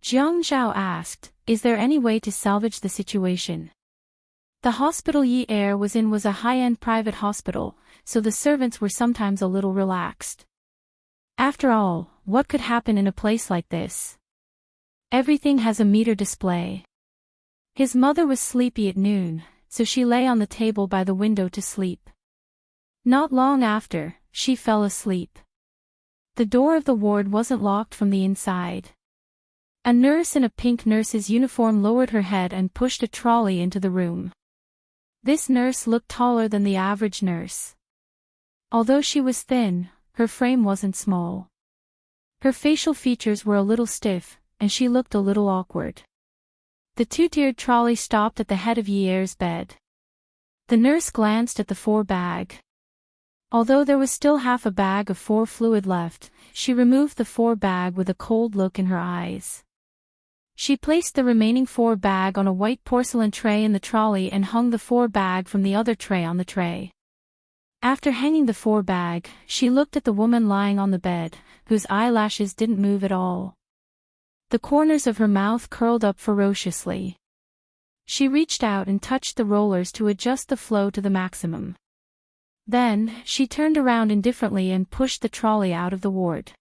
Jiang Zhao asked, is there any way to salvage the situation? The hospital Yi Er was in was a high-end private hospital, so the servants were sometimes a little relaxed. After all, what could happen in a place like this? Everything has a meter display. His mother was sleepy at noon, so she lay on the table by the window to sleep. Not long after, she fell asleep. The door of the ward wasn't locked from the inside. A nurse in a pink nurse's uniform lowered her head and pushed a trolley into the room. This nurse looked taller than the average nurse. Although she was thin, her frame wasn't small. Her facial features were a little stiff, and she looked a little awkward. The two-tiered trolley stopped at the head of Yi Er's bed. The nurse glanced at the 4 bag. Although there was still half a bag of 4 fluid left, she removed the 4 bag with a cold look in her eyes. She placed the remaining 4 bag on a white porcelain tray in the trolley and hung the 4 bag from the other tray on the tray. After hanging the 4 bag, she looked at the woman lying on the bed, whose eyelashes didn't move at all. The corners of her mouth curled up ferociously. She reached out and touched the rollers to adjust the flow to the maximum. Then, she turned around indifferently and pushed the trolley out of the ward.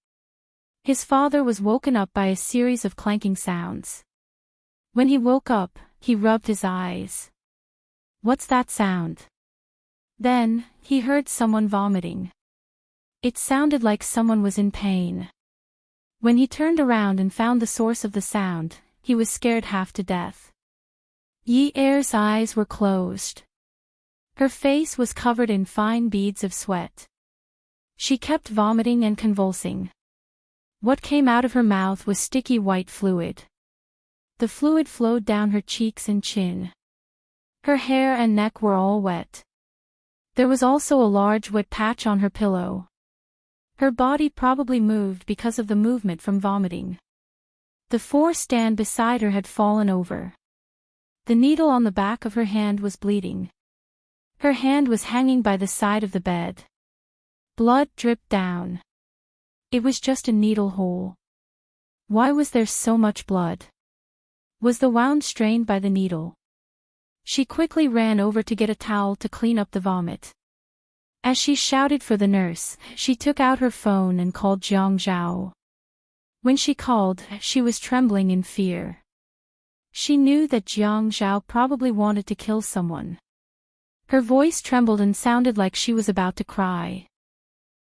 His father was woken up by a series of clanking sounds. When he woke up, he rubbed his eyes. What's that sound? Then, he heard someone vomiting. It sounded like someone was in pain. When he turned around and found the source of the sound, he was scared half to death. Yi Er's eyes were closed. Her face was covered in fine beads of sweat. She kept vomiting and convulsing. What came out of her mouth was sticky white fluid. The fluid flowed down her cheeks and chin. Her hair and neck were all wet. There was also a large wet patch on her pillow. Her body probably moved because of the movement from vomiting. The floor stand beside her had fallen over. The needle on the back of her hand was bleeding. Her hand was hanging by the side of the bed. Blood dripped down. It was just a needle hole. Why was there so much blood? Was the wound strained by the needle? She quickly ran over to get a towel to clean up the vomit. As she shouted for the nurse, she took out her phone and called Jiang Zhao. When she called, she was trembling in fear. She knew that Jiang Zhao probably wanted to kill someone. Her voice trembled and sounded like she was about to cry.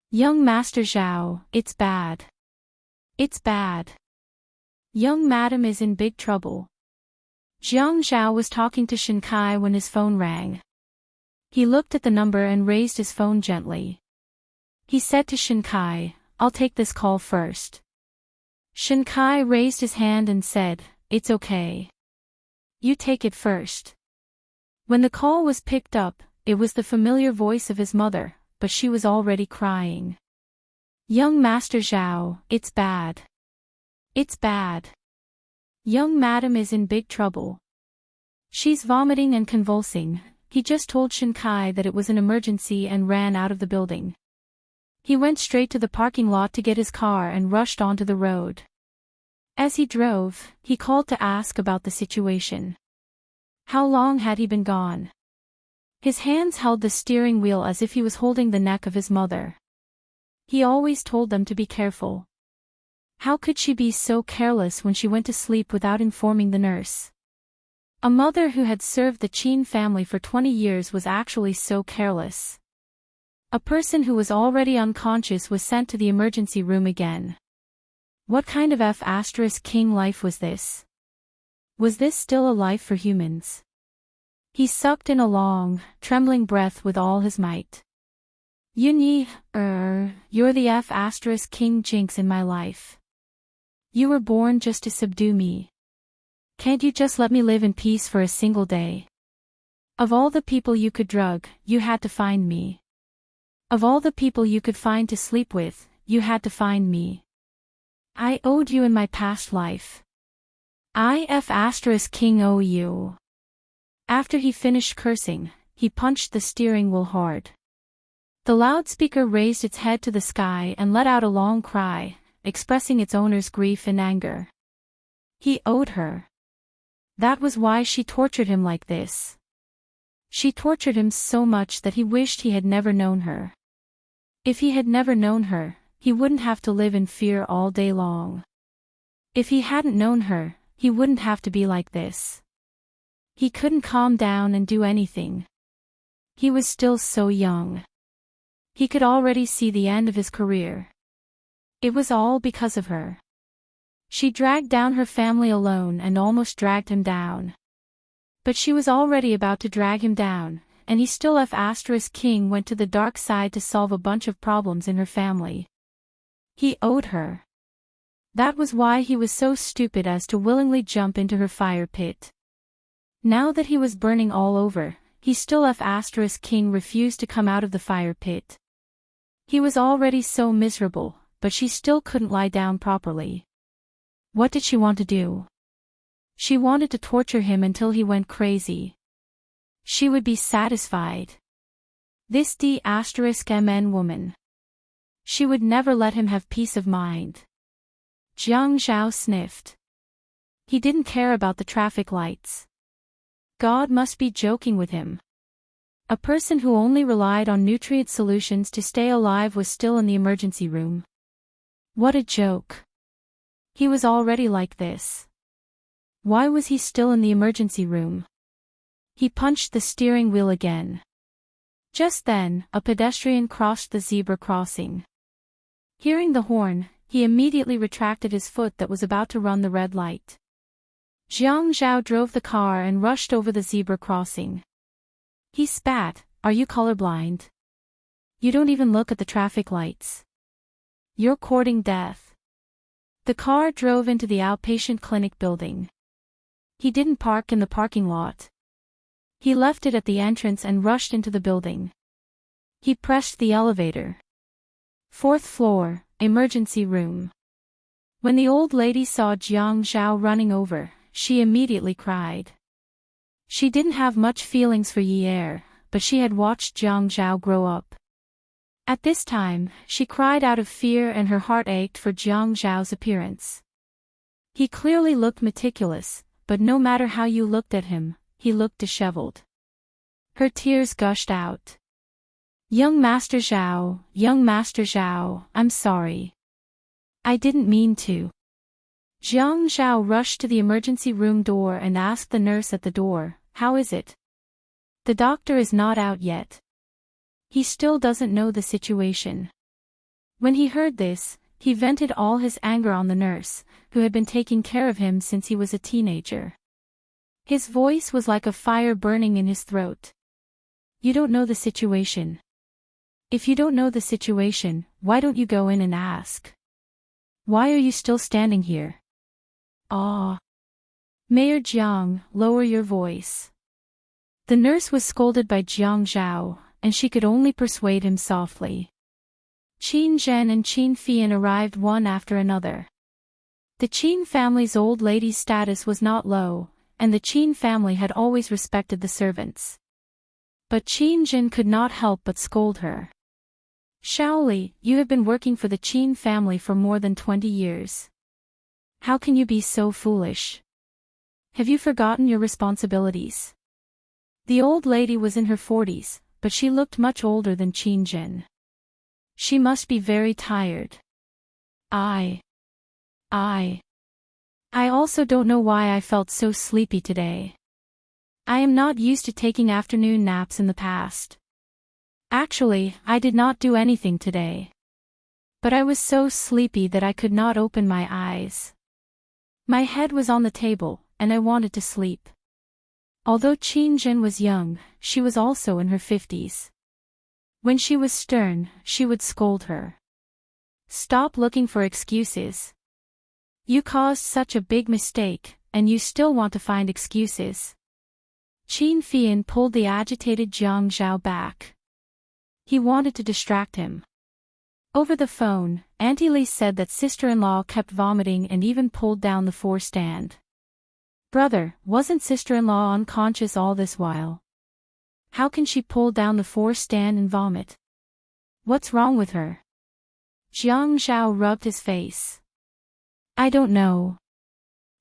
Young Master Zhao, it's bad. It's bad. Young madam is in big trouble. Jiang Zhao was talking to Shinkai when his phone rang. He looked at the number and raised his phone gently. He said to Shinkai, "I'll take this call first." Shinkai raised his hand and said, "It's okay. You take it first." When the call was picked up, it was the familiar voice of his mother, but she was already crying. Young Master Zhao, it's bad. It's bad. Young madam is in big trouble. She's vomiting and convulsing. He just told Shinkai that it was an emergency and ran out of the building. He went straight to the parking lot to get his car and rushed onto the road. As he drove, he called to ask about the situation. How long had he been gone? His hands held the steering wheel as if he was holding the neck of his mother. He always told them to be careful. How could she be so careless when she went to sleep without informing the nurse? A mother who had served the Qin family for 20 years was actually so careless. A person who was already unconscious was sent to the emergency room again. What kind of F*king life was this? Was this still a life for humans? He sucked in a long, trembling breath with all his might. Yunyi, you're the F*king jinx in my life. You were born just to subdue me. Can't you just let me live in peace for a single day? Of all the people you could drug, you had to find me. Of all the people you could find to sleep with, you had to find me. I owed you in my past life. I F*king owe you. After he finished cursing, he punched the steering wheel hard. The loudspeaker raised its head to the sky and let out a long cry, expressing its owner's grief and anger. He owed her. That was why she tortured him like this. She tortured him so much that he wished he had never known her. If he had never known her, he wouldn't have to live in fear all day long. If he hadn't known her, he wouldn't have to be like this. He couldn't calm down and do anything. He was still so young. He could already see the end of his career. It was all because of her. She dragged down her family alone and almost dragged him down. But she was already about to drag him down, and he still F*king went to the dark side to solve a bunch of problems in her family. He owed her. That was why he was so stupid as to willingly jump into her fire pit. Now that he was burning all over, he still F*king refused to come out of the fire pit. He was already so miserable, but she still couldn't lie down properly. What did she want to do? She wanted to torture him until he went crazy. She would be satisfied. This D**mn woman. She would never let him have peace of mind. Jiang Zhao sniffed. He didn't care about the traffic lights. God must be joking with him. A person who only relied on nutrient solutions to stay alive was still in the emergency room. What a joke. He was already like this. Why was he still in the emergency room? He punched the steering wheel again. Just then, a pedestrian crossed the zebra crossing. Hearing the horn, he immediately retracted his foot that was about to run the red light. Jiang Zhao drove the car and rushed over the zebra crossing. He spat, "Are you colorblind? You don't even look at the traffic lights. You're courting death." The car drove into the outpatient clinic building. He didn't park in the parking lot. He left it at the entrance and rushed into the building. He pressed the elevator. 4th floor, emergency room. When the old lady saw Jiang Zhao running over, she immediately cried. She didn't have much feelings for Yi Er, but she had watched Jiang Zhao grow up. At this time, she cried out of fear and her heart ached for Jiang Zhao's appearance. He clearly looked meticulous, but no matter how you looked at him, he looked disheveled. Her tears gushed out. Young Master Zhao, I'm sorry. I didn't mean to. Jiang Zhao rushed to the emergency room door and asked the nurse at the door, how is it? The doctor is not out yet. He still doesn't know the situation. When he heard this, he vented all his anger on the nurse, who had been taking care of him since he was a teenager. His voice was like a fire burning in his throat. You don't know the situation. If you don't know the situation, why don't you go in and ask? Why are you still standing here? Ah. Mayor Jiang, lower your voice. The nurse was scolded by Jiang Zhao, and she could only persuade him softly. Qin Zhen and Qin Fian arrived one after another. The Qin family's old lady's status was not low, and the Qin family had always respected the servants. But Qin Zhen could not help but scold her. Shaoli, you have been working for the Qin family for more than 20 years. How can you be so foolish? Have you forgotten your responsibilities? The old lady was in her 40s, but she looked much older than Qin Zhen. She must be very tired. I also don't know why I felt so sleepy today. I am not used to taking afternoon naps in the past. Actually, I did not do anything today. But I was so sleepy that I could not open my eyes. My head was on the table, and I wanted to sleep. Although Qin Zhen was young, she was also in her 50s. When she was stern, she would scold her. Stop looking for excuses. You caused such a big mistake, and you still want to find excuses. Qin Fian pulled the agitated Jiang Zhao back. He wanted to distract him. Over the phone, Auntie Li said that sister-in-law kept vomiting and even pulled down the floor stand. Brother, wasn't sister-in-law unconscious all this while? How can she pull down the floor stand and vomit? What's wrong with her? Jiang Zhao rubbed his face. I don't know.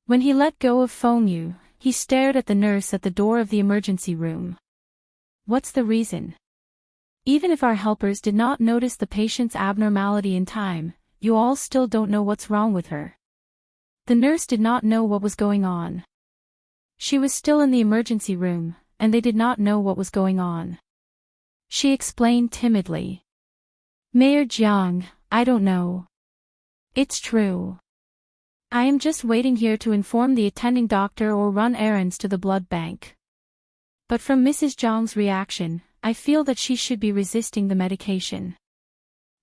When he let go of Feng Yu, he stared at the nurse at the door of the emergency room. What's the reason? Even if our helpers did not notice the patient's abnormality in time, you all still don't know what's wrong with her. The nurse did not know what was going on. She was still in the emergency room, and they did not know what was going on. She explained timidly. Mayor Jiang, I don't know. It's true. I am just waiting here to inform the attending doctor or run errands to the blood bank. But from Mrs. Zhang's reaction, I feel that she should be resisting the medication.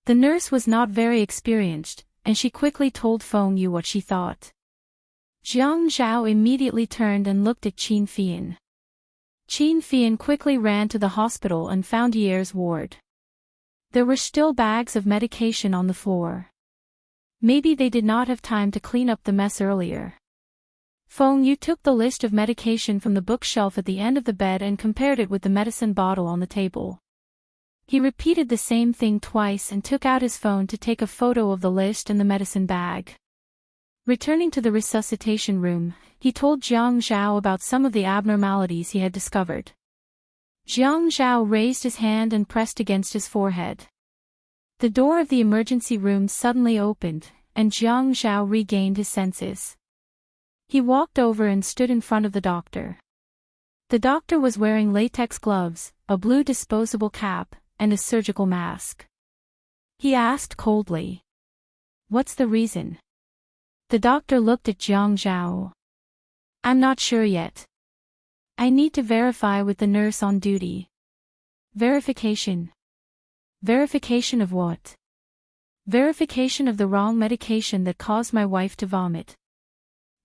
The nurse was not very experienced, and she quickly told Feng Yu what she thought. Jiang Zhao immediately turned and looked at Qin Fian. Qin Fian quickly ran to the hospital and found Yer's ward. There were still bags of medication on the floor. Maybe they did not have time to clean up the mess earlier. Feng Yu took the list of medication from the bookshelf at the end of the bed and compared it with the medicine bottle on the table. He repeated the same thing twice and took out his phone to take a photo of the list and the medicine bag. Returning to the resuscitation room, he told Jiang Zhao about some of the abnormalities he had discovered. Jiang Zhao raised his hand and pressed against his forehead. The door of the emergency room suddenly opened, and Jiang Zhao regained his senses. He walked over and stood in front of the doctor. The doctor was wearing latex gloves, a blue disposable cap, and a surgical mask. He asked coldly. What's the reason? The doctor looked at Jiang Zhao. I'm not sure yet. I need to verify with the nurse on duty. Verification. Verification of what? Verification of the wrong medication that caused my wife to vomit.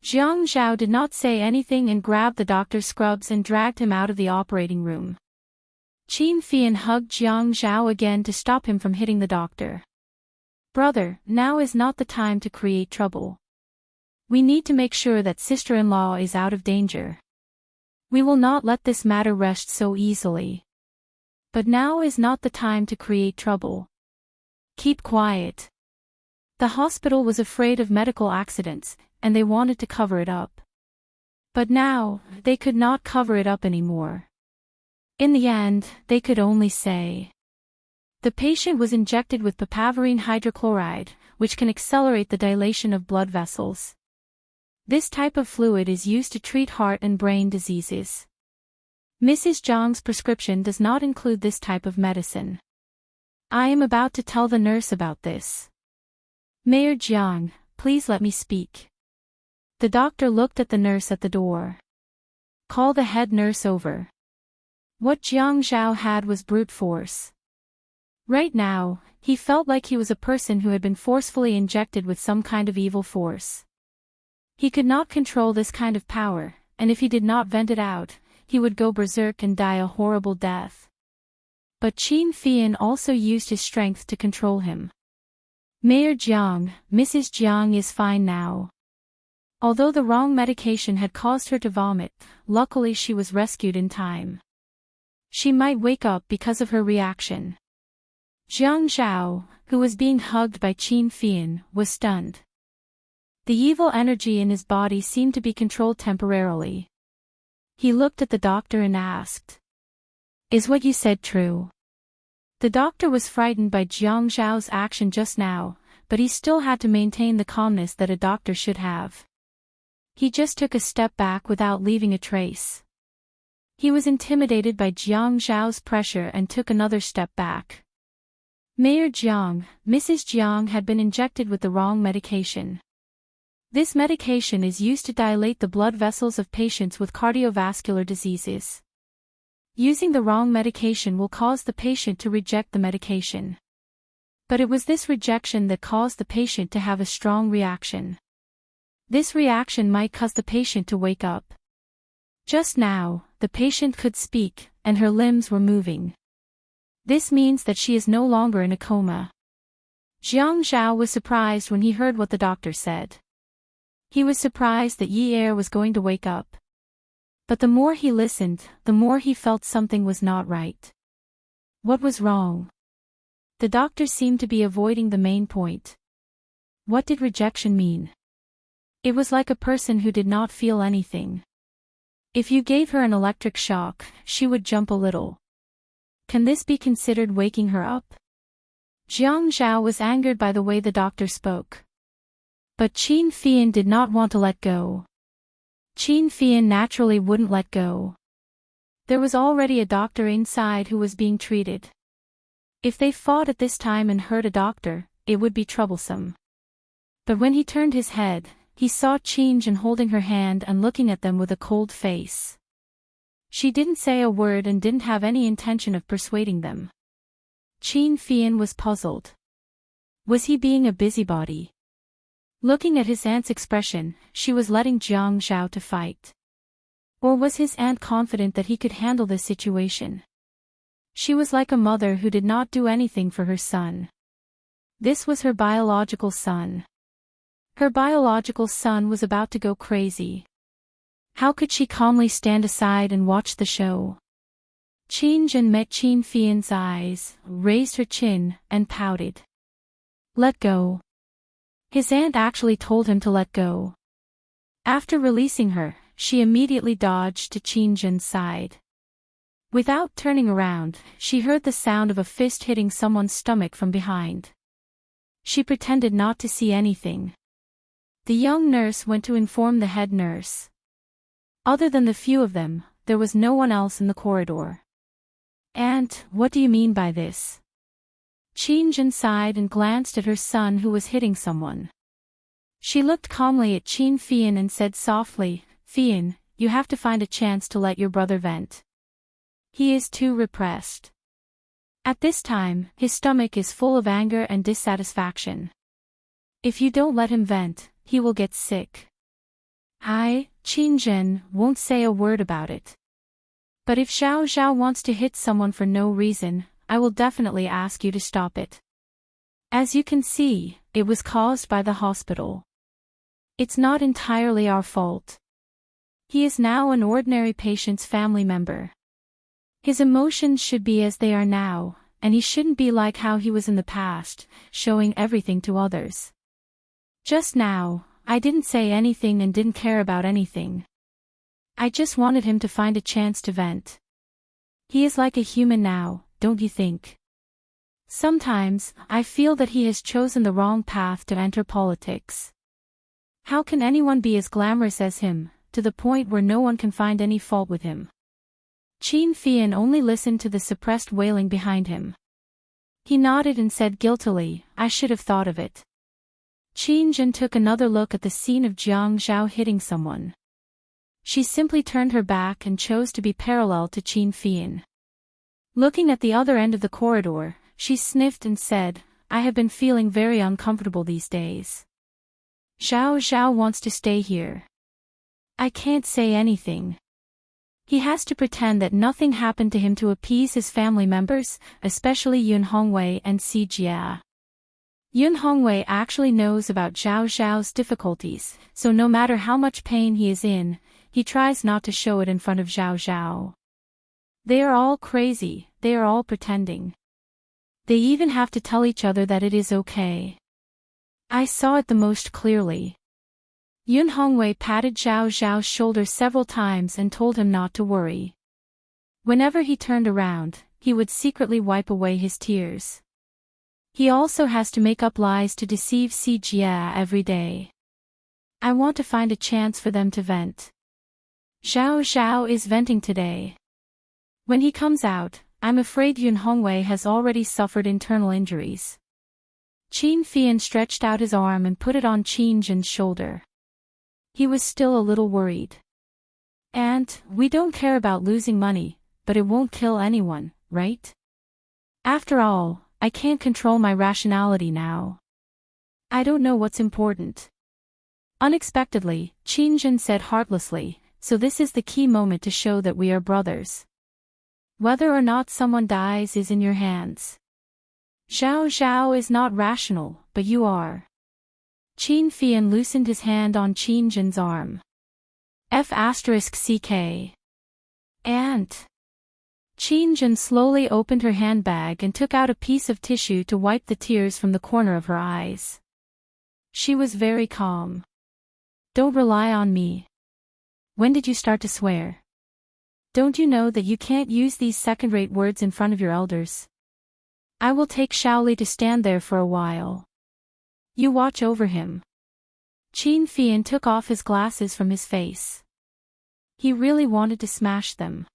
Jiang Zhao did not say anything and grabbed the doctor's scrubs and dragged him out of the operating room. Qin Fian hugged Jiang Zhao again to stop him from hitting the doctor. Brother, now is not the time to create trouble. We need to make sure that sister-in-law is out of danger. We will not let this matter rest so easily. But now is not the time to create trouble. Keep quiet. The hospital was afraid of medical accidents, and they wanted to cover it up. But now, they could not cover it up anymore. In the end, they could only say. The patient was injected with papaverine hydrochloride, which can accelerate the dilation of blood vessels. This type of fluid is used to treat heart and brain diseases. Mrs. Jiang's prescription does not include this type of medicine. I am about to tell the nurse about this. Mayor Jiang, please let me speak. The doctor looked at the nurse at the door. Call the head nurse over. What Jiang Zhao had was brute force. Right now, he felt like he was a person who had been forcefully injected with some kind of evil force. He could not control this kind of power, and if he did not vent it out, he would go berserk and die a horrible death. But Qin Fian also used his strength to control him. Mayor Jiang, Mrs. Jiang is fine now. Although the wrong medication had caused her to vomit, luckily she was rescued in time. She might wake up because of her reaction. Jiang Zhao, who was being hugged by Qin Fian, was stunned. The evil energy in his body seemed to be controlled temporarily. He looked at the doctor and asked, "Is what you said true?" The doctor was frightened by Jiang Zhao's action just now, but he still had to maintain the calmness that a doctor should have. He just took a step back without leaving a trace. He was intimidated by Jiang Zhao's pressure and took another step back. Mayor Jiang, Mrs. Jiang had been injected with the wrong medication. This medication is used to dilate the blood vessels of patients with cardiovascular diseases. Using the wrong medication will cause the patient to reject the medication. But it was this rejection that caused the patient to have a strong reaction. This reaction might cause the patient to wake up. Just now, the patient could speak, and her limbs were moving. This means that she is no longer in a coma. Jiang Zhao was surprised when he heard what the doctor said. He was surprised that Yi Er was going to wake up. But the more he listened, the more he felt something was not right. What was wrong? The doctor seemed to be avoiding the main point. What did rejection mean? It was like a person who did not feel anything. If you gave her an electric shock, she would jump a little. Can this be considered waking her up? Jiang Zhao was angered by the way the doctor spoke. But Qin Fian did not want to let go. Qin Fian naturally wouldn't let go. There was already a doctor inside who was being treated. If they fought at this time and hurt a doctor, it would be troublesome. But when he turned his head, he saw Qin Zhen holding her hand and looking at them with a cold face. She didn't say a word and didn't have any intention of persuading them. Qin Fian was puzzled. Was he being a busybody? Looking at his aunt's expression, she was letting Jiang Zhao to fight. Or was his aunt confident that he could handle this situation? She was like a mother who did not do anything for her son. This was her biological son. Her biological son was about to go crazy. How could she calmly stand aside and watch the show? Qin Zhen met Qin Fian's eyes, raised her chin, and pouted. Let go. His aunt actually told him to let go. After releasing her, she immediately dodged to Qin Zhen's side. Without turning around, she heard the sound of a fist hitting someone's stomach from behind. She pretended not to see anything. The young nurse went to inform the head nurse. Other than the few of them, there was no one else in the corridor. Aunt, what do you mean by this? Qin Zhen sighed and glanced at her son who was hitting someone. She looked calmly at Qin Fian and said softly, Fian, you have to find a chance to let your brother vent. He is too repressed. At this time, his stomach is full of anger and dissatisfaction. If you don't let him vent, he will get sick. I, Qin Zhen, won't say a word about it. But if Xiao Zhao wants to hit someone for no reason, I will definitely ask you to stop it. As you can see, it was caused by the hospital. It's not entirely our fault. He is now an ordinary patient's family member. His emotions should be as they are now, and he shouldn't be like how he was in the past, showing everything to others. Just now, I didn't say anything and didn't care about anything. I just wanted him to find a chance to vent. He is like a human now, don't you think? Sometimes, I feel that he has chosen the wrong path to enter politics. How can anyone be as glamorous as him, to the point where no one can find any fault with him? Qin Fian only listened to the suppressed wailing behind him. He nodded and said guiltily, I should have thought of it. Qin Jin took another look at the scene of Jiang Zhao hitting someone. She simply turned her back and chose to be parallel to Qin Fian. Looking at the other end of the corridor, she sniffed and said, I have been feeling very uncomfortable these days. Zhao Zhao wants to stay here. I can't say anything. He has to pretend that nothing happened to him to appease his family members, especially Yun Hongwei and Si Jia. Yun Hongwei actually knows about Zhao Zhao's difficulties, so no matter how much pain he is in, he tries not to show it in front of Zhao Zhao. They are all crazy, they are all pretending. They even have to tell each other that it is okay. I saw it the most clearly. Yun Hongwei patted Zhao Zhao's shoulder several times and told him not to worry. Whenever he turned around, he would secretly wipe away his tears. He also has to make up lies to deceive Si Jia every day. I want to find a chance for them to vent. Zhao Zhao is venting today. When he comes out, I'm afraid Yun Hongwei has already suffered internal injuries. Qin Fian stretched out his arm and put it on Qin Jin's shoulder. He was still a little worried. And, we don't care about losing money, but it won't kill anyone, right? After all, I can't control my rationality now. I don't know what's important. Unexpectedly, Qin Jin said heartlessly, so this is the key moment to show that we are brothers. Whether or not someone dies is in your hands. Zhao Zhao is not rational, but you are. Qin Fian loosened his hand on Qin Jin's arm. F***CK. And. Qin Jin slowly opened her handbag and took out a piece of tissue to wipe the tears from the corner of her eyes. She was very calm. Don't rely on me. When did you start to swear? Don't you know that you can't use these second-rate words in front of your elders? I will take Shaoli to stand there for a while. You watch over him. Qin Fian took off his glasses from his face. He really wanted to smash them.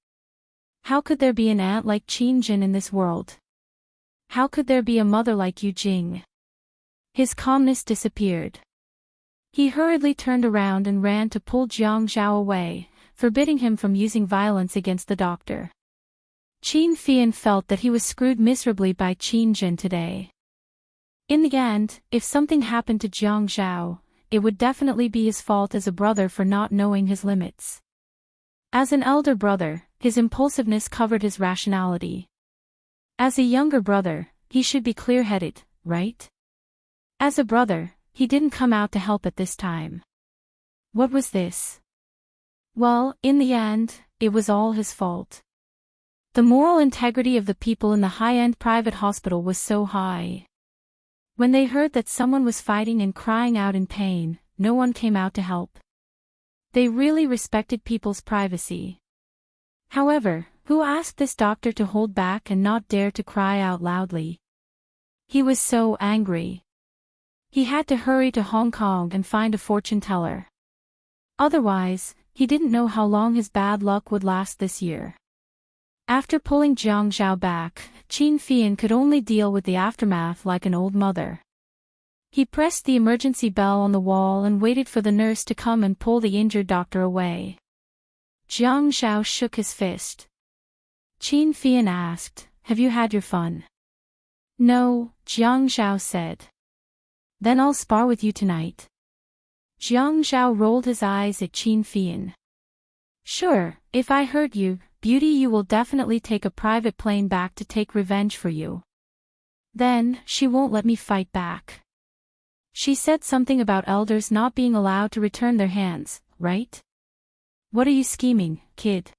How could there be an aunt like Qin Jin in this world? How could there be a mother like Yu Jing? His calmness disappeared. He hurriedly turned around and ran to pull Jiang Zhao away, forbidding him from using violence against the doctor. Qin Fian felt that he was screwed miserably by Qin Jin today. In the end, if something happened to Jiang Zhao, it would definitely be his fault as a brother for not knowing his limits. As an elder brother, his impulsiveness covered his rationality. As a younger brother, he should be clear-headed, right? As a brother, he didn't come out to help at this time. What was this? Well, in the end, it was all his fault. The moral integrity of the people in the high-end private hospital was so high. When they heard that someone was fighting and crying out in pain, no one came out to help. They really respected people's privacy. However, who asked this doctor to hold back and not dare to cry out loudly? He was so angry. He had to hurry to Hong Kong and find a fortune teller. Otherwise, he didn't know how long his bad luck would last this year. After pulling Jiang Zhao back, Qin Fian could only deal with the aftermath like an old mother. He pressed the emergency bell on the wall and waited for the nurse to come and pull the injured doctor away. Jiang Zhao shook his fist. Qin Fian asked, "Have you had your fun?" "No," Jiang Zhao said. "Then I'll spar with you tonight." Jiang Zhao rolled his eyes at Qin Fian. "Sure, if I hurt you, beauty, you will definitely take a private plane back to take revenge for you. Then, she won't let me fight back." She said something about elders not being allowed to return their hands, right? What are you scheming, kid?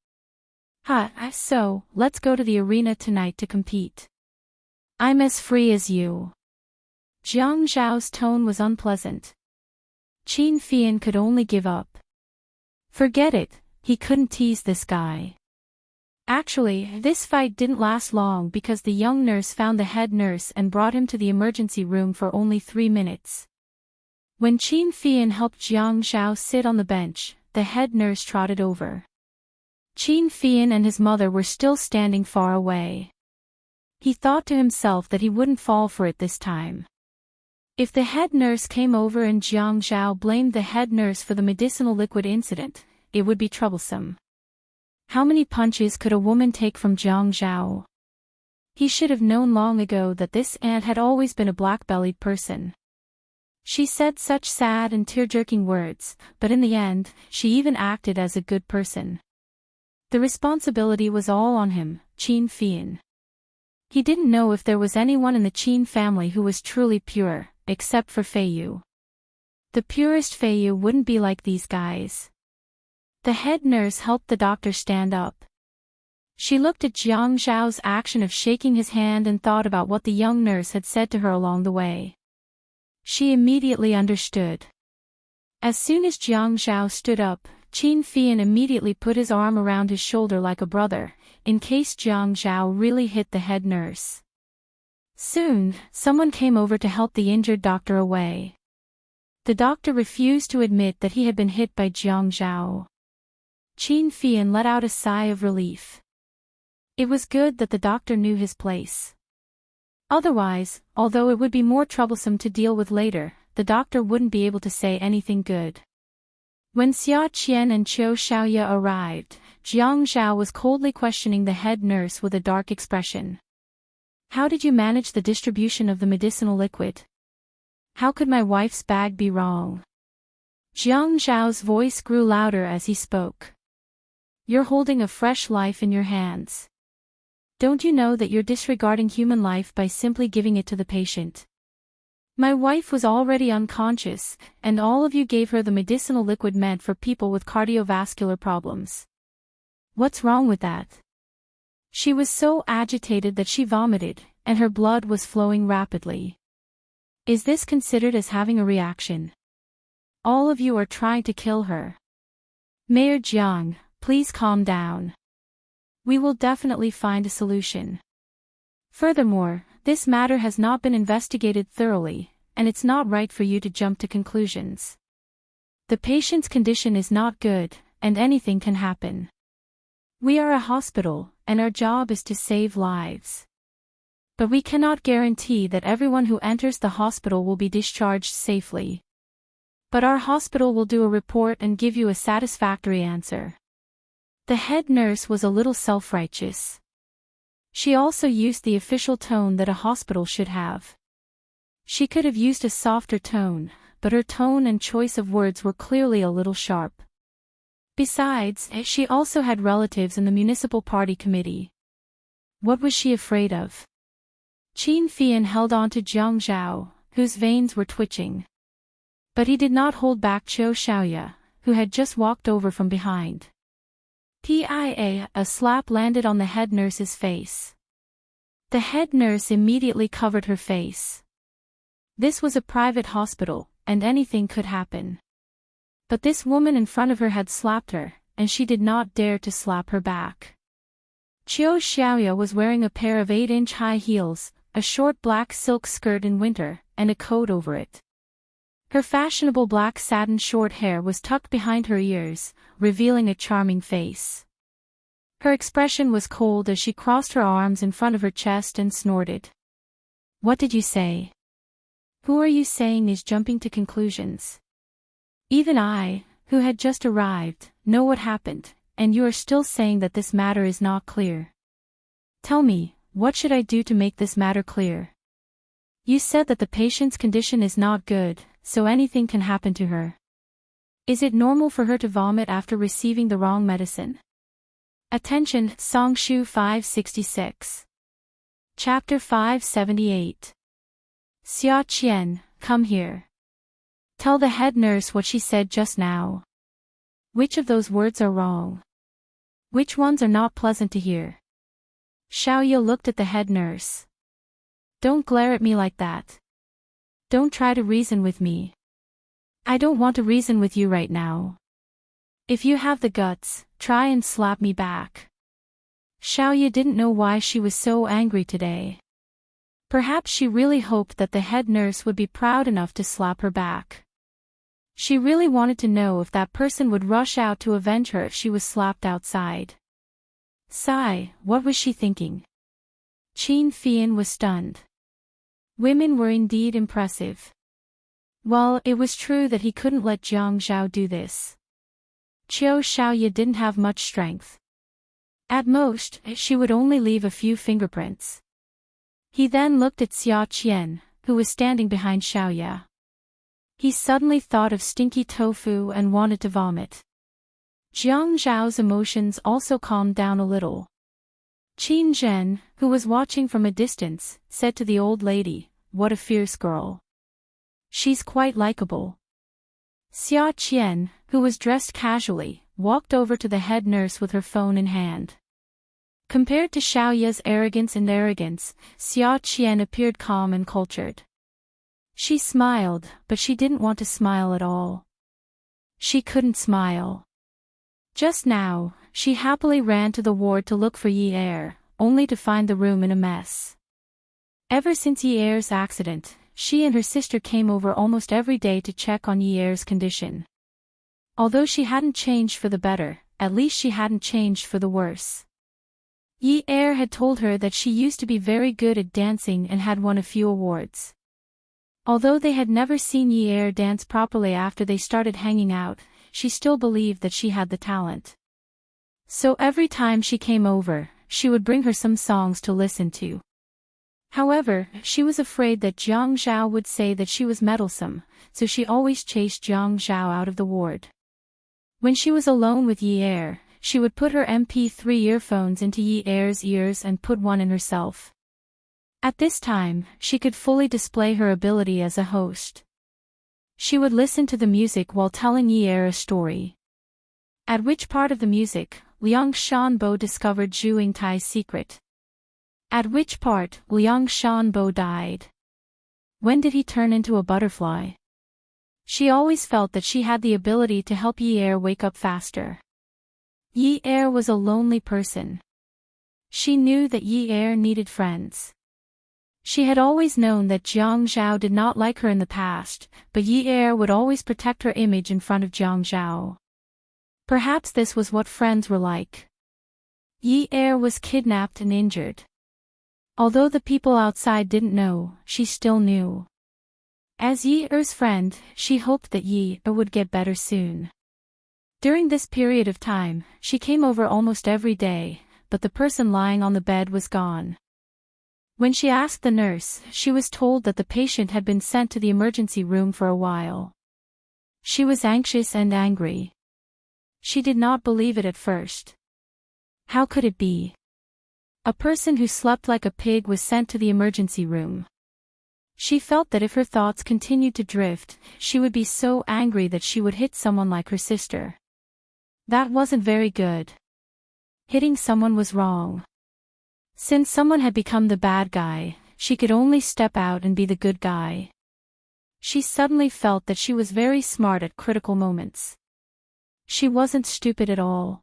So, let's go to the arena tonight to compete. I'm as free as you. Jiang Zhao's tone was unpleasant. Qin Fian could only give up. Forget it, he couldn't tease this guy. Actually, this fight didn't last long because the young nurse found the head nurse and brought him to the emergency room for only 3 minutes. When Qin Fian helped Jiang Zhao sit on the bench, the head nurse trotted over. Qin Fian and his mother were still standing far away. He thought to himself that he wouldn't fall for it this time. If the head nurse came over and Jiang Zhao blamed the head nurse for the medicinal liquid incident, it would be troublesome. How many punches could a woman take from Jiang Zhao? He should have known long ago that this aunt had always been a black-bellied person. She said such sad and tear-jerking words, but in the end, she even acted as a good person. The responsibility was all on him, Qin Fian. He didn't know if there was anyone in the Qin family who was truly pure, except for Fei Yu. The purest Fei Yu wouldn't be like these guys. The head nurse helped the doctor stand up. She looked at Jiang Zhao's action of shaking his hand and thought about what the young nurse had said to her along the way. She immediately understood. As soon as Jiang Zhao stood up, Qin Fian immediately put his arm around his shoulder like a brother, in case Jiang Zhao really hit the head nurse. Soon, someone came over to help the injured doctor away. The doctor refused to admit that he had been hit by Jiang Zhao. Qin Fian let out a sigh of relief. It was good that the doctor knew his place. Otherwise, although it would be more troublesome to deal with later, the doctor wouldn't be able to say anything good. When Xia Qian and Qiu Xiaoya arrived, Jiang Zhao was coldly questioning the head nurse with a dark expression. How did you manage the distribution of the medicinal liquid? How could my wife's bag be wrong? Jiang Zhao's voice grew louder as he spoke. You're holding a fresh life in your hands. Don't you know that you're disregarding human life by simply giving it to the patient? My wife was already unconscious, and all of you gave her the medicinal liquid meant for people with cardiovascular problems. What's wrong with that? She was so agitated that she vomited, and her blood was flowing rapidly. Is this considered as having a reaction? All of you are trying to kill her. Mayor Jiang, please calm down. We will definitely find a solution. Furthermore, this matter has not been investigated thoroughly, and it's not right for you to jump to conclusions. The patient's condition is not good, and anything can happen. We are a hospital, and our job is to save lives. But we cannot guarantee that everyone who enters the hospital will be discharged safely. But our hospital will do a report and give you a satisfactory answer. The head nurse was a little self-righteous. She also used the official tone that a hospital should have. She could have used a softer tone, but her tone and choice of words were clearly a little sharp. Besides, she also had relatives in the municipal party committee. What was she afraid of? Qin Fian held on to Jiang Zhao, whose veins were twitching. But he did not hold back Qiu Xiaoya, who had just walked over from behind. A slap landed on the head nurse's face. The head nurse immediately covered her face. This was a private hospital, and anything could happen. But this woman in front of her had slapped her, and she did not dare to slap her back. Qiu Xiaoya was wearing a pair of 8-inch high heels, a short black silk skirt in winter, and a coat over it. Her fashionable black satin short hair was tucked behind her ears, revealing a charming face. Her expression was cold as she crossed her arms in front of her chest and snorted. What did you say? Who are you saying is jumping to conclusions? Even I, who had just arrived, know what happened, and you are still saying that this matter is not clear. Tell me, what should I do to make this matter clear? You said that the patient's condition is not good, so anything can happen to her. Is it normal for her to vomit after receiving the wrong medicine? Attention, Songshu 566. Chapter 578. Xia Qian, come here. Tell the head nurse what she said just now. Which of those words are wrong? Which ones are not pleasant to hear? Xiaoya looked at the head nurse. Don't glare at me like that. Don't try to reason with me. I don't want to reason with you right now. If you have the guts, try and slap me back. Xiaoya didn't know why she was so angry today. Perhaps she really hoped that the head nurse would be proud enough to slap her back. She really wanted to know if that person would rush out to avenge her if she was slapped outside. Sigh, what was she thinking? Qin Fian was stunned. Women were indeed impressive. Well, it was true that he couldn't let Jiang Zhao do this. Qiu Xiaoya didn't have much strength. At most, she would only leave a few fingerprints. He then looked at Xia Qian, who was standing behind Xiaoya. He suddenly thought of stinky tofu and wanted to vomit. Jiang Zhao's emotions also calmed down a little. Qin Zhen, who was watching from a distance, said to the old lady, "What a fierce girl. She's quite likable." Xia Qian, who was dressed casually, walked over to the head nurse with her phone in hand. Compared to Xiaoya's arrogance, Xia Qian appeared calm and cultured. She smiled, but she didn't want to smile at all. She couldn't smile. Just now, she happily ran to the ward to look for Yi Er, only to find the room in a mess. Ever since Yi Er's accident, she and her sister came over almost every day to check on Yi Er's condition. Although she hadn't changed for the better, at least she hadn't changed for the worse. Yi Er had told her that she used to be very good at dancing and had won a few awards. Although they had never seen Yi Er dance properly after they started hanging out, she still believed that she had the talent. So every time she came over, she would bring her some songs to listen to. However, she was afraid that Jiang Zhao would say that she was meddlesome, so she always chased Jiang Zhao out of the ward. When she was alone with Yi Er, she would put her MP3 earphones into Yi Er's ears and put one in herself. At this time, she could fully display her ability as a host. She would listen to the music while telling Yi Er a story. At which part of the music, Liang Shanbo discovered Zhu Yingtai's secret? At which part, Liang Shanbo died? When did he turn into a butterfly? She always felt that she had the ability to help Yi Er wake up faster. Yi Er was a lonely person. She knew that Yi Er needed friends. She had always known that Jiang Zhao did not like her in the past, but Yi Er would always protect her image in front of Jiang Zhao. Perhaps this was what friends were like. Yi Er was kidnapped and injured. Although the people outside didn't know, she still knew. As Yi Er's friend, she hoped that Yi Er would get better soon. During this period of time, she came over almost every day, but the person lying on the bed was gone. When she asked the nurse, she was told that the patient had been sent to the emergency room for a while. She was anxious and angry. She did not believe it at first. How could it be? A person who slept like a pig was sent to the emergency room. She felt that if her thoughts continued to drift, she would be so angry that she would hit someone like her sister. That wasn't very good. Hitting someone was wrong. Since someone had become the bad guy, she could only step out and be the good guy. She suddenly felt that she was very smart at critical moments. She wasn't stupid at all.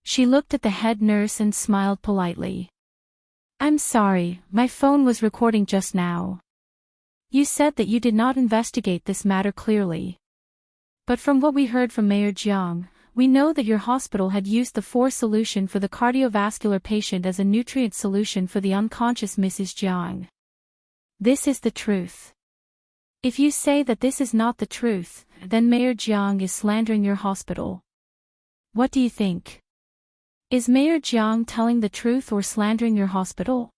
She looked at the head nurse and smiled politely. "I'm sorry, my phone was recording just now. You said that you did not investigate this matter clearly. But from what we heard from Mayor Jiang, we know that your hospital had used the 4 solution for the cardiovascular patient as a nutrient solution for the unconscious Mrs. Jiang. This is the truth. If you say that this is not the truth, then Mayor Jiang is slandering your hospital. What do you think? Is Mayor Jiang telling the truth or slandering your hospital?"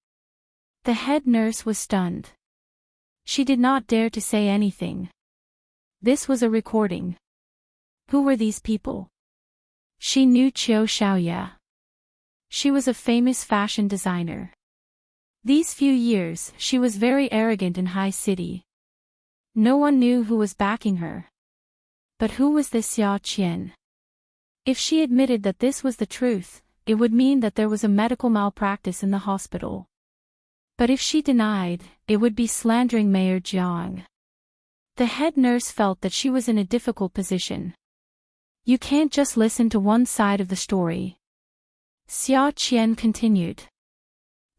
The head nurse was stunned. She did not dare to say anything. This was a recording. Who were these people? She knew Qiu Xiaoya. She was a famous fashion designer. These few years, she was very arrogant in High City. No one knew who was backing her. But who was this Xia Qian? If she admitted that this was the truth, it would mean that there was a medical malpractice in the hospital. But if she denied, it would be slandering Mayor Jiang. The head nurse felt that she was in a difficult position. You can't just listen to one side of the story. Xia Qian continued.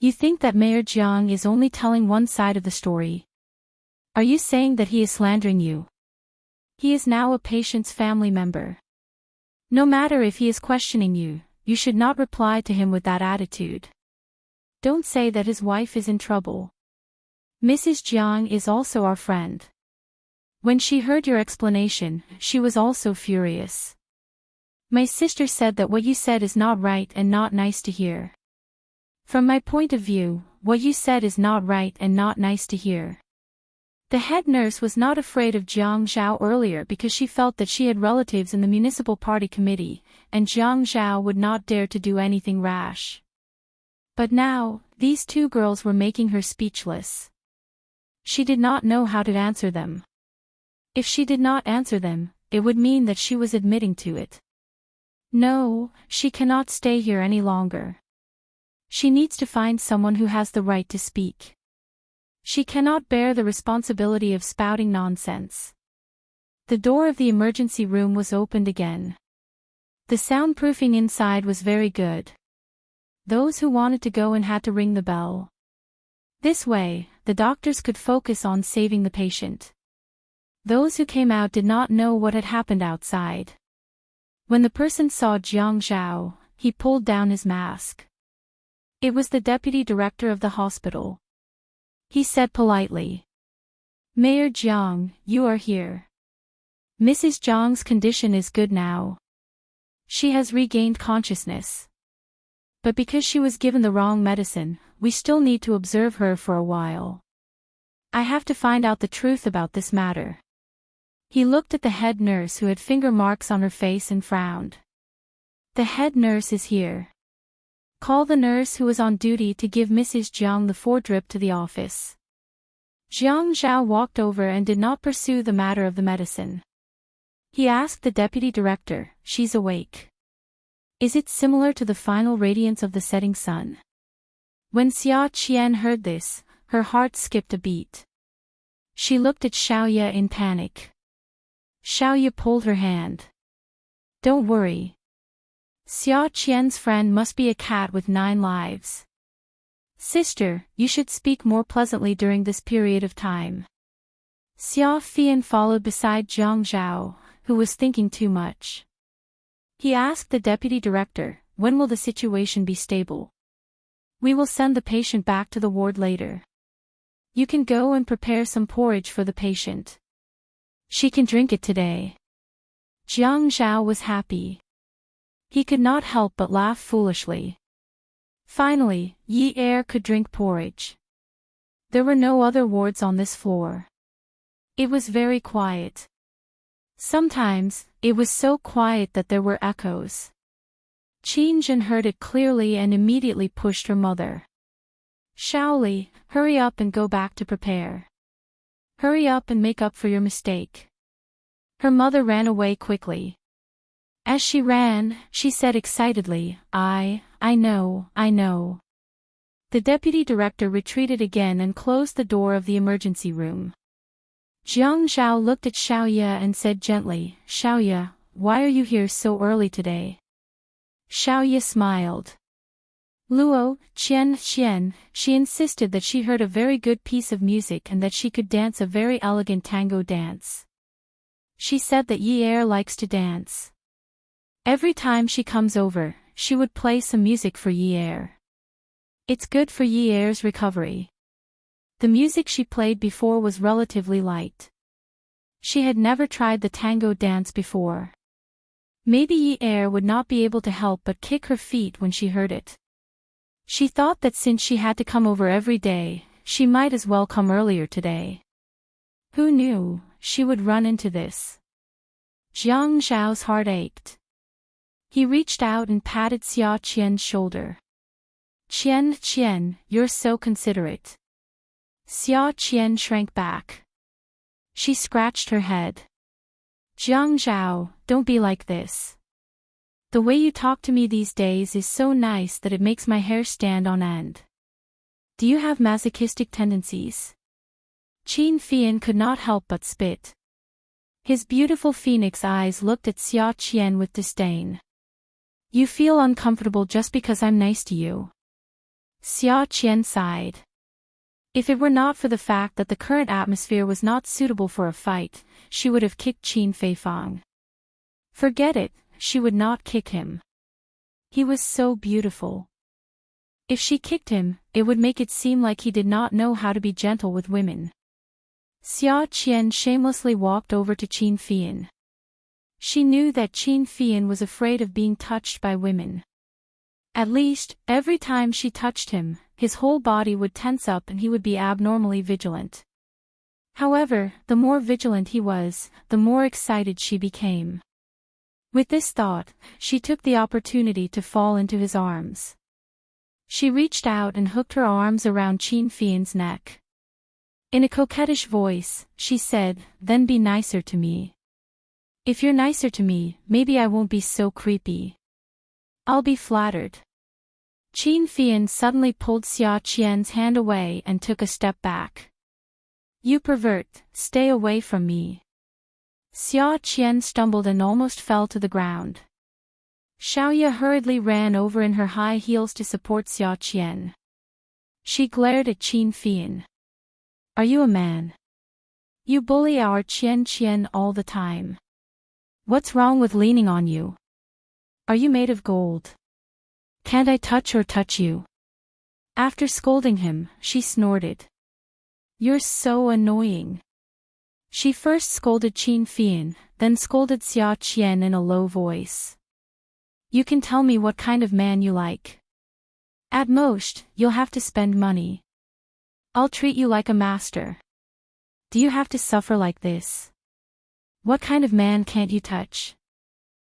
You think that Mayor Jiang is only telling one side of the story? Are you saying that he is slandering you? He is now a patient's family member. No matter if he is questioning you, you should not reply to him with that attitude. Don't say that his wife is in trouble. Mrs. Jiang is also our friend. When she heard your explanation, she was also furious. My sister said that what you said is not right and not nice to hear. From my point of view, what you said is not right and not nice to hear. The head nurse was not afraid of Jiang Zhao earlier because she felt that she had relatives in the municipal party committee, and Jiang Zhao would not dare to do anything rash. But now, these two girls were making her speechless. She did not know how to answer them. If she did not answer them, it would mean that she was admitting to it. No, she cannot stay here any longer. She needs to find someone who has the right to speak. She cannot bear the responsibility of spouting nonsense. The door of the emergency room was opened again. The soundproofing inside was very good. Those who wanted to go in had to ring the bell. This way, the doctors could focus on saving the patient. Those who came out did not know what had happened outside. When the person saw Jiang Zhao, he pulled down his mask. It was the deputy director of the hospital. He said politely, Mayor Jiang, you are here. Mrs. Jiang's condition is good now. She has regained consciousness. But because she was given the wrong medicine, we still need to observe her for a while. I have to find out the truth about this matter. He looked at the head nurse who had finger marks on her face and frowned. The head nurse is here. Call the nurse who was on duty to give Mrs. Jiang the 4-drip to the office. Jiang Zhao walked over and did not pursue the matter of the medicine. He asked the deputy director, she's awake. Is it similar to the final radiance of the setting sun? When Xia Qian heard this, her heart skipped a beat. She looked at Xiaoye in panic. Xiaoye pulled her hand. Don't worry. Xia Qian's friend must be a cat with 9 lives. Sister, you should speak more pleasantly during this period of time. Xia Fian followed beside Jiang Zhao, who was thinking too much. He asked the deputy director, when will the situation be stable? We will send the patient back to the ward later. You can go and prepare some porridge for the patient. She can drink it today. Jiang Zhao was happy. He could not help but laugh foolishly. Finally, Yi Er could drink porridge. There were no other wards on this floor. It was very quiet. Sometimes, it was so quiet that there were echoes. Qin Jin heard it clearly and immediately pushed her mother. Shaoli, hurry up and go back to prepare. Hurry up and make up for your mistake. Her mother ran away quickly. As she ran, she said excitedly, I know. The deputy director retreated again and closed the door of the emergency room. Jiang Zhao looked at Xiaoye and said gently, Xiaoye, why are you here so early today? Xiaoye smiled. Luo, Qian, she insisted that she heard a very good piece of music and that she could dance a very elegant tango dance. She said that Yi Er likes to dance. Every time she comes over, she would play some music for Yi Er. It's good for Yi Er's recovery. The music she played before was relatively light. She had never tried the tango dance before. Maybe Yi Er would not be able to help but kick her feet when she heard it. She thought that since she had to come over every day, she might as well come earlier today. Who knew, she would run into this. Jiang Zhao's heart ached. He reached out and patted Xia Qian's shoulder. Qian, you're so considerate. Xia Qian shrank back. She scratched her head. Jiang Zhao, don't be like this. The way you talk to me these days is so nice that it makes my hair stand on end. Do you have masochistic tendencies? Qin Fian could not help but spit. His beautiful phoenix eyes looked at Xia Qian with disdain. You feel uncomfortable just because I'm nice to you. Xia Qian sighed. If it were not for the fact that the current atmosphere was not suitable for a fight, she would have kicked Qin Feifang. Forget it, she would not kick him. He was so beautiful. If she kicked him, it would make it seem like he did not know how to be gentle with women. Xia Qian shamelessly walked over to Qin Fian. She knew that Qin Fian was afraid of being touched by women. At least, every time she touched him, his whole body would tense up and he would be abnormally vigilant. However, the more vigilant he was, the more excited she became. With this thought, she took the opportunity to fall into his arms. She reached out and hooked her arms around Qin Fian's neck. In a coquettish voice, she said, "Then be nicer to me. If you're nicer to me, maybe I won't be so creepy. I'll be flattered." Qin Fian suddenly pulled Xia Qian's hand away and took a step back. "You pervert, stay away from me." Xia Qian stumbled and almost fell to the ground. Xiaoya hurriedly ran over in her high heels to support Xia Qian. She glared at Qin Fian. "Are you a man? You bully our Qian Qian all the time. What's wrong with leaning on you? Are you made of gold? Can't I touch you?" After scolding him, she snorted. "You're so annoying." She first scolded Qin Fian, then scolded Xia Qian in a low voice. "You can tell me what kind of man you like. At most, you'll have to spend money. I'll treat you like a master. Do you have to suffer like this? What kind of man can't you touch?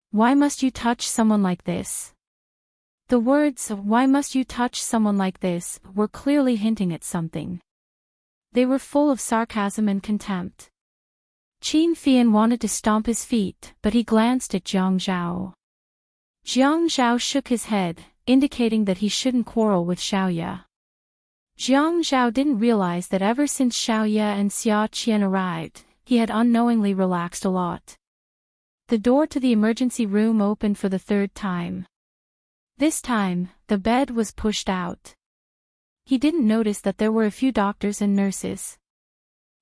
Why must you touch someone like this?" The words, "Why must you touch someone like this?" were clearly hinting at something. They were full of sarcasm and contempt. Qin Fian wanted to stomp his feet, but he glanced at Jiang Zhao. Jiang Zhao shook his head, indicating that he shouldn't quarrel with Xiaoya. Jiang Zhao didn't realize that ever since Xiaoya and Xia Qian arrived, he had unknowingly relaxed a lot. The door to the emergency room opened for the third time. This time, the bed was pushed out. He didn't notice that there were a few doctors and nurses.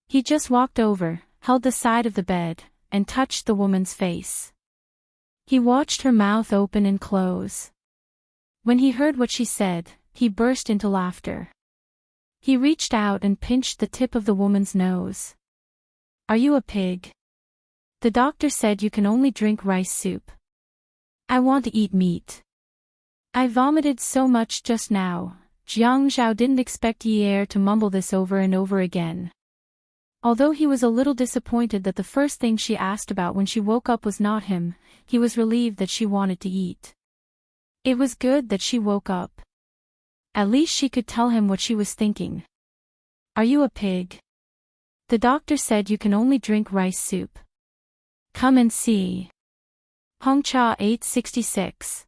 He just walked over, held the side of the bed, and touched the woman's face. He watched her mouth open and close. When he heard what she said, he burst into laughter. He reached out and pinched the tip of the woman's nose. "Are you a pig? The doctor said you can only drink rice soup. I want to eat meat. I vomited so much just now." Jiang Zhao didn't expect Yi Er to mumble this over and over again. Although he was a little disappointed that the first thing she asked about when she woke up was not him, he was relieved that she wanted to eat. It was good that she woke up. At least she could tell him what she was thinking. "Are you a pig? The doctor said you can only drink rice soup. Come and see." Hongcha 866.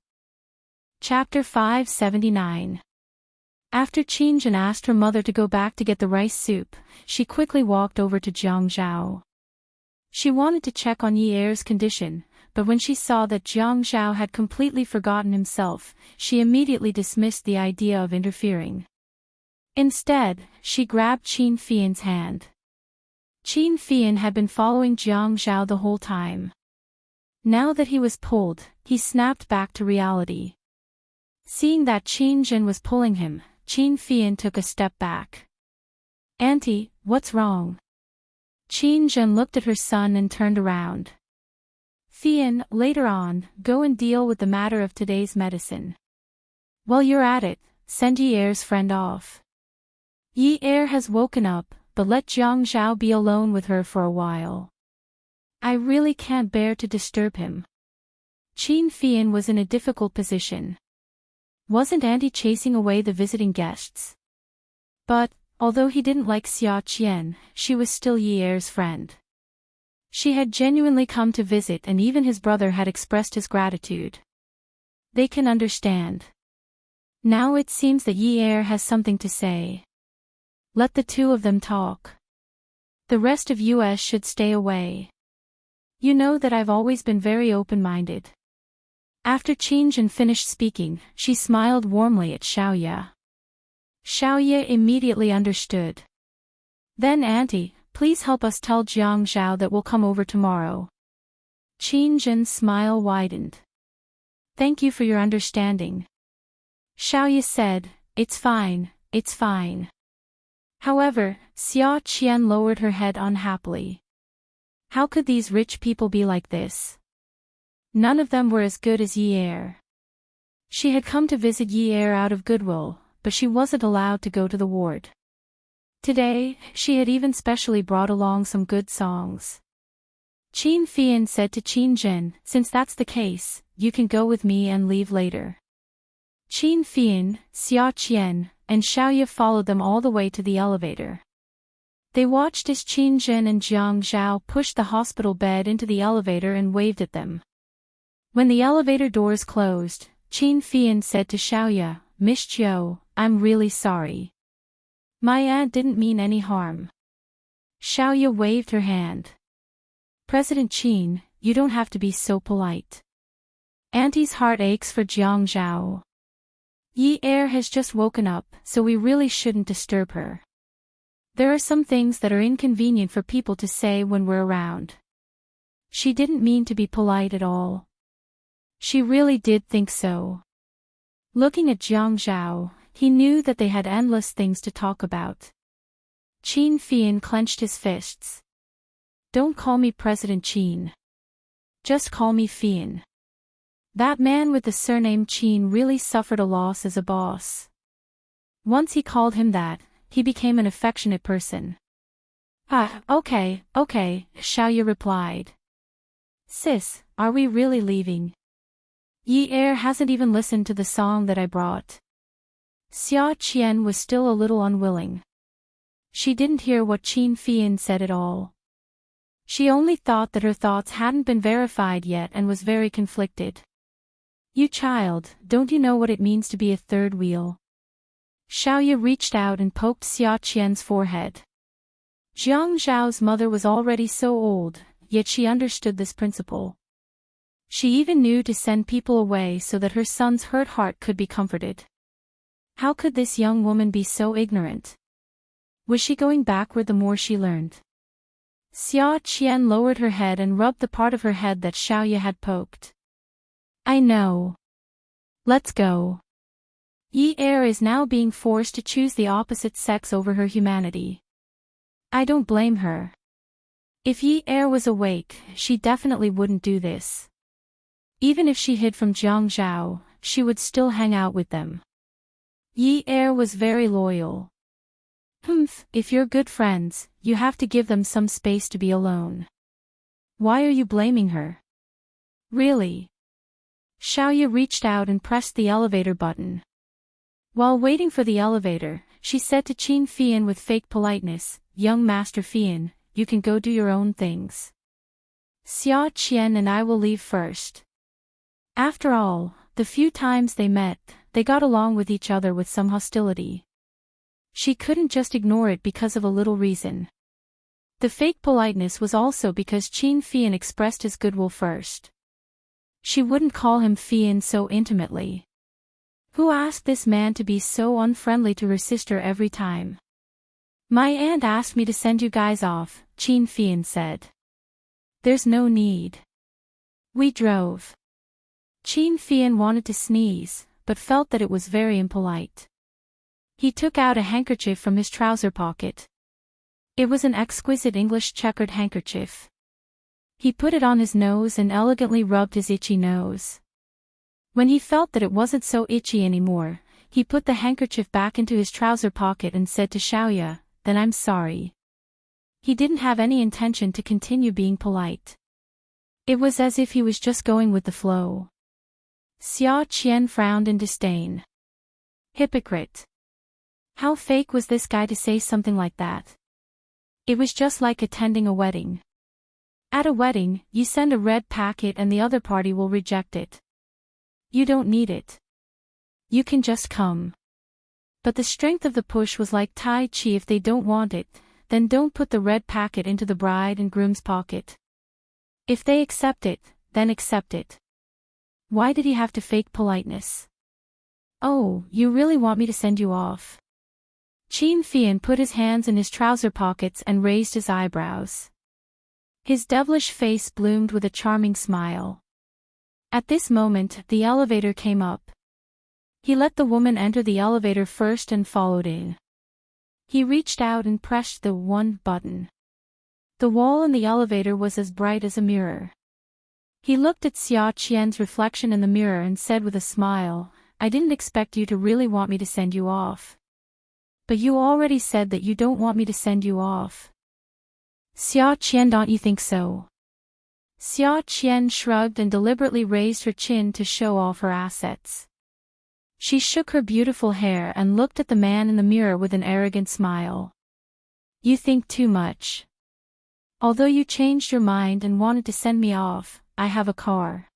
Chapter 579. After Qingjin asked her mother to go back to get the rice soup, she quickly walked over to Jiang Zhao. She wanted to check on Yi Er's condition, but when she saw that Jiang Zhao had completely forgotten himself, she immediately dismissed the idea of interfering. Instead, she grabbed Qin Fian's hand. Qin Fian had been following Jiang Zhao the whole time. Now that he was pulled, he snapped back to reality. Seeing that Qingjin was pulling him, Qin Fian took a step back. "Auntie, what's wrong?" Qingjin looked at her son and turned around. "Fian, later on, go and deal with the matter of today's medicine. While you're at it, send Yi Er's friend off. Yi Er has woken up, but let Jiang Zhao be alone with her for a while. I really can't bear to disturb him." Qin Fian was in a difficult position. Wasn't Auntie chasing away the visiting guests? But, Although he didn't like Xia Qian, she was still Yi Er's friend. She had genuinely come to visit, and even his brother had expressed his gratitude. They can understand. Now it seems that Yi Er has something to say. Let the two of them talk. The rest of us should stay away. You know that I've always been very open-minded. After Qin Jin finished speaking, she smiled warmly at Xiaoya. Xiaoya immediately understood. Then Auntie, please help us tell Jiang Zhao that we'll come over tomorrow. Qin Jin's smile widened. Thank you for your understanding. Xiaoya said, it's fine, it's fine. However, Xia Qian lowered her head unhappily. How could these rich people be like this? None of them were as good as Yi Er. She had come to visit Yi Er out of goodwill, but she wasn't allowed to go to the ward. Today, she had even specially brought along some good songs. Qin Fian said to Qin Jin, since that's the case, you can go with me and leave later. Qin Fian, Xia Qian, and Xiaoya followed them all the way to the elevator. They watched as Qin Jin and Jiang Zhao pushed the hospital bed into the elevator and waved at them. When the elevator doors closed, Qin Fian said to Xiaoya, Miss Zhou, I'm really sorry. My aunt didn't mean any harm. Xiaoya waved her hand. President Qin, you don't have to be so polite. Auntie's heart aches for Jiang Zhao. Yi Er has just woken up, so we really shouldn't disturb her. There are some things that are inconvenient for people to say when we're around. She didn't mean to be polite at all. She really did think so. Looking at Jiang Zhao, he knew that they had endless things to talk about. Qin Fian clenched his fists. Don't call me President Qin. Just call me Fian. That man with the surname Qin really suffered a loss as a boss. Once he called him that, he became an affectionate person. Okay, Xiaoya replied. Sis, are we really leaving? Yi Er hasn't even listened to the song that I brought. Xia Qian was still a little unwilling. She didn't hear what Qin Fian said at all. She only thought that her thoughts hadn't been verified yet and was very conflicted. You child, don't you know what it means to be a third wheel? Xiaoya reached out and poked Xia Qian's forehead. Jiang Zhao's mother was already so old, yet she understood this principle. She even knew to send people away so that her son's hurt heart could be comforted. How could this young woman be so ignorant? Was she going backward the more she learned? Xia Qian lowered her head and rubbed the part of her head that Xiaoya had poked. I know. Let's go. Yi Er is now being forced to choose the opposite sex over her humanity. I don't blame her. If Yi Er was awake, she definitely wouldn't do this. Even if she hid from Jiang Zhao, she would still hang out with them. Yi Er was very loyal. If you're good friends, you have to give them some space to be alone. Why are you blaming her? Really? Xiaoya reached out and pressed the elevator button. While waiting for the elevator, she said to Qin Fian with fake politeness, Young Master Fian, you can go do your own things. Xia Qian and I will leave first. After all, the few times they met, they got along with each other with some hostility. She couldn't just ignore it because of a little reason. The fake politeness was also because Qin Fian expressed his goodwill first. She wouldn't call him Fian so intimately. Who asked this man to be so unfriendly to her sister every time? My aunt asked me to send you guys off, Qin Fian said. There's no need. We drove. Qin Fian wanted to sneeze, but felt that it was very impolite. He took out a handkerchief from his trouser pocket. It was an exquisite English checkered handkerchief. He put it on his nose and elegantly rubbed his itchy nose. When he felt that it wasn't so itchy anymore, he put the handkerchief back into his trouser pocket and said to Xiaoya, Then I'm sorry. He didn't have any intention to continue being polite. It was as if he was just going with the flow. Xia Qian frowned in disdain. Hypocrite. How fake was this guy to say something like that? It was just like attending a wedding. At a wedding, you send a red packet and the other party will reject it. You don't need it. You can just come. But the strength of the push was like Tai Chi. If they don't want it, then don't put the red packet into the bride and groom's pocket. If they accept it, then accept it. Why did he have to fake politeness? Oh, you really want me to send you off? Qin Fian put his hands in his trouser pockets and raised his eyebrows. His devilish face bloomed with a charming smile. At this moment, the elevator came up. He let the woman enter the elevator first and followed in. He reached out and pressed the one button. The wall in the elevator was as bright as a mirror. He looked at Xia Qian's reflection in the mirror and said with a smile, I didn't expect you to really want me to send you off. But you already said that you don't want me to send you off. Xia Qian, don't you think so? Xia Qian shrugged and deliberately raised her chin to show off her assets. She shook her beautiful hair and looked at the man in the mirror with an arrogant smile. You think too much. Although you changed your mind and wanted to send me off, I have a car.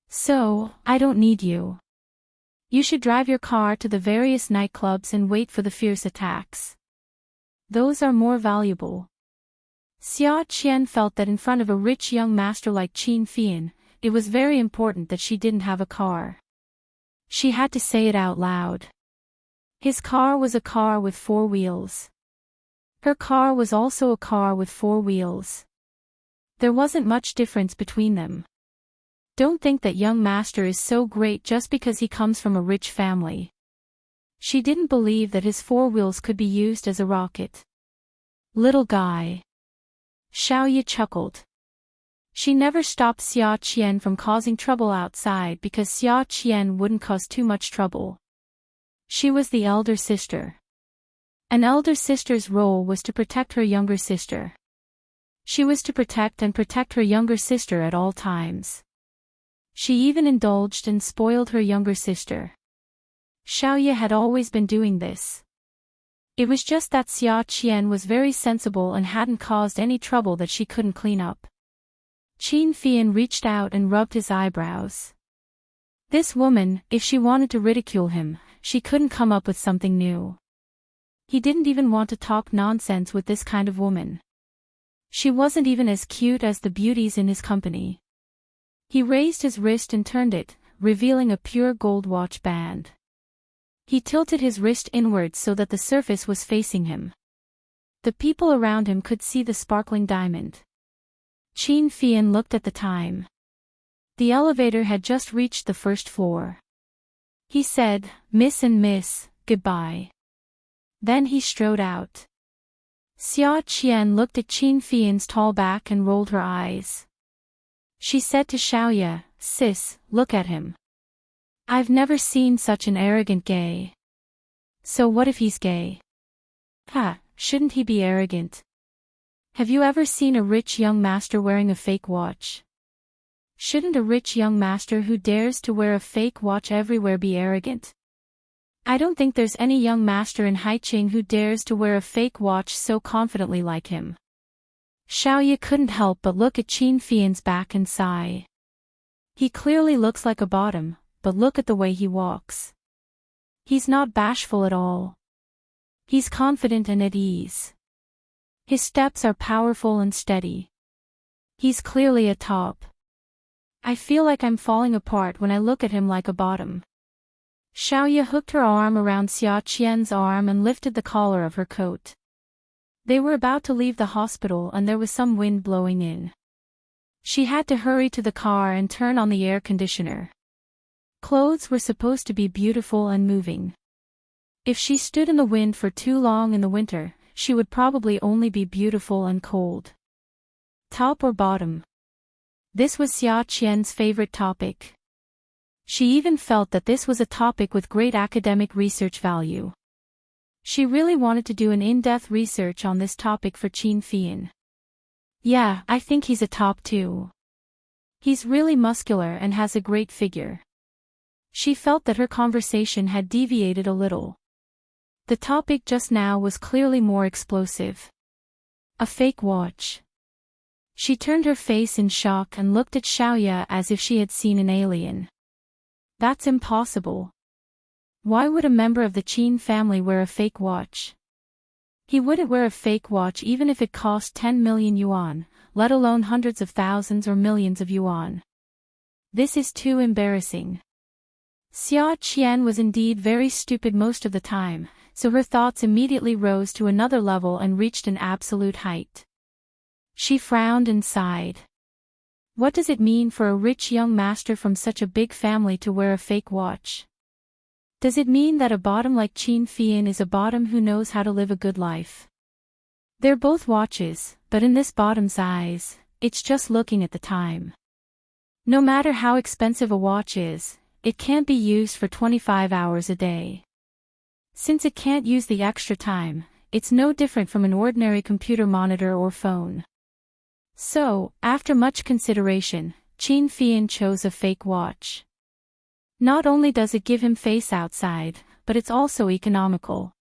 So, I don't need you. You should drive your car to the various nightclubs and wait for the fierce attacks. Those are more valuable. Xia Qian felt that in front of a rich young master like Qin Fian, it was very important that she didn't have a car. She had to say it out loud. His car was a car with 4 wheels. Her car was also a car with 4 wheels. There wasn't much difference between them. Don't think that young master is so great just because he comes from a rich family. She didn't believe that his 4 wheels could be used as a rocket. Little guy. Xiaoye chuckled. She never stopped Xia Qian from causing trouble outside because Xia Qian wouldn't cause too much trouble. She was the elder sister. An elder sister's role was to protect her younger sister. She was to protect her younger sister at all times. She even indulged and spoiled her younger sister. Xiaoye had always been doing this. It was just that Xia Qian was very sensible and hadn't caused any trouble that she couldn't clean up. Qin Fian reached out and rubbed his eyebrows. This woman, if she wanted to ridicule him, she couldn't come up with something new. He didn't even want to talk nonsense with this kind of woman. She wasn't even as cute as the beauties in his company. He raised his wrist and turned it, revealing a pure gold watch band. He tilted his wrist inwards so that the surface was facing him. The people around him could see the sparkling diamond. Qin Fian looked at the time. The elevator had just reached the first floor. He said, Miss and Miss, goodbye. Then he strode out. Xia Qian looked at Qin Fian's tall back and rolled her eyes. She said to Xiaoye, Sis, look at him. I've never seen such an arrogant gay. So what if he's gay? Shouldn't he be arrogant? Have you ever seen a rich young master wearing a fake watch? Shouldn't a rich young master who dares to wear a fake watch everywhere be arrogant? I don't think there's any young master in Haiqing who dares to wear a fake watch so confidently like him. Xiaoye couldn't help but look at Qin Fian's back and sigh. He clearly looks like a bottom, but look at the way he walks. He's not bashful at all. He's confident and at ease. His steps are powerful and steady. He's clearly a top. I feel like I'm falling apart when I look at him like a bottom. Xiaoye hooked her arm around Xia Qian's arm and lifted the collar of her coat. They were about to leave the hospital and there was some wind blowing in. She had to hurry to the car and turn on the air conditioner. Clothes were supposed to be beautiful and moving. If she stood in the wind for too long in the winter, she would probably only be beautiful and cold. Top or bottom? This was Xia Qian's favorite topic. She even felt that this was a topic with great academic research value. She really wanted to do an in-depth research on this topic for Qin Fian. Yeah, I think he's a top too. He's really muscular and has a great figure. She felt that her conversation had deviated a little. The topic just now was clearly more explosive. A fake watch. She turned her face in shock and looked at Xiaoya as if she had seen an alien. That's impossible. Why would a member of the Qin family wear a fake watch? He wouldn't wear a fake watch even if it cost 10 million yuan, let alone hundreds of thousands or millions of yuan. This is too embarrassing. Xia Qian was indeed very stupid most of the time, so her thoughts immediately rose to another level and reached an absolute height. She frowned and sighed. What does it mean for a rich young master from such a big family to wear a fake watch? Does it mean that a bottom like Qin Fian is a bottom who knows how to live a good life? They're both watches, but in this bottom's eyes, it's just looking at the time. No matter how expensive a watch is, it can't be used for 25 hours a day. Since it can't use the extra time, it's no different from an ordinary computer monitor or phone. So, after much consideration, Qin Fian chose a fake watch. Not only does it give him face outside, but it's also economical.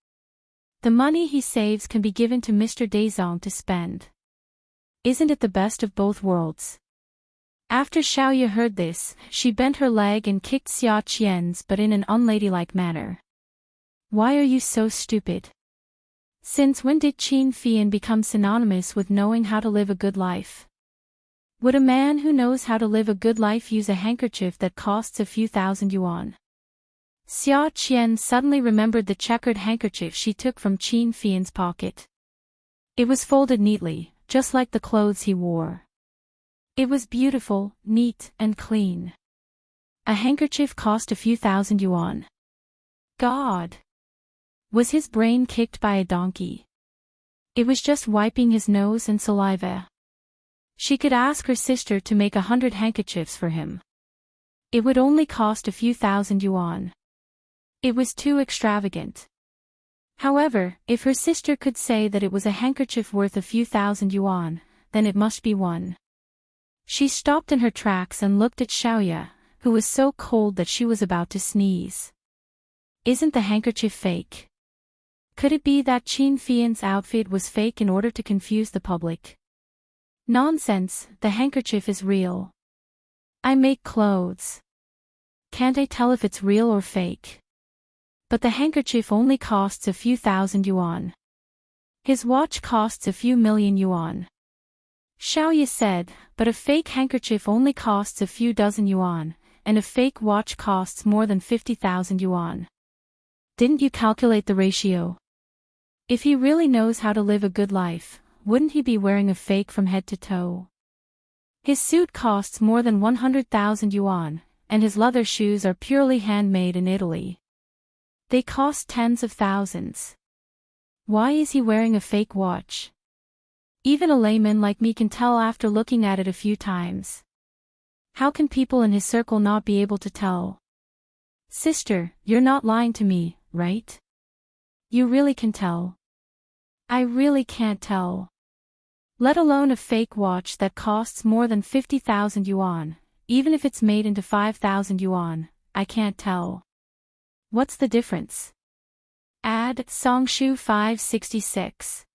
The money he saves can be given to Mr. Dezong to spend. Isn't it the best of both worlds? After Xiaoya heard this, she bent her leg and kicked Xia Qian's but in an unladylike manner. Why are you so stupid? Since when did Qin Fian become synonymous with knowing how to live a good life? Would a man who knows how to live a good life use a handkerchief that costs a few thousand yuan? Xia Qian suddenly remembered the checkered handkerchief she took from Qin Fian's pocket. It was folded neatly, just like the clothes he wore. It was beautiful, neat, and clean. A handkerchief cost a few thousand yuan. God! Was his brain kicked by a donkey? It was just wiping his nose and saliva. She could ask her sister to make 100 handkerchiefs for him. It would only cost a few thousand yuan. It was too extravagant. However, if her sister could say that it was a handkerchief worth a few thousand yuan, then it must be one. She stopped in her tracks and looked at Xiaoya, who was so cold that she was about to sneeze. Isn't the handkerchief fake? Could it be that Qin Fian's outfit was fake in order to confuse the public? Nonsense, the handkerchief is real. I make clothes. Can't I tell if it's real or fake? But the handkerchief only costs a few thousand yuan. His watch costs a few million yuan. Xiaoya said, but a fake handkerchief only costs a few dozen yuan, and a fake watch costs more than 50,000 yuan. Didn't you calculate the ratio? If he really knows how to live a good life, wouldn't he be wearing a fake from head to toe? His suit costs more than 100,000 yuan, and his leather shoes are purely handmade in Italy. They cost tens of thousands. Why is he wearing a fake watch? Even a layman like me can tell after looking at it a few times. How can people in his circle not be able to tell? Sister, you're not lying to me, right? You really can tell. I really can't tell. Let alone a fake watch that costs more than 50,000 yuan, even if it's made into 5,000 yuan, I can't tell. What's the difference? Add Songshu 566.